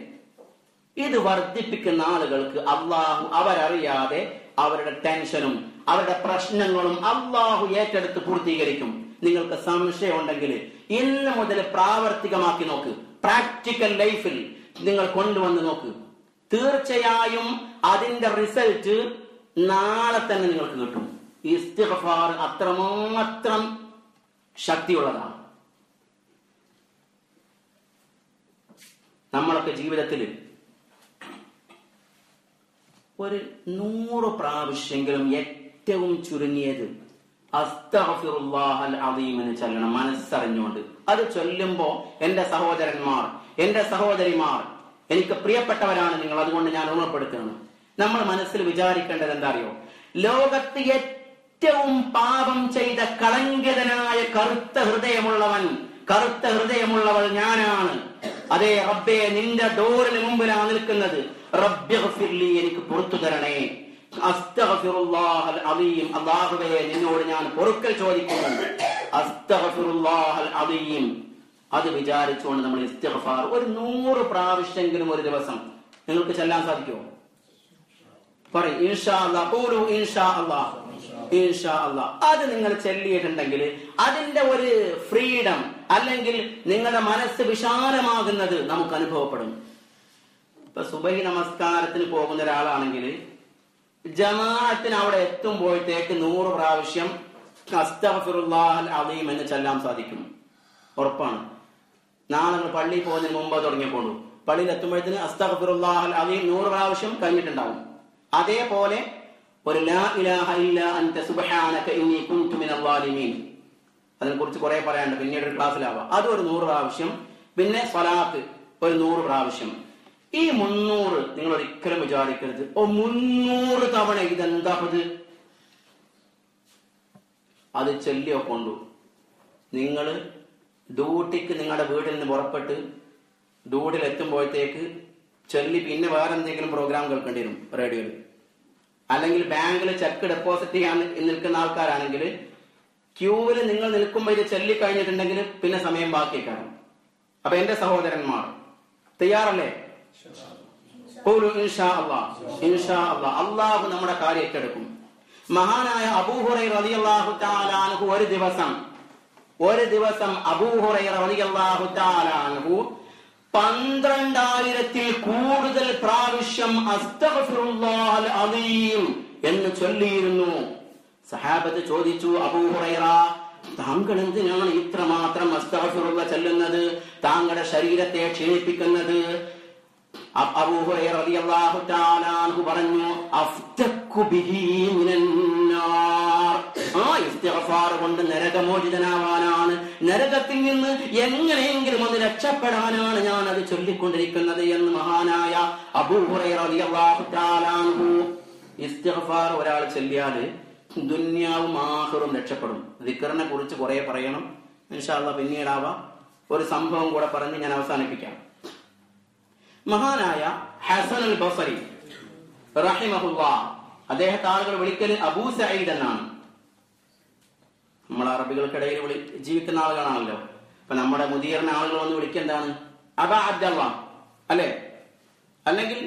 [SPEAKER 1] ഇത് വർദ്ധിപ്പിക്കുന്ന ആളുകൾക്ക് അള്ളാഹു അവരറിയാതെ അവരുടെ ടെൻഷനും അവരുടെ പ്രശ്നങ്ങളും അള്ളാഹു ഏറ്റെടുത്ത് പൂർത്തീകരിക്കും. നിങ്ങൾക്ക് സംശയം ഉണ്ടെങ്കിൽ ഇന്ന് മുതൽ പ്രാവർത്തികമാക്കി നോക്ക്, പ്രാക്ടിക്കൽ ലൈഫിൽ നിങ്ങൾ കൊണ്ടുവന്ന് നോക്ക്. തീർച്ചയായും അതിന്റെ റിസൾട്ട് നാളെ തന്നെ നിങ്ങൾക്ക് കിട്ടും. ഇസ്തിഗ്ഫാർ അത്രമാത്രം ശക്തിയുള്ളതാണ്. നമ്മളൊക്കെ ജീവിതത്തിൽ ഒരു 100 പ്രാവശ്യമെങ്കിലും ഏറ്റവും ചുരുങ്ങിയത് അസ്തഗ്ഫിറുല്ലാഹൽ അദീം എന്ന് ചൊല്ലണം, മനസ്സറിഞ്ഞുകൊണ്ട്. അത് ചൊല്ലുമ്പോ എന്റെ സഹോദരന്മാർ, എന്റെ സഹോദരിമാർ, എനിക്ക് പ്രിയപ്പെട്ടവരാണ് നിങ്ങൾ, അതുകൊണ്ട് ഞാൻ ഓർമ്മപ്പെടുത്തുകയാണ്. നമ്മൾ മനസ്സിൽ വിചാരിക്കേണ്ടത് എന്താ അറിയോ? ലോകത്ത് ഏറ്റവും പാപം ചെയ്ത കളങ്കിതനായ കറുത്ത ഹൃദയമുള്ളവൾ ഞാനാണ്. അതേ റബ്ബേ, നിന്റെ ഡോറിന് മുമ്പിലാണ് നിൽക്കുന്നത്. റബ്ബിഗ്ഫിർലി, എനിക്ക് പുറത്തു തരണേ. അസ്തഗ്ഫിറുല്ലാഹൽ അദീം, അല്ലാഹുവേ നിന്നോട് ഞാൻ പൊറുക്കൽ ചോദിക്കുന്നു. അസ്തഗ്ഫിറുല്ലാഹൽ അദീം, അത് വിചാരിച്ചുകൊണ്ട് നമ്മൾ ഇസ്തിഗ്ഫാർ ഒരു 100 പ്രാവശ്യമെങ്കിലും ഒരു ദിവസം നിങ്ങൾക്ക് ചെല്ലാൻ സാധിക്കുമോ? പറയും ഇൻഷാ അല്ലാഹ്, ഖൂലു ഇൻഷാ അല്ലാഹ്, ഇൻഷാ അല്ലാഹ്. അത് നിങ്ങൾ ചൊല്ലിയിട്ടുണ്ടെങ്കിൽ അതിന്റെ ഒരു ഫ്രീഡം, അല്ലെങ്കിൽ നിങ്ങളുടെ മനസ്സ് വിശാലമാകുന്നത് നമുക്ക് അനുഭവപ്പെടും. ഇപ്പൊ സുബഹി നമസ്കാരത്തിന് പോകുന്ന ഒരാളാണെങ്കിൽ ജമാഅത്തിന് അവിടെ എത്തുമ്പോഴത്തേക്ക് 100 പ്രാവശ്യം അസ്തഗ്ഫിറുല്ലാഹൽ അദീം എന്ന് ചൊല്ലാൻ സാധിക്കും, ഉറപ്പാണ്. നാളെ നിങ്ങൾ പള്ളിയിൽ പോകുന്നതിന് മുമ്പ് തുടങ്ങിക്കോളൂ. പള്ളിയിൽ എത്തുമ്പോഴത്തേന് അസ്തഗ്ഫിറുല്ലാഹൽ അദീം 100 പ്രാവശ്യം കഴിഞ്ഞിട്ടുണ്ടാവും. അതേപോലെ ഒരു ലാ ഇലാഹ ഇല്ലാ അൻത സുബ്ഹാനക ഇന്നി കുൻതു മിനൽ ളാലിമീൻ, അതിനെ കുറിച്ച് കുറെ പറയാനുണ്ട്, പിന്നീട് ഒരു ക്ലാസ്സിലാവാം. അത് ഒരു 100 പ്രാവശ്യം. പിന്നെ സ്വലാത്ത് ഒരു 100 പ്രാവശ്യം. ഈ 300 നിങ്ങൾ ഒരിക്കലും വിചാരിക്കരുത് 300 തവണ ഇതെന്താ അത് ചൊല്ലിയോ കൊണ്ടു. നിങ്ങൾ ഡ്യൂട്ടിക്ക് നിങ്ങളുടെ വീട്ടിൽ നിന്ന് പുറപ്പെട്ട് ഡ്യൂട്ടിൽ എത്തുമ്പോഴത്തേക്ക് ചൊല്ലി പിന്നെ വേറെ എന്തെങ്കിലും പ്രോഗ്രാം കേൾക്കേണ്ടി വരും റേഡിയോയിൽ. അല്ലെങ്കിൽ ബാങ്കിൽ ചെക്ക് ഡെപ്പോസിറ്റ് ചെയ്യാൻ നിൽക്കുന്ന ആൾക്കാരാണെങ്കിൽ ക്യൂവിൽ നിങ്ങൾ നിൽക്കുമ്പോൾ ഇത് ചൊല്ലി കഴിഞ്ഞിട്ടുണ്ടെങ്കിൽ പിന്നെ സമയം ബാക്കിയേക്കാണ്. അപ്പൊ എന്റെ സഹോദരന്മാർ തയ്യാറല്ലേ? അള്ളാഹു നമ്മുടെ കാര്യം ഏറ്റെടുക്കും. മഹാനായ അബൂ ഹുറൈറ റളിയല്ലാഹു തആല അൻഹു ഒരു ദിവസം അബൂ ഹുറൈറ റളിയല്ലാഹു തആല അൻഹു 12,000-ൽ കൂടുതൽ പ്രാവശ്യം അസ്തഗ്ഫിറുല്ലാഹൽ അദീം എന്ന് ചൊല്ലിയിരുന്നു. സഹാബത്ത് ചോദിച്ചു, അബൂ ഹുറൈറ, താങ്കൾ എന്തിനാണ് ഇത്രമാത്രം അസ്തഗ്ഫിറുല്ലാഹ് ചൊല്ലുന്നത്? താങ്കളുടെ ശരീരത്തെ ക്ഷീണിപ്പിക്കുന്നത്? അബൂ ഹുറൈറ റളിയല്ലാഹു തആല അൻഹു പറഞ്ഞു, അഫ്തഖു ബിഹി മിനന്നാർ. ഇസ്തിഗ്ഫാർ കൊണ്ട് നരകമോചിതനാവാനാണ്, നരകത്തിൽ നിന്ന് എങ്ങനെയെങ്കിലും ഒന്ന് രക്ഷപ്പെടാനാണ് ഞാൻ അത് ചൊല്ലിക്കൊണ്ടിരിക്കുന്നത് എന്ന് മഹാനായ അബൂ ഹുറൈറ റളിയല്ലാഹു തആല അൻഹു. ഇസ്തിഗ്ഫാർ ഒരാൾ ചൊല്ലിയാൽ ദുനിയാവും ആഖിറവും രക്ഷപ്പെടും. ദിക്റിനെ കുറിച്ച് കുറെ പറയണം, ഇൻഷാ അല്ലാഹ് പിന്നീടാവാം. ഒരു സംഭവം കൂടെ പറഞ്ഞ് ഞാൻ അവസാനിപ്പിക്കാം. മഹാനായ ഹസനുൽ ബസരി റഹിമഹുല്ലാഹ്, അദ്ദേഹത്തെ ആളുകൾ വിളിക്കല് അബൂ സഈദ് എന്നാണ്. നമ്മൾ അറബികൾക്കിടയിൽ ജീവിക്കുന്ന ആളുകളാണല്ലോ. അപ്പൊ നമ്മുടെ മുതിർന്ന ആളുകൾ വന്ന് വിളിക്കെന്താണ്? അബാ അബ്ദുല്ലാ അല്ലെ, അല്ലെങ്കിൽ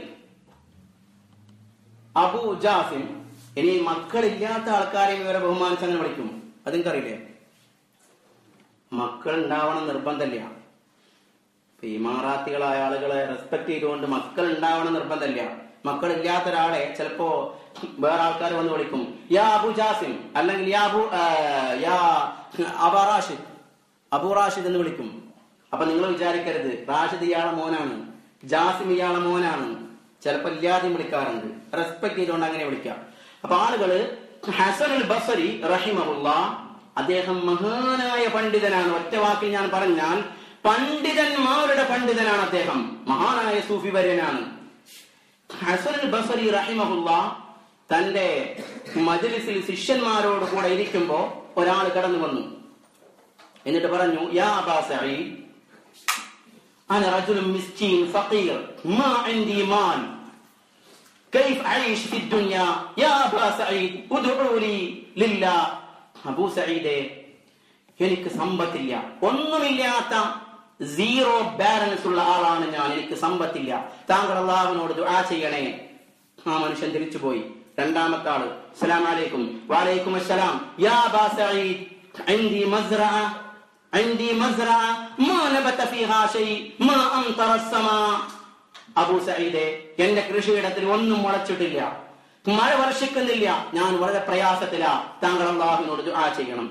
[SPEAKER 1] അബൂ ജാസിം. ഇനി മക്കളില്ലാത്ത ആൾക്കാരെ ഇവരെ ബഹുമാനിച്ച് അങ്ങനെ വിളിക്കും. അതെനിക്കറിയില്ലേ? മക്കൾ ഉണ്ടാവണം നിർബന്ധമില്ല. ഇമാറാത്തികളായ ആളുകളെ റെസ്പെക്ട് ചെയ്തുകൊണ്ട് മക്കൾ ഉണ്ടാവണം നിർബന്ധമില്ല. മക്കളില്ലാത്ത ഒരാളെ ചിലപ്പോ വേറെ ആൾക്കാർ വന്ന് വിളിക്കും, യാ അബു ജാസിം, അല്ലെങ്കിൽ അബു റാഷിദ് എന്ന് വിളിക്കും. അപ്പൊ നിങ്ങൾ വിചാരിക്കരുത് റാഷിദ് ഇയാളെ മോനാണ്, ജാസിം ഇയാളെ മോനാണ്. ചിലപ്പോ ഇല്ലാതെയും വിളിക്കാറുണ്ട്. റെസ്പെക്ട് ചെയ്തുകൊണ്ട് അങ്ങനെ വിളിക്കാം. അപ്പൊ ആളുകള് ഹസനുൽ ബസരി റഹിമഹുല്ലാഹ്, അദ്ദേഹം മഹാനായ പണ്ഡിതനാണ്. ഒറ്റ വാക്കിൽ ഞാൻ പറഞ്ഞാൽ പണ്ഡിതന്മാരുടെ പണ്ഡിതനാണ് അദ്ദേഹം. മഹാനായ സൂഫി വര്യനാണ്. ഹസനുൽ ബസരി റഹിമഹുല്ലാഹ് തന്റെ മജ്ലിസിൽ ശിഷ്യന്മാരോട് കൂടെ ഇരിക്കുമ്പോ ഒരാൾ കടന്നു വന്നു. എന്നിട്ട് പറഞ്ഞു, യാ അബാ സഈദ്, അന റജുലുൻ മിസ്കീൻ ഫഖീർ മാ ഇൻദി മാൽ കൈഫ് അഈഷ് ഫി ദുനിയ യാ അബാ സഈദ് ഉദ്ഉ ലി ലില്ലാഹ്. അബൂ സഈദേ, എനിക്ക് സമ്പത്തില്ല, ഒന്നുമില്ലാത്ത സീറോ ബാലൻസ് ഉള്ള ആളാണ് ഞാൻ, എനിക്ക് സമ്പത്തില്ല, താങ്കൾ അല്ലാഹുവിനോട് ദുആ ചെയ്യണേ. ആ മനുഷ്യൻ തിരിച്ചുപോയി. രണ്ടാമത്തെ ആള്, അസ്സലാമു അലൈക്കും. വഅലൈക്കും അസ്സലാം. യാ അബാ സഈദ്, ഇൻദി മസ്റഅ മാ നബത ഫീഹാ ശൈ മാ അംതറ അസ്സമാ. അബൂ സഈദേ, എന്റെ കൃഷിയിടത്തിൽ ഒന്നും മുളച്ചിട്ടില്ല, മഴ വർഷിക്കുന്നില്ല, ഞാൻ വളരെ പ്രയാസത്തിലാ, താങ്കൾ അല്ലാഹുവിനോട് ദുആ ചെയ്യണം.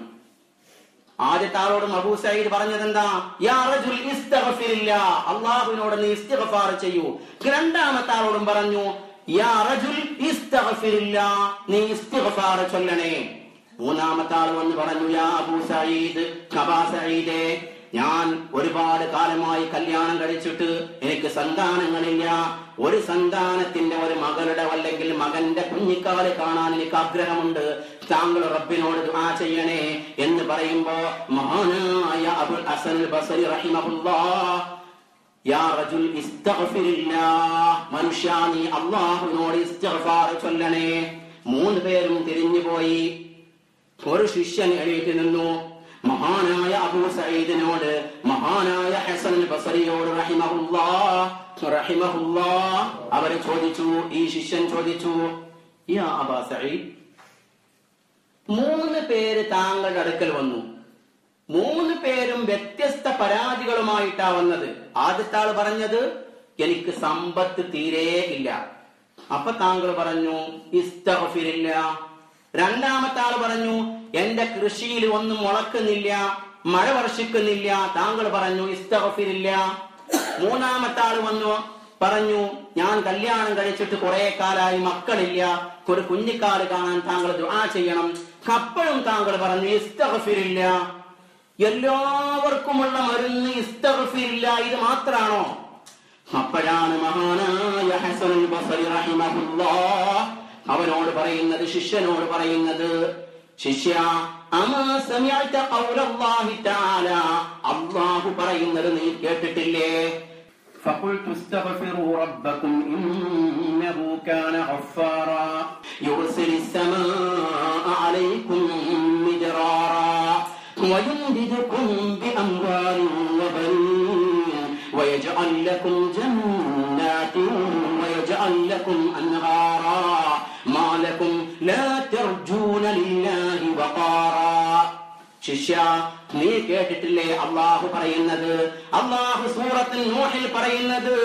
[SPEAKER 1] ആദ്യത്തെ ആളോടും അബൂ സഈദ് പറഞ്ഞതെന്താ? യാ റജുൽ ഇസ്തഗ്ഫിരില്ലാഹ്, അല്ലാഹുവിനോട് നീ ഇസ്തിഗ്ഫാർ ചെയ്യൂ. രണ്ടാമത്തെ ആളോടും പറഞ്ഞു, യാ റജുൽ ഇസ്തഗ്ഫിരില്ലാഹ്, നീ ഇസ്തിഗ്ഫാർ ചൊല്ലണേ. മൂന്നാമത്തെ ആൾ വന്ന് പറഞ്ഞു, യാ അബൂ സഈദ്, അബാ സഈദേ, ഞാൻ ഒരുപാട് കാലമായി കല്യാണം കഴിച്ചിട്ട് എനിക്ക് സന്താനങ്ങളില്ല. ഒരു സന്താനത്തിന്റെ, ഒരു മകളുടെ അല്ലെങ്കിൽ മകന്റെ കുഞ്ഞിക്കാല് കാണാൻ എനിക്ക് ആഗ്രഹമുണ്ട്, താങ്കൾ റബ്ബിനോട് ദുആ ചെയ്യണേ എന്ന് പറയുമ്പോ മഹാനായ അബുൽ ഹസനുൽ ബസരി റഹിമഹുല്ലാഹ്, യാ റജുൽ ഇസ്തഗ്ഫിരില്ലാഹ്, മനുഷ്യ നീ അല്ലാഹുവിനോട് ഇസ്തിഗ്ഫാർ ചൊല്ലണേ. മൂന്ന് പേരും തിരിഞ്ഞുപോയി. ഒരു ശിഷ്യൻ എണീറ്റ് നിന്നു. മഹാനായ അബൂ സഈദിനോട്, മഹാനായ ഹസനുൽ ബസരിയോട് റഹിമഹുല്ലാഹ് അവര് ചോദിച്ചു, ഈ ശിഷ്യൻ ചോദിച്ചു, യാ അബാ സഈദ്, മൂന്ന് പേര് താങ്കളുടെ അടുക്കൽ വന്നു, മൂന്ന് പേരും വ്യത്യസ്ത പരാതികളുമായിട്ടാ വന്നത്. ആദ്യത്തെ ആള് പറഞ്ഞത്, എനിക്ക് സമ്പത്ത് തീരെ ഇല്ല. അപ്പൊ താങ്കൾ പറഞ്ഞു ഇസ്തഗ്ഫിരില്ലാഹ്. രണ്ടാമത്തെ ആള് പറഞ്ഞു, എന്റെ കൃഷിയിൽ ഒന്നും മുളക്കുന്നില്ല, മഴ വർഷിക്കുന്നില്ല, താങ്കൾ പറഞ്ഞു ഇസ്തഗ്ഫിരില്ലാഹ്. മൂന്നാമത്തെ ആള് വന്നു പറഞ്ഞു, ഞാൻ കല്യാണം കഴിച്ചിട്ട് കുറെ കാലായി, മക്കളില്ല, ഒരു കുഞ്ഞിക്കാല് കാണാൻ താങ്കൾ ദുആ ചെയ്യണം. അപ്പോഴും താങ്കൾ പറഞ്ഞു ഇസ്തഗ്ഫിരില്ലാഹ്. എല്ലാവർക്കുമുള്ള മരുന്ന് ഇസ്തഗ്ഫിരില്ലാഹ്, ഇത് മാത്രാണോ? അപ്പോഴാണ് മഹാനായ ഹസനുൽ ബസരി റഹിമഹുല്ലാഹ് അവനോട് പറയുന്നത്, ശിഷ്യനോട് പറയുന്നത്, ശിഷ്യ, അമാ സമിഅത ഖൗലല്ലാഹി തആല, അല്ലാഹു പറയുന്നത് നീ കേട്ടിട്ടില്ലേ? فقلت استغفروا ربكم إنه كان غفارا يرسل السماء عليكم مدرارا ويمددكم بأموال وبنين ويجعل لكم جنات ويجعل لكم أنهارا ما لكم لا ترجون لله وقارا. ശിഷ്യ, നീ കേട്ടിട്ടില്ലേ അള്ളാഹു പറയുന്നത്? അള്ളാഹു സൂറത്തുൽ നൂഹിൽ പറയുന്നത്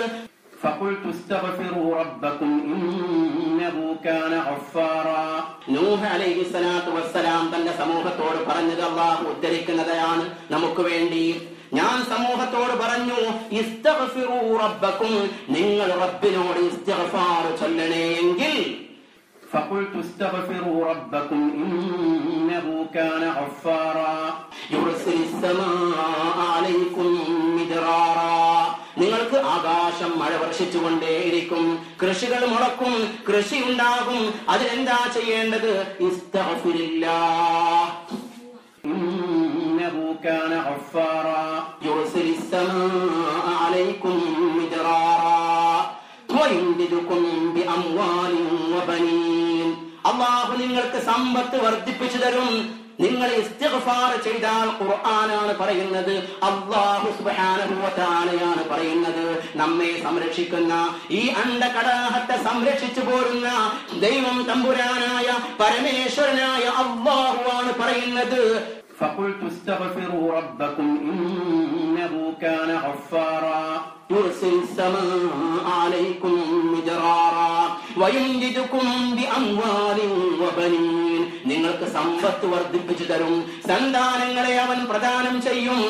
[SPEAKER 1] فقلت استغفروا ربكم إنه كان غفارا. നൂഹ് അലൈഹിസ്സലാത്തു വസ്സലാം തന്റെ സമൂഹത്തോട് പറഞ്ഞത് അള്ളാഹു ഉദ്ധരിക്കുന്നതാണ് നമുക്ക് വേണ്ടി. ഞാൻ സമൂഹത്തോട് പറഞ്ഞു, ഇസ്തഗ്ഫിറൂ റബ്ബക്കും, നിങ്ങൾ റബ്ബിനോട് ഇസ്തിഗ്ഫാർ ചൊല്ലണമെങ്കിൽ فقلت استغفروا ربكم إنه كان غفارا يرسل السماء عليكم مدرارا. നിങ്ങൾക്ക് ആകാശം മഴ വർഷിച്ചുകൊണ്ടേയിരിക്കും, കൃഷികൾ മുളക്കും, കൃഷി ഉണ്ടാകും. അതിനെന്താ ചെയ്യേണ്ടത്? ഇസ്തഗ്ഫിരില്ലാഹ് ഇന്നഹു കാന ഗഫാറാ യുർസിലിസ് സമാഅ അലൈക്കും മിദ്റാറാ വയുംദിദുകും ബിഅംവാലിൻ വബനീൻ. അല്ലാഹു നിങ്ങൾക്ക് സമ്പത്ത് വർദ്ധിപ്പിച്ചു തരും. നിങ്ങൾ ഇസ്തിഗ്ഫാർ ചെയ്താൽ ഖുർആനാണ് പറയുന്നത്, അല്ലാഹു സുബ്ഹാനഹു വ തആലയാണ് പറയുന്നത്. നമ്മെ സംരക്ഷിക്കുന്ന ഈ അണ്ഡകടാഹത്തെ സംരക്ഷിച്ചു പോരുന്ന ദൈവം തമ്പുരാനായ പരമേശ്വരനായ അല്ലാഹുവാണ് പറയുന്നത്. فقلت استغفروا ربكم إنه كان غفارا يرسل السماء عليكم مدرارا ويمددكم بأموال وبنين. നിങ്ങൾക്ക് സമ്പത്ത് വർദ്ധിപ്പിച്ചു തരും, സന്താനങ്ങളെ അവൻ പ്രദാനം ചെയ്യും.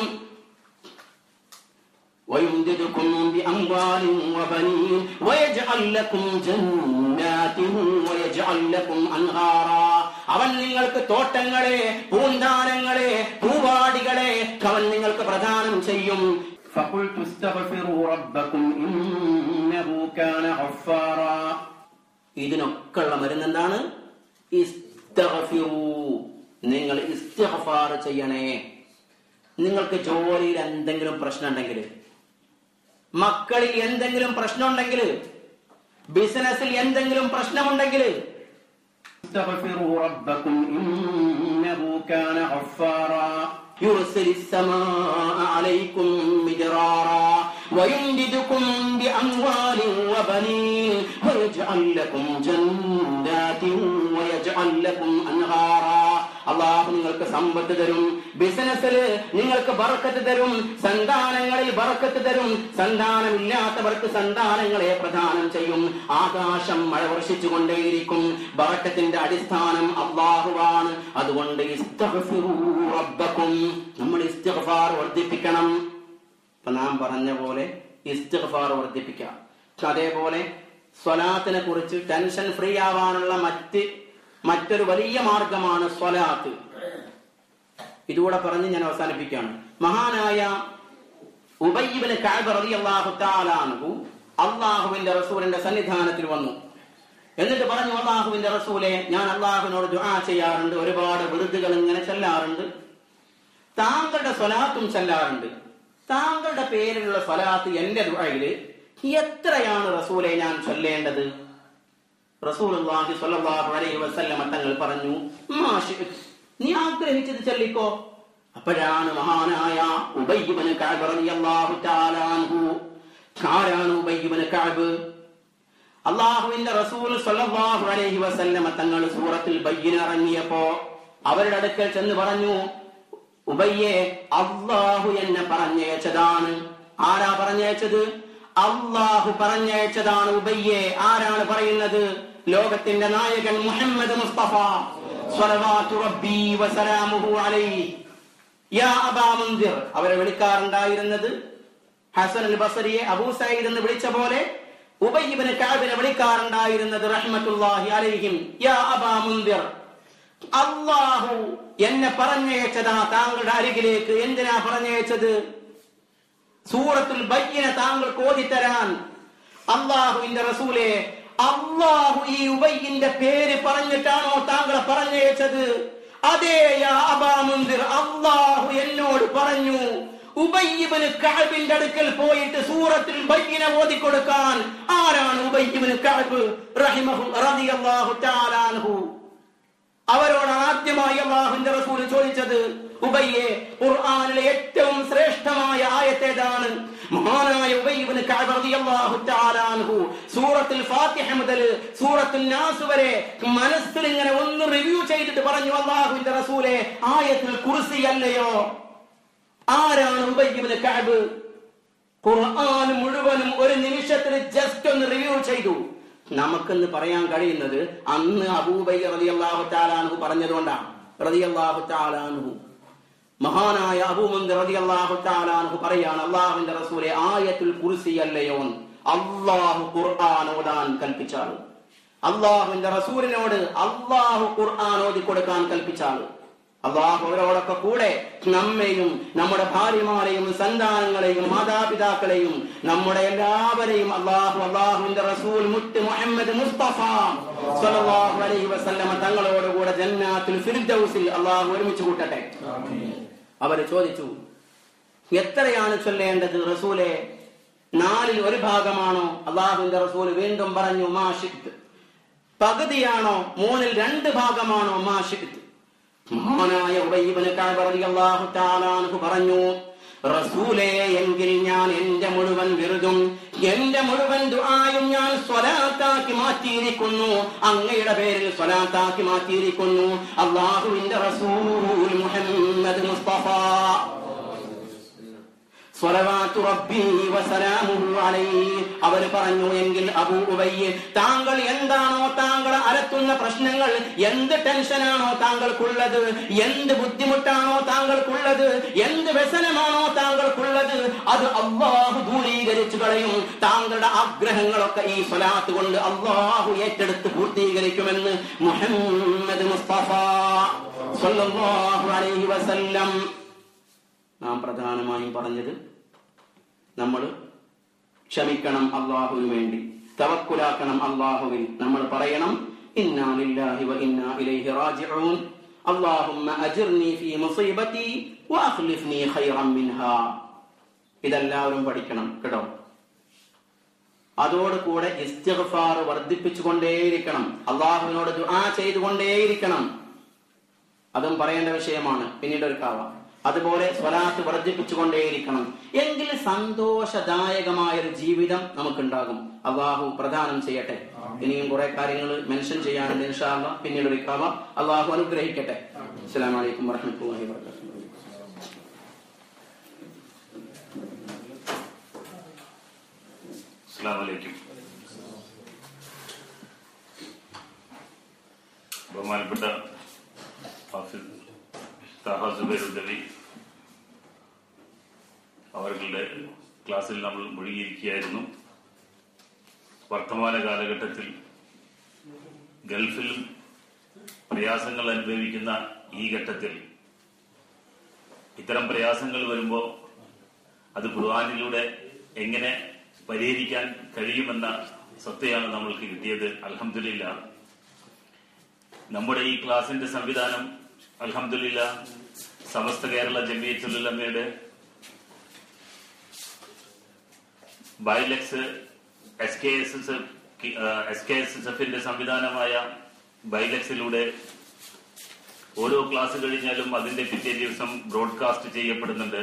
[SPEAKER 1] ويمددكم بأموال وبنين ويجعل لكم جنات ويجعل لكم أنهارا. അവൻ നിങ്ങൾക്ക് തോട്ടങ്ങളെ, പൂന്താനങ്ങളെ, പൂവാടികളെ അവൻ നിങ്ങൾക്ക് പ്രദാനം ചെയ്യും. فقلت استغفروا ربكم إنه كان غفارا. ഇതിനൊക്കെയുള്ള മരുന്ന് എന്താണ്? ഇസ്തഗ്ഫിറൂ, നിങ്ങൾ ഇസ്തിഗ്ഫാർ ചെയ്യണേ. നിങ്ങൾക്ക് ജോലിയിൽ എന്തെങ്കിലും പ്രശ്നം ഉണ്ടെങ്കിൽ, മക്കളിൽ എന്തെങ്കിലും പ്രശ്നമുണ്ടെങ്കിൽ, ബിസിനസ്സിൽ എന്തെങ്കിലും പ്രശ്നമുണ്ടെങ്കിൽ استغفروا ربكم إنه كان غفارا يرسل السماء عليكم مدرارا ويمددكم بأموال وبنين ويجعل لكم جنات ويجعل لكم أنهارا. അള്ളാഹു നിങ്ങൾക്ക് സമ്പത്ത് തരും, ബിസിനസ്സിൽ നിങ്ങൾക്ക് ബർക്കത്ത് തരും, സന്താനങ്ങളിൽ ബർക്കത്ത് തരും, സന്താനമില്ലാത്തവർക്ക് സന്താനങ്ങളെ പ്രദാനം ചെയ്യും. ആകാശം മഴ വർഷിച്ചുകൊണ്ടേയിരിക്കും. ബർക്കത്തിന്റെ അടിസ്ഥാനം അള്ളാഹുവാണ്. അതുകൊണ്ട് ഇസ്തഗ്ഫിറൂ റബ്ബക്കും, നമ്മൾ ഇസ്തിഗ്ഫാർ വർദ്ധിപ്പിക്കണം. ഇപ്പൊ നാം പറഞ്ഞ പോലെ ഇസ്തിഗ്ഫാർ വർദ്ധിപ്പിക്കാം. അതേപോലെ സ്വലാത്തിനെ കുറിച്ച് ടെൻഷൻ ഫ്രീ ആവാനുള്ള മറ്റൊരു വലിയ മാർഗമാണ് സ്വലാത്ത്. ഇതുകൂടെ പറഞ്ഞ് ഞാൻ അവസാനിപ്പിക്കുകയാണ്. മഹാനായ ഉബയ്യ് ഇബ്നു കഅബ് റളിയല്ലാഹു തആല അൻഹു അല്ലാഹുവിന്റെ റസൂലിന്റെ സന്നിധാനത്തിൽ വന്നു. എന്നിട്ട് പറഞ്ഞു, അല്ലാഹുവിന്റെ റസൂലെ, ഞാൻ അല്ലാഹുവിനോട് ദുആ ചെയ്യാറുണ്ട്, ഒരുപാട് വിറുദുകൾ ഇങ്ങനെ ചെല്ലാറുണ്ട്, താങ്കളുടെ സ്വലാത്തും ചെല്ലാറുണ്ട്. താങ്കളുടെ പേരിലുള്ള സ്വലാത്ത് എന്റെ ദുആയില് എത്രയാണ് റസൂലെ ഞാൻ ചൊല്ലേണ്ടത്? റസൂലുള്ളാഹി സ്വല്ലല്ലാഹു അലൈഹി വസല്ലം തങ്ങൾ പറഞ്ഞു, നീ ആഗ്രഹിച്ചത് ചൊല്ലിക്കോ. അപ്പോഴാണ് മഹാനായ ഉബയ്യ് ഇബ്നു കഅബ് റളിയല്ലാഹു തആല അൻഹു, ആരാണ് ഉബയ്യ് ഇബ്നു കഅബ്? അല്ലാഹുവിന്റെ റസൂൽ സ്വല്ലല്ലാഹു അലൈഹി വസല്ലം തങ്ങൾ സൂറത്തുൽ ബയ്യിന ഇറങ്ങിയപ്പോ അവരുടെ അടുക്കൽ ചെന്ന് പറഞ്ഞു, ഉബയ്യെ, അല്ലാഹു എന്നെ പറഞ്ഞയച്ചതാണ്. ആരാ പറഞ്ഞയച്ചത്? അല്ലാഹു പറഞ്ഞയച്ചതാണ് ഉബയ്യെ. ആരാണ് പറയുന്നത്? ലോകത്തിന്റെ നായകൻ മുഹമ്മദ് മുസ്തഫ സ്വലവാതു റബ്ബി വസലാമുഹു അലൈഹി. യാ അബാ മുൻദിർ, അവരെ വിളിക്കാറുണ്ടായിരുന്നത് ഹസൻ അൽ ബസരിയെ അബൂ സഈദ് എന്ന് വിളിച്ച പോലെ ഉബയ്യ് ഇബ്നു കഅബിനെ വിളിക്കാറുണ്ടായിരുന്നത് റഹ്മത്തുള്ളാഹി അലൈഹിം യാ അബാ മുൻദിർ. അല്ലാഹു എന്നെ പറഞ്ഞയച്ചതാ താങ്കളുടെ അരികിലേക്ക്. എന്തിനാ പറഞ്ഞയച്ചത്? സൂറത്തുൽ ബയ്യിന താങ്കൾക്ക് ഓതിത്തരാൻ. അല്ലാഹുവിന്റെ റസൂലേ, അല്ലാഹു ഈ ഉബയ്യിന്റെ പേര് പറഞ്ഞിട്ടാണോ താങ്കളെ പറഞ്ഞയച്ചത്? അതേ യാ അബാ മുൻദിർ, അല്ലാഹു എന്നോട് പറഞ്ഞു ഉബയ്യ് ഇബ്നു കഅബിന്റെ അടുക്കൽ പോയിട്ട് സൂറത്തുൽ ബയ്യിന ഓതി കൊടുക്കാൻ. ആരാണ് ഉബയ്യ് ഇബ്നു കഅബ് റളിയല്ലാഹു തആല അൻഹു? അവരോട് ആദ്യമായി അല്ലാഹുവിന്റെ റസൂൽ ചോദിച്ചത്, ഉബയ്യെ, ഖുർആനിലെ ഏറ്റവും ശ്രേഷ്ഠമായ ആയത്ത് ഏതാണ്? മഹാനായ ഉബയ്യ് ഇബ്നു കഅബ് റളിയല്ലാഹു തആല അൻഹു സൂറത്തുൽ ഫാത്തിഹ മുതൽ സൂറത്തുൽ നാസ് വരെ മനസ്സിൽ ഇങ്ങനെ ഒന്ന് റിവ്യൂ ചെയ്തിട്ട് പറഞ്ഞു, അല്ലാഹുവിന്റെ റസൂലേ, ആയത്തുൽ കുർസി അല്ലയോ? ആരാണ് ഉബയ്യ് ഇബ്നു കഅബ്? ഖുർആൻ മുഴുവനും ഒരു നിമിഷത്തിൽ ജസ്റ്റ് ഒന്ന് റിവ്യൂ ചെയ്തു. നമുക്കെന്ന് പറയാൻ കഴിയുന്നത് അന്ന് അബൂബക്കർ റളിയല്ലാഹു തആല അൻഹു പറഞ്ഞതുകൊണ്ടാണ്. റളിയല്ലാഹു തആല അൻഹു, മഹാനായ അബൂബക്കർ റളിയല്ലാഹു തആല അൻഹു പറയാണ്, അല്ലാഹുവിന്റെ റസൂലേ, ആയത്തുൽ കുർസി അല്ലയോ? അല്ലാഹു ഖുർആൻ ഓതാൻ കൽപ്പിച്ചാൽ, അല്ലാഹുവിന്റെ റസൂലിനോട് അല്ലാഹു ഖുർആൻ ഓതി കൊടുക്കാൻ കൽപ്പിച്ചാൽ, അല്ലാഹു അവരോടൊക്കെ കൂടെ നമ്മെയും നമ്മുടെ ഭാര്യമാരെയും സന്താനങ്ങളെയും മാതാപിതാക്കളെയും നമ്മുടെ എല്ലാവരെയും അല്ലാഹുവിന്റെ റസൂൽ മുത്ത് മുഹമ്മദ് മുസ്തഫ സ്വല്ലല്ലാഹു അലൈഹി വസല്ലമ തങ്ങളോടുകൂടെ ജന്നാത്തുൽ ഫിർദൗസിൽ അല്ലാഹു ഒരുമിച്ച് കൂട്ടട്ടെ. അവര് ചോദിച്ചു, എത്രയാണ് ചൊല്ലേണ്ടത് റസൂലേ? 4ൽ 1 ഭാഗമാണോ? അല്ലാഹുവിന്റെ റസൂൽ വീണ്ടും പറഞ്ഞു, മാ ശിഅ്ത്. പകുതിയാണോ? 3ൽ 2 ഭാഗമാണോ? മാ ശിഅ്ത്. മഹാനായ ഉബയ്യ് ഇബ്നു കഅബ് റളിയല്ലാഹു തആല അൻഹു പറഞ്ഞു, റസൂലേ, എങ്കിൽ ഞാൻ എന്റെ മുഴുവൻ വിറുതും എന്റെ മുഴുവൻ ദുആയും ഞാൻ സ്വലാത്താക്കി മാറ്റിയിരിക്കുന്നു, അങ്ങയുടെ പേരിൽ സ്വലാത്താക്കി മാറ്റിയിരിക്കുന്നു. അല്ലാഹുവിന്റെ റസൂൽ മുഹമ്മദ് മുസ്തഫ സ്വലവാത്തു റബ്ബി വസലാമുഹു അലൈഹി അവർ പറഞ്ഞു, എങ്കിൽ അബൂ ഉബയ്യ്, താങ്കൾ എന്താണോ താങ്കൾ അലട്ടുന്ന പ്രശ്നങ്ങൾ, എന്ത് ടെൻഷനാണോ താങ്കൾക്കുള്ളത്, എന്ത് ബുദ്ധിമുട്ടാണോ താങ്കൾക്കുള്ളത്, എന്ത് വ്യസനമാണോ താങ്കൾക്കുള്ളത്, അത് അല്ലാഹു ദൂരീകരിച്ചു കളയും. താങ്കളുടെ ആഗ്രഹങ്ങളൊക്കെ ഈ സ്വലാത്ത് കൊണ്ട് അല്ലാഹു ഏറ്റെടുത്ത് പൂർത്തീകരിക്കുമെന്ന് മുഹമ്മദ് മുസ്തഫ സ്വല്ലല്ലാഹു അലൈഹി വസല്ലം. നാം പ്രധാനമായും പറഞ്ഞത്, നമ്മൾ ക്ഷമിക്കണം അല്ലാഹുവിന് വേണ്ടി, തവക്കുലാക്കണം അല്ലാഹുവിൽ. നമ്മൾ പറയണം, ഇന്നാ ലില്ലാഹി വ ഇന്നാ ഇലൈഹി റാജിഊൻ, അല്ലാഹുമ്മ അജിർനി ഫീ മുസീബതി വഅഖ്ലിഫ്നി ഖൈറൻ മിൻഹാ. ഇതെല്ലാവരും പഠിക്കണം കേട്ടോ. അതോടുകൂടെ ഇസ്തിഗ്ഫാർ വർദ്ധിപ്പിച്ചുകൊണ്ടേയിരിക്കണം, അല്ലാഹുവിനോട് ദുആ ചെയ്തുകൊണ്ടേയിരിക്കണം. അതും പറയേണ്ട വിഷയമാണ്, പിന്നീട് ഒരു കാവ. അതുപോലെ സ്വലാത്ത് വർദ്ധിപ്പിച്ചുകൊണ്ടേയിരിക്കണം. എങ്കിൽ സന്തോഷദായകമായൊരു ജീവിതം നമുക്കുണ്ടാകും. അല്ലാഹു പ്രദാനം ചെയ്യട്ടെ. ഇനിയും കുറെ കാര്യങ്ങൾ മെൻഷൻ ചെയ്യാനുണ്ട് ഇൻഷാ അല്ലാഹ്, പിന്നീട് ഒരു കാവ. അല്ലാഹു അനുഗ്രഹിക്കട്ടെ. അസ്സലാമു അലൈക്കും വറഹ്മത്തുള്ളാഹി വബറകാതുഹു.
[SPEAKER 2] അസ്സലാമു അലൈക്കും. ബഹുമാനപ്പെട്ട ഹാഫിദ് താഹ സുബൈർ ഉദവി അവരുടെ ക്ലാസ്സിൽ നമ്മൾ മുഴുകിയിരിക്കുകയായിരുന്നു. വർത്തമാന കാലഘട്ടത്തിൽ ഗൾഫിലും പ്രയാസങ്ങൾ അനുഭവിക്കുന്ന ഈ ഘട്ടത്തിൽ ഇത്തരം പ്രയാസങ്ങൾ വരുമ്പോൾ അത് ഖുർആനിലൂടെ എങ്ങനെ പരിഹരിക്കാൻ കഴിയുമെന്ന സത്യമാണ് നമ്മൾക്ക് കിട്ടിയത്. അൽഹംദുലില്ലാ, നമ്മുടെ ഈ ക്ലാസിന്റെ സംവിധാനം അൽഹംദുലില്ലാ സമസ്ത കേരള ജമിയത്തുൽ ഉലമയുടെ ബൈലക്സ് SKSSFന്റെ സംവിധാനമായ ബൈലക്സിലൂടെ ഓരോ ക്ലാസ് കഴിഞ്ഞാലും അതിന്റെ പിറ്റേ ദിവസം ബ്രോഡ്കാസ്റ്റ് ചെയ്യപ്പെടുന്നുണ്ട്.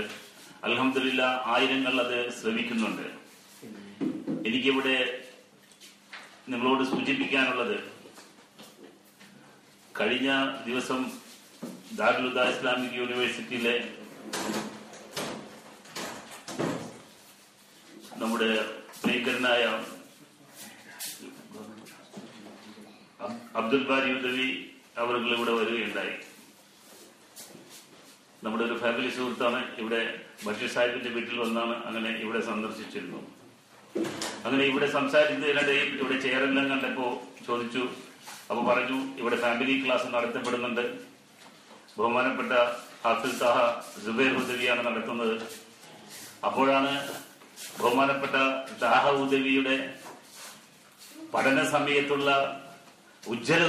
[SPEAKER 2] അൽഹംദുലില്ലാ, ആയിരങ്ങൾ അത് ശ്രവിക്കുന്നുണ്ട്. എനിക്കിവിടെ നിങ്ങളോട് സൂചിപ്പിക്കാനുള്ളത്, കഴിഞ്ഞ ദിവസം ദാറുൽ ഹുദ ഇസ്ലാമിക് യൂണിവേഴ്സിറ്റിയിലെ നമ്മുടെ പ്രിയങ്കരനായ അബ്ദുൽ ബാരി ഉദവി അവർ ഇവിടെ വരികയുണ്ടായി. നമ്മുടെ ഒരു ഫാമിലി സുഹൃത്താണ്. ഇവിടെ ബഷീർ സാഹിബിന്റെ വീട്ടിൽ വന്നാണ് അങ്ങനെ ഇവിടെ സന്ദർശിച്ചിരുന്നു. അങ്ങനെ ഇവിടെ സംസാരിക്കുന്നതിനിടയിൽ ഇവിടെ ചെയറെല്ലാം കണ്ടപ്പോ ചോദിച്ചു. അപ്പൊ പറഞ്ഞു, ഇവിടെ ഫാമിലി ക്ലാസ് നടത്തപ്പെടുന്നുണ്ട്, ബഹുമാനപ്പെട്ട ഹാഫിദ് താഹ സുബൈർ ഉദവിയാണ് നടത്തുന്നത്. അപ്പോഴാണ് ബഹുമാനപ്പെട്ട താഹ ഉദവിയുടെ പഠന സമയത്തുള്ള ഉജ്ജ്വല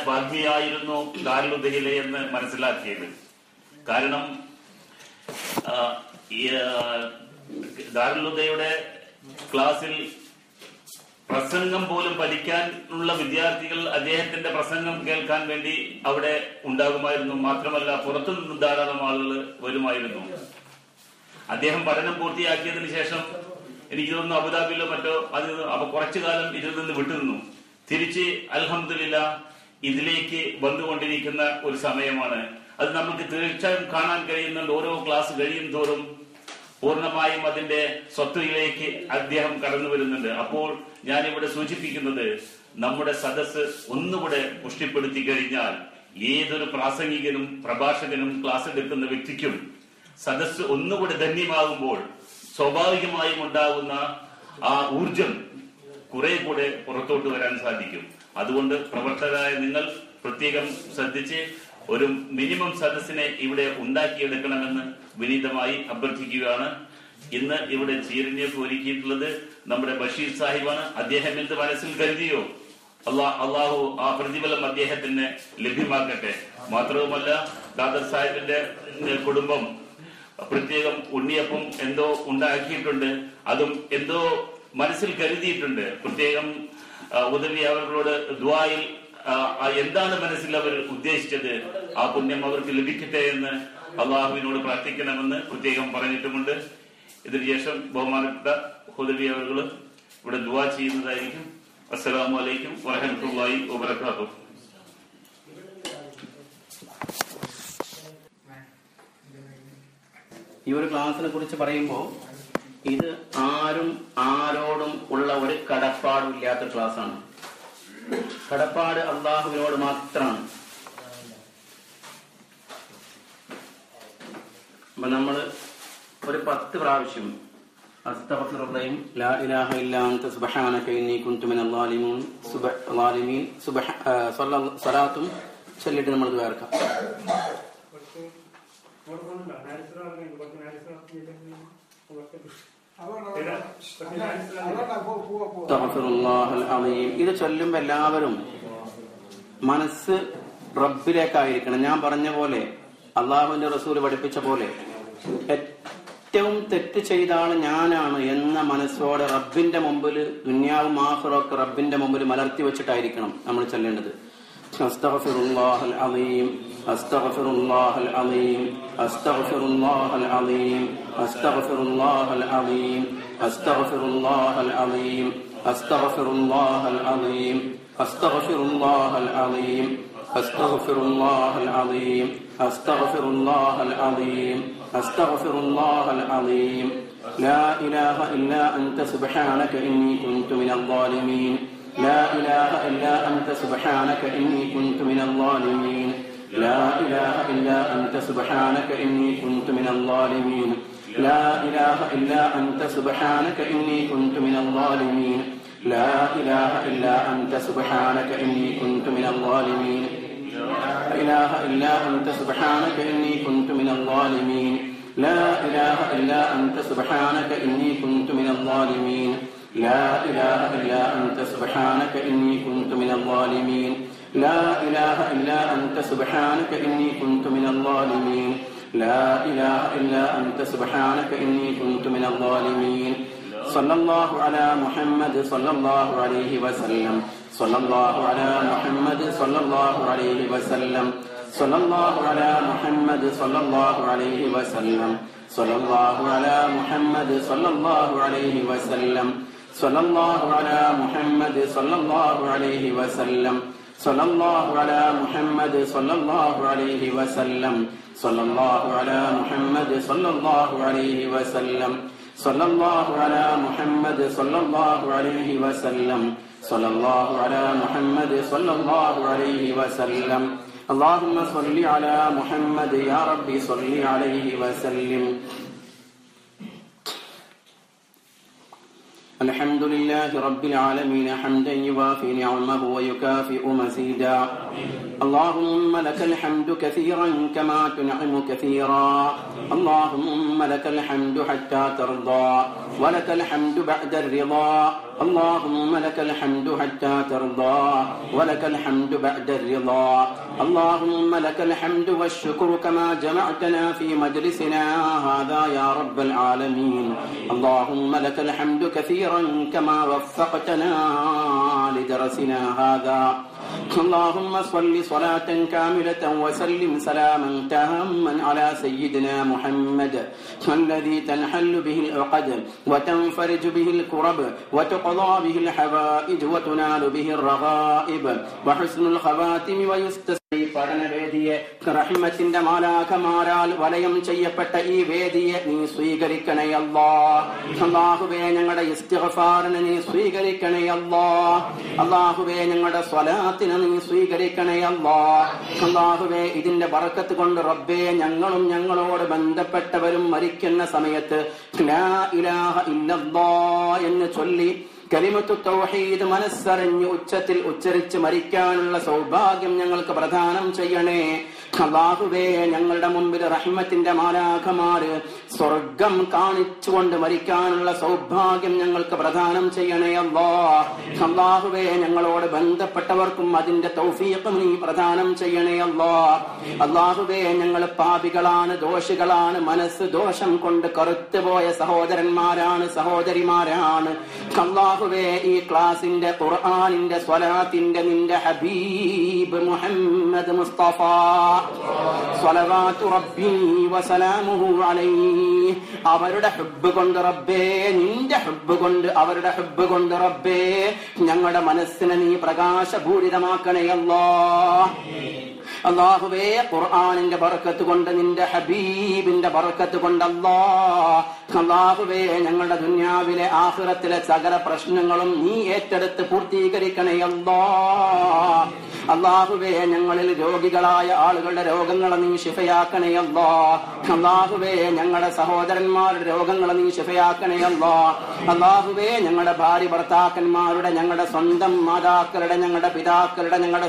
[SPEAKER 2] വാഗ്മിയായിരുന്നു ദാറുൽ ഹുദയിലെ എന്ന് മനസ്സിലാക്കിയത്. കാരണം ദാറുൽ ക്ലാസ്സിൽ പ്രസംഗം പോലും പഠിക്കാനുള്ള വിദ്യാർത്ഥികൾ അദ്ദേഹത്തിന്റെ പ്രസംഗം കേൾക്കാൻ വേണ്ടി അവിടെ ഉണ്ടാകുമായിരുന്നു. മാത്രമല്ല പുറത്തു നിന്നും ധാരാളം ആളുകൾ വരുമായിരുന്നു. അദ്ദേഹം പഠനം പൂർത്തിയാക്കിയതിനു ശേഷം എനിക്ക് തോന്നുന്നു അബുദാബിയിലോ മറ്റോ അപ്പൊ കുറച്ചു കാലം ഇതിൽ നിന്ന് വിട്ടുനിന്നു. തിരിച്ച് അൽഹംദുലില്ലാഹ് ഇതിലേക്ക് വന്നുകൊണ്ടിരിക്കുന്ന ഒരു സമയമാണ്. അത് നമുക്ക് തീർച്ചയായും കാണാൻ കഴിയുന്നുണ്ട്. ഓരോ ക്ലാസ് കഴിയും തോറും പൂർണ്ണമായും അതിന്റെ സ്വത്വയിലേക്ക് അദ്ദേഹം കടന്നു വരുന്നുണ്ട്. അപ്പോൾ ഞാനിവിടെ സൂചിപ്പിക്കുന്നത്, നമ്മുടെ സദസ്സ് ഒന്നുകൂടെ പുഷ്ടിപ്പെടുത്തി കഴിഞ്ഞാൽ ഏതൊരു പ്രാസംഗികനും പ്രഭാഷകനും ക്ലാസ് എടുക്കുന്ന വ്യക്തിക്കും സദസ്സ് ഒന്നുകൂടെ ധന്യമാകുമ്പോൾ സ്വാഭാവികമായും ഉണ്ടാകുന്ന ആ ഊർജം കുറെ കൂടെ പുറത്തോട്ട് വരാൻ സാധിക്കും. അതുകൊണ്ട് പ്രവർത്തകരായ നിങ്ങൾ പ്രത്യേകം ശ്രദ്ധിച്ച് ഒരു മിനിമം സദസ്സിനെ ഇവിടെ ഉണ്ടാക്കിയെടുക്കണമെന്ന് വിനീതമായി അഭ്യർത്ഥിക്കുകയാണ്. ഇന്ന് ഇവിടെ ചീരണ്യൊക്കെ ഒരുക്കിയിട്ടുള്ളത് നമ്മുടെ ബഷീർ സാഹിബാണ്. അദ്ദേഹം എന്ത് മനസ്സിൽ കരുതിയോ അള്ളാഹു ആ പ്രതിഫലം അദ്ദേഹത്തിന് ലഭ്യമാക്കട്ടെ. മാത്രവുമല്ല ഖാദർ സാഹിബിന്റെ കുടുംബം പ്രത്യേകം ഉണ്ണിയപ്പം എന്തോ ഉണ്ടാക്കിയിട്ടുണ്ട്. അതും എന്തോ മനസ്സിൽ കരുതിയിട്ടുണ്ട്. പ്രത്യേകം ഉദവി അവர்களോട് ദുആയിൽ എന്താണ് മനസ്സിൽ അവർ ഉദ്ദേശിച്ചത്, ആ പുണ്യം അവർക്ക് ലഭിക്കട്ടെ എന്ന് അള്ളാഹുവിനോട് പ്രാർത്ഥിക്കണമെന്ന് പ്രത്യേകം പറഞ്ഞിട്ടുമുണ്ട്. ഇതിനുശേഷം ബഹുമാനപ്പെട്ട ഹുദവി അവർ ഇവിടെ ദുആ ചെയ്യുന്നതായിരിക്കും. അസ്സലാമു അലൈക്കും വറഹ്മത്തുള്ളാഹി വബറകാതുഹു.
[SPEAKER 1] ഈ ഒരു ക്ലാസിനെ കുറിച്ച് പറയുമ്പോൾ ഇത് ആരും ആരോടും ഉള്ള ഒരു കടപ്പാടും ഇല്ലാത്ത ക്ലാസ്സാണ്. കടപ്പാട് അള്ളാഹുവിനോട് മാത്രമാണ്. അപ്പൊ നമ്മള് ഒരു 10 പ്രാവശ്യം അസ്തഗ്ഫിറുല്ലാഹ് ലാ ഇലാഹ ഇല്ലാ അൻത സുബ്ഹാനക ഇന്നി കുൻതു മിനൽ ളാലിമീൻ സ്വലാത്തും ചൊല്ലിട്ട് നമ്മൾ ദുആർക്കാം. ഇത് ചൊല്ലുമ്പോ എല്ലാവരും മനസ്സ് റബ്ബിലേക്കായിരിക്കണം. ഞാൻ പറഞ്ഞ പോലെ അള്ളാഹുവിന്റെ റസൂല് പഠിപ്പിച്ച പോലെ ഏറ്റവും തെറ്റ് ചെയ്ത ആള് ഞാനാണ് എന്ന മനസ്സോടെ റബ്ബിന്റെ മുമ്പിൽ ദുനിയാവും ആഖിറവും റബ്ബിന്റെ മുമ്പിൽ മലർത്തി വെച്ചിട്ടായിരിക്കണം നമ്മൾ ചൊല്ലേണ്ടത്. അസ്തഗ്ഫിറുല്ലാഹൽ അലീം അസ്തഗ്ഫിറുല്ലാഹൽ അലീം അസ്തഗ്ഫിറുല്ലാഹൽ അലീം അസ്തഗ്ഫിറുല്ലാഹൽ അലീം അസ്തഗ്ഫിറുല്ലാഹൽ അലീം അസ്തഗ്ഫിറുല്ലാഹൽ അലീം അസ്തഗ്ഫിറുല്ലാഹൽ അലീം അസ്തഗ്ഫിറുല്ലാഹൽ അലീം അസ്തഗ്ഫിറുല്ലാഹൽ അലീം അസ്തഗ്ഫിറുല്ലാഹൽ അലീം ലാ ഇലാഹ ഇല്ലാ അൻത സുബ്ഹാനക ഇന്നി കുൻതു മിനൽ ളാലിമീൻ لا إله إلا أنت سبحانك إني كنت من الظالمين لا إله إلا أنت سبحانك إني كنت من الظالمين لا إله إلا أنت سبحانك إني كنت من الظالمين لا إله إلا أنت سبحانك إني كنت من الظالمين لا إله إلا أنت سبحانك إني كنت من الظالمين لا إله إلا أنت سبحانك إني كنت من الظالمين لا إله إلا أنت سبحانك إني كنت من الظالمين لا إله إلا أنت سبحانك إني كنت من الظالمين لا إله إلا أنت سبحانك إني كنت من الظالمين صلى الله على محمد صلى الله عليه وسلم صلى الله على محمد صلى الله عليه وسلم صلى الله على محمد صلى الله عليه وسلم صلى الله على محمد صلى الله عليه وسلم صلى الله على محمد صلى الله عليه وسلم صلى الله على محمد صلى الله عليه وسلم صلى الله على محمد صلى الله عليه وسلم صلى الله على محمد صلى الله عليه وسلم صلى الله على محمد صلى الله عليه وسلم اللهم صل على محمد يا ربي صل عليه وسلم. الحمد لله رب العالمين حمدا يوافي نعمه ويكافئ مزيدا اللهم لك الحمد كثيرا كما تنعم كثيرا اللهم لك الحمد حتى ترضى ولك الحمد بعد الرضا اللهم لك الحمد حتى ترضى ولك الحمد بعد الرضا اللهم لك الحمد والشكر كما جمعتنا في مجلسنا هذا يا رب العالمين اللهم لك الحمد كثيرا كما وفقتنا لدرسنا هذا اللهم صل صلاة كاملة وسلم سلاما تاما على سيدنا محمد الذي تنحل به العقد وتنفرج به الكرب وتقضى به الحوائج وتنال به الرغائب وحسن الخواتم ويستسقى പഠനവേദിയെ റഹ്മത്തിന്റെ മാലാഖമാരാൽ വലയം ചെയ്യപ്പെട്ട ഈ വേദിയെ നീ സ്വീകരിക്കണേ അല്ലാഹ്. അല്ലാഹുവേ ഞങ്ങളുടെ ഇസ്തിഗ്ഫാറിനെ നീ സ്വീകരിക്കണേ അല്ലാഹ്. അല്ലാഹുവേ ഞങ്ങളുടെ സ്വലാത്തിനെ നീ സ്വീകരിക്കണേ അല്ലാഹ്. അല്ലാഹുവേ ഇതിന്റെ ബറക്കത്ത് കൊണ്ട് റബ്ബേ ഞങ്ങളും ഞങ്ങളോട് ബന്ധപ്പെട്ടവരും മരിക്കുന്ന സമയത്ത് ലാ ഇലാഹ ഇല്ലല്ലാഹ് എന്ന് ചൊല്ലി കലിമത്തു തൗഹീദ് മനസ്സറിഞ്ഞ് ഉച്ചത്തിൽ ഉച്ചരിച്ച് മരിക്കാനുള്ള സൗഭാഗ്യം ഞങ്ങൾക്ക് പ്രദാനം ചെയ്യണേ. അല്ലാഹുവേ ഞങ്ങളുടെ മുമ്പിൽ റഹ്മത്തിന്റെ മാലാഖമാര് സ്വർഗം കാണിച്ചുകൊണ്ട് മരിക്കാനുള്ള സൗഭാഗ്യം ഞങ്ങൾക്ക് പ്രദാനം ചെയ്യണേ അല്ലാഹ്. അല്ലാഹുവേ ഞങ്ങളോട് ബന്ധപ്പെട്ടവർക്കും അതിന്റെ തൗഫീഖ് നീ പ്രദാനം ചെയ്യണേ അല്ലാഹ്. അല്ലാഹുവേ ഞങ്ങൾ പാപികളാണ്, ദോഷികളാണ്, മനസ്സ് ദോഷം കൊണ്ട് കറുത്തുപോയ സഹോദരന്മാരാണ്, സഹോദരിമാരാണ്. അല്ലാഹുവേ ഈ ക്ലാസിന്റെ ഖുർആനിന്റെ സ്വലാത്തിന്റെ നിന്റെ ഹബീബ് മുഹമ്മദ് മുസ്തഫ സ്വലവാതു റബ്ബി വസലാമുഹു അലൈഹി അവരുടെ ഹുബ്ബ് കൊണ്ട് റബ്ബേ, നിന്റെ ഹുബ്ബ് കൊണ്ട്, അവരുടെ ഹുബ്ബ് കൊണ്ട് റബ്ബേ ഞങ്ങളുടെ മനസ്സിനെ നീ പ്രകാശഭൂരിതമാക്കണേ അല്ലാഹ്. അല്ലാഹുവേ ഖുർആനിന്റെ ബറക്കത്ത് കൊണ്ട്, നിന്റെ ഹബീബിന്റെ ബറക്കത്ത് കൊണ്ട് അല്ലാഹുവേ ഞങ്ങളുടെ ദുനിയാവിലെ ആഖിറത്തിലെ സകല പ്രശ്നങ്ങളും നീ ഏറ്റെടുത്ത് പൂർത്തീകരിക്കണേ അല്ലാഹ്. അല്ലാഹുവേ ഞങ്ങളിൽ രോഗികളായ ആളുകളുടെ രോഗങ്ങളെ നീ ശിഫയാക്കണേ അല്ലാഹ്. അല്ലാഹുവേ ഞങ്ങളുടെ സഹോദരന്മാരുടെ രോഗങ്ങളെ നീ ശിഫയാക്കണേ അല്ലാഹ്. അല്ലാഹുവേ ഞങ്ങളുടെ ഭാര്യ ഭർത്താക്കന്മാരുടെ, ഞങ്ങളുടെ സ്വന്തം മാതാക്കളുടെ, ഞങ്ങളുടെ പിതാക്കളുടെ, ഞങ്ങളുടെ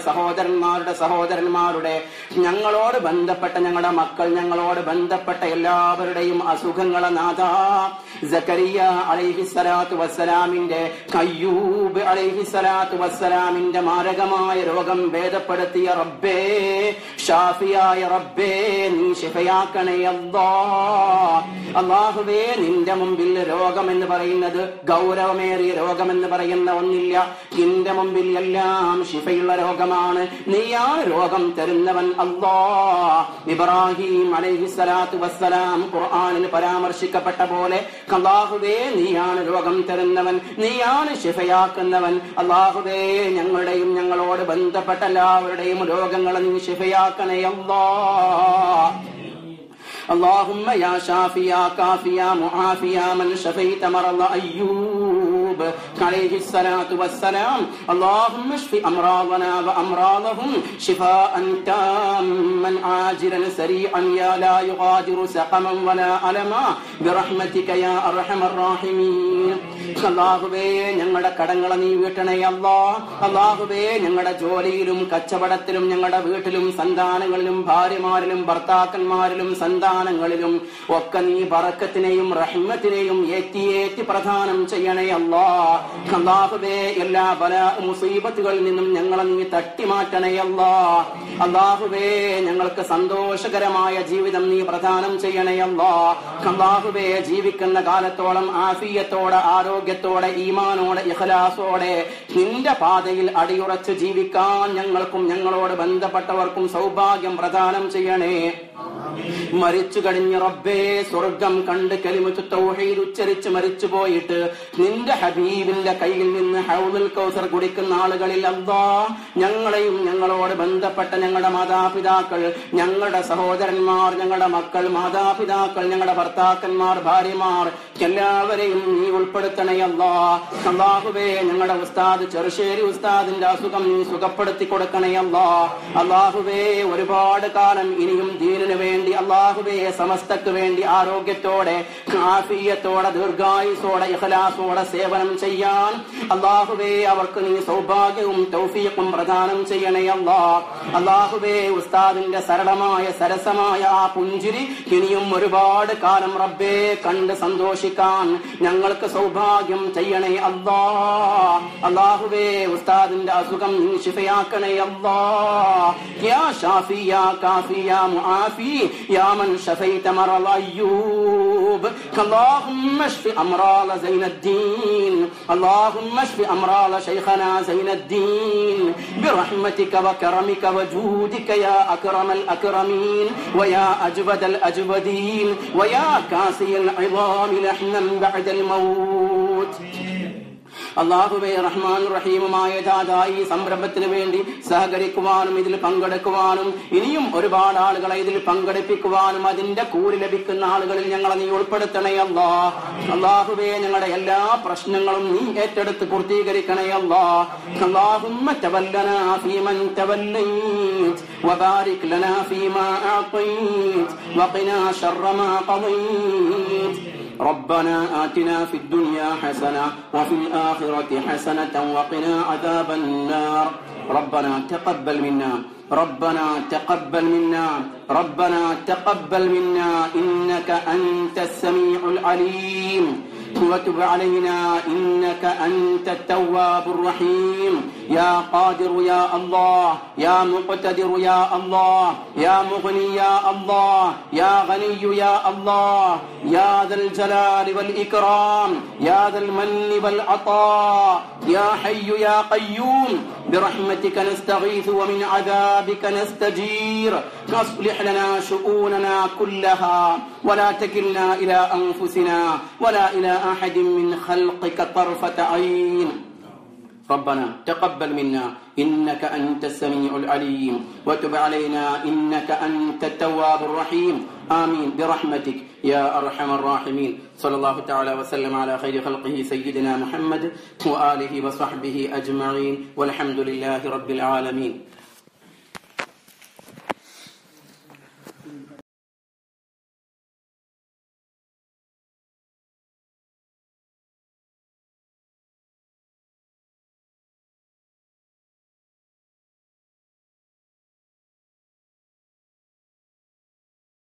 [SPEAKER 1] സഹോദരന്മാരുടെ, ഞങ്ങളോട് ബന്ധപ്പെട്ട ഞങ്ങളുടെ മക്കൾ, ഞങ്ങളോട് ബന്ധപ്പെട്ട എല്ലാവരുടെയും അസുഖങ്ങളെ നാഥാ സക്കരിയ അലൈഹിസ്സലാത്തു വസ്സലാമിന്റെ, അയ്യൂബ് അലൈഹിസ്സലാത്തു വസ്സലാമിന്റെ മാരകമായ രോഗം ഭേദപ്പെടുത്തിയ റബ്ബേ, ഷാഫിയായ റബ്ബേ നീ ശിഫയാക്കണേ അല്ലാഹ്. അല്ലാഹുവേ നിന്റെ മുമ്പിൽ രോഗമെന്ന് പറയുന്നത്, ഗൗരവമേറിയ രോഗമെന്ന് പറയുന്ന ഒന്നില്ല. നിന്റെ മുമ്പിൽ എല്ലാം ശിഫയുള്ള രോഗമാണ്. നീയാണ് രോഗം തരുന്നവൻ അല്ലാഹ്. ഇബ്രാഹിം അലൈഹിസ്സലാത്തു വസ്സലാം ഖുർആനിൽ പരാമർശിക്കപ്പെട്ട പോലെ അല്ലാഹുവേ നീയാണ് രോഗം തരുന്നവൻ, നീയാണ് ശിഫയാക്കുന്നവൻ. അല്ലാഹുവേ ഞങ്ങളുടെയും ഞങ്ങളോട് ബന്ധപ്പെട്ട എല്ലാവരുടെയും രോഗങ്ങളെ നീ ശിഫയാക്കണേ അല്ലാഹ്. اللهم يا شافي يا كافي يا معافي يا من شفيت مرض أيوب عليه الصلاة والسلام اللهم اشف أمراضنا وأمراضهم شفاء تاما عاجلا سريعا يا لا يغادر سقما ولا ألما برحمتك يا أرحم الراحمين. അല്ലാഹുവേ ഞങ്ങളുടെ കടങ്ങളെ നീ വീട്ടണേ അല്ലാഹ്. അല്ലാഹുവേ ഞങ്ങളുടെ ജോലിയിലും കച്ചവടത്തിലും ഞങ്ങളുടെ വീട്ടിലും സന്താനങ്ങളിലും ഭാര്യമാരിലും ഭർത്താക്കന്മാരിലും സന്താനങ്ങളിലും ഒക്കെ നീ ബറക്കത്തിനെയും റഹ്മത്തിനെയും ഏറ്റി പ്രദാനം ചെയ്യണേ അല്ലാഹ്. അല്ലാഹുവേ എല്ലാ ബലാ മുസീബത്തുകളിൽ നിന്നും ഞങ്ങളെ നീ തട്ടിമാറ്റണേ അല്ലാഹ്. അല്ലാഹുവേ ഞങ്ങൾക്ക് സന്തോഷകരമായ ജീവിതം നീ പ്രദാനം ചെയ്യണേ അല്ലാഹ്. അല്ലാഹുവേ ജീവിക്കുന്ന കാലത്തോളം ആഫിയത്തോടെ, ആരോഗ്യത്തോടെ, ഈമാനോടെ, ഇഖ്ലാസോടെ നിന്റെ പാതയിൽ അടിയുറച്ച് ജീവിക്കാൻ ഞങ്ങൾക്കും ഞങ്ങളോട് ബന്ധപ്പെട്ടവർക്കും സൗഭാഗ്യം പ്രദാനം ചെയ്യണേ. മരിച്ചു കഴിഞ്ഞ റബ്ബേ സ്വർഗം കണ്ട് കലിമത്തു തൗഹീദ് ഉച്ചരിച്ച് മരിച്ചു പോയിട്ട് നിന്റെ ഹബീബിന്റെ കയ്യിൽ നിന്ന് ഹൗദുൽ കൗസർ കുടിക്കുന്ന ആളുകളിൽ അല്ലാഹ് ഞങ്ങളെയും ഞങ്ങളോട് ബന്ധപ്പെട്ട ഞങ്ങളുടെ മാതാപിതാക്കൾ, ഞങ്ങളുടെ സഹോദരന്മാർ, ഞങ്ങളുടെ മക്കൾ, മാതാപിതാക്കൾ, ഞങ്ങളുടെ ഭർത്താക്കന്മാർ, ഭാര്യമാർ എല്ലാവരെയും നീ ഉൾപ്പെടുത്തണേ അല്ലാഹ്. അല്ലാഹുവേ ഞങ്ങളുടെ ഉസ്താദ് ചെറുശ്ശേരി ഉസ്താദിന്റെ അസുഖം നീ സുഖപ്പെടുത്തി കൊടുക്കണേ അല്ലാഹ്. അല്ലാഹുവേ ഒരുപാട് കാലം ഇനിയും ദീനിനു വേണ്ടി അല്ലാഹുവേ സമസ്തക്ക് വേണ്ടി ആരോഗ്യത്തോടെ ആഫിയത്തോടെ ദീർഘായുസോടെ ഇഖ്ലാസോടെ സേവനം ചെയ്യാൻ അല്ലാഹുവേ അവർക്ക് നീ സൗഭാഗ്യവും തൗഫീഖും പ്രദാനം ചെയ്യണേ അല്ലാഹ്. അല്ലാഹുവേ ഉസ്താദിന്റെ സരളമായ സരസമായ ആ പുഞ്ചിരി ഇനിയും ഒരുപാട് കാലം റബ്ബേ കണ്ട് സന്തോഷിക്കാൻ ഞങ്ങൾക്ക് സൗഭാഗ്യം ചെയ്യണേ അല്ലാഹ്. അല്ലാഹുവേ ഉസ്താദിന്റെ അസുഖം നീ ശിഫയാക്കണേ അല്ലാഹ്. യാ ഷാഫി യാ കാഫി യാ മുആഫി യാ മൻ ശഫൈത മറള അയ്യൂബ് اللهم اشف امراض زين الدين اللهم اشف امراض شيخنا زين الدين برحمتك وكرمك وجودك يا اكرم الاكرمين ويا اجود الاجودين ويا كاسي العظام لحنا بعد الموت. അല്ലാഹുവേ റഹ്മാൻ റഹീമുമായ ദാതായി സംരംഭത്തിന് വേണ്ടി സഹകരിക്കുവാനും ഇതിൽ പങ്കെടുക്കുവാനും ഇനിയും ഒരുപാട് ആളുകളെ ഇതിൽ പങ്കെടുപ്പിക്കുവാനും അതിന്റെ കൂലി ലഭിക്കുന്ന ആളുകളിൽ ഞങ്ങളെ നീ ഉൾപ്പെടുത്തണേ അല്ലാഹ്. അല്ലാഹുവേ ഞങ്ങളുടെ എല്ലാ പ്രശ്നങ്ങളും നീ ഏറ്റെടുത്ത് പൂർത്തീകരിക്കണേ അല്ലാഹ്. അല്ലാഹുമ്മ തവല്ലനാ ഫീമൻ തവല്ലൈത് വബാരിക് ലനാ ഫീമാ അഅതൈത് വഖിനാ ശർറ മാ ഖളൈത്. ربنا آتنا في الدنيا حسنة وفي الآخرة حسنة وقنا عذاب النار. ربنا تقبل منا ربنا تقبل منا ربنا تقبل منا إنك أنت السميع العليم وتب علينا إنك أنت التواب الرحيم. يا قادر يا الله يا مقتدر يا الله يا مغني يا الله يا غني يا الله يا ذا الجلال والإكرام يا ذا المن والعطاء يا حي يا قيوم برحمتك نستغيث ومن عذابك نستجير. أصلح لنا شؤوننا كلها ولا تكلنا إلى أنفسنا ولا إلى أحد من خلقك طرفة عين. ربنا تقبل منا إنك أنت السميع العليم وتب علينا إنك أنت التواب الرحيم. آمين برحمتك يا أرحم الراحمين. صلى الله تعالى وسلم على خير خلقه سيدنا محمد وآله وصحبه أجمعين والحمد لله رب العالمين.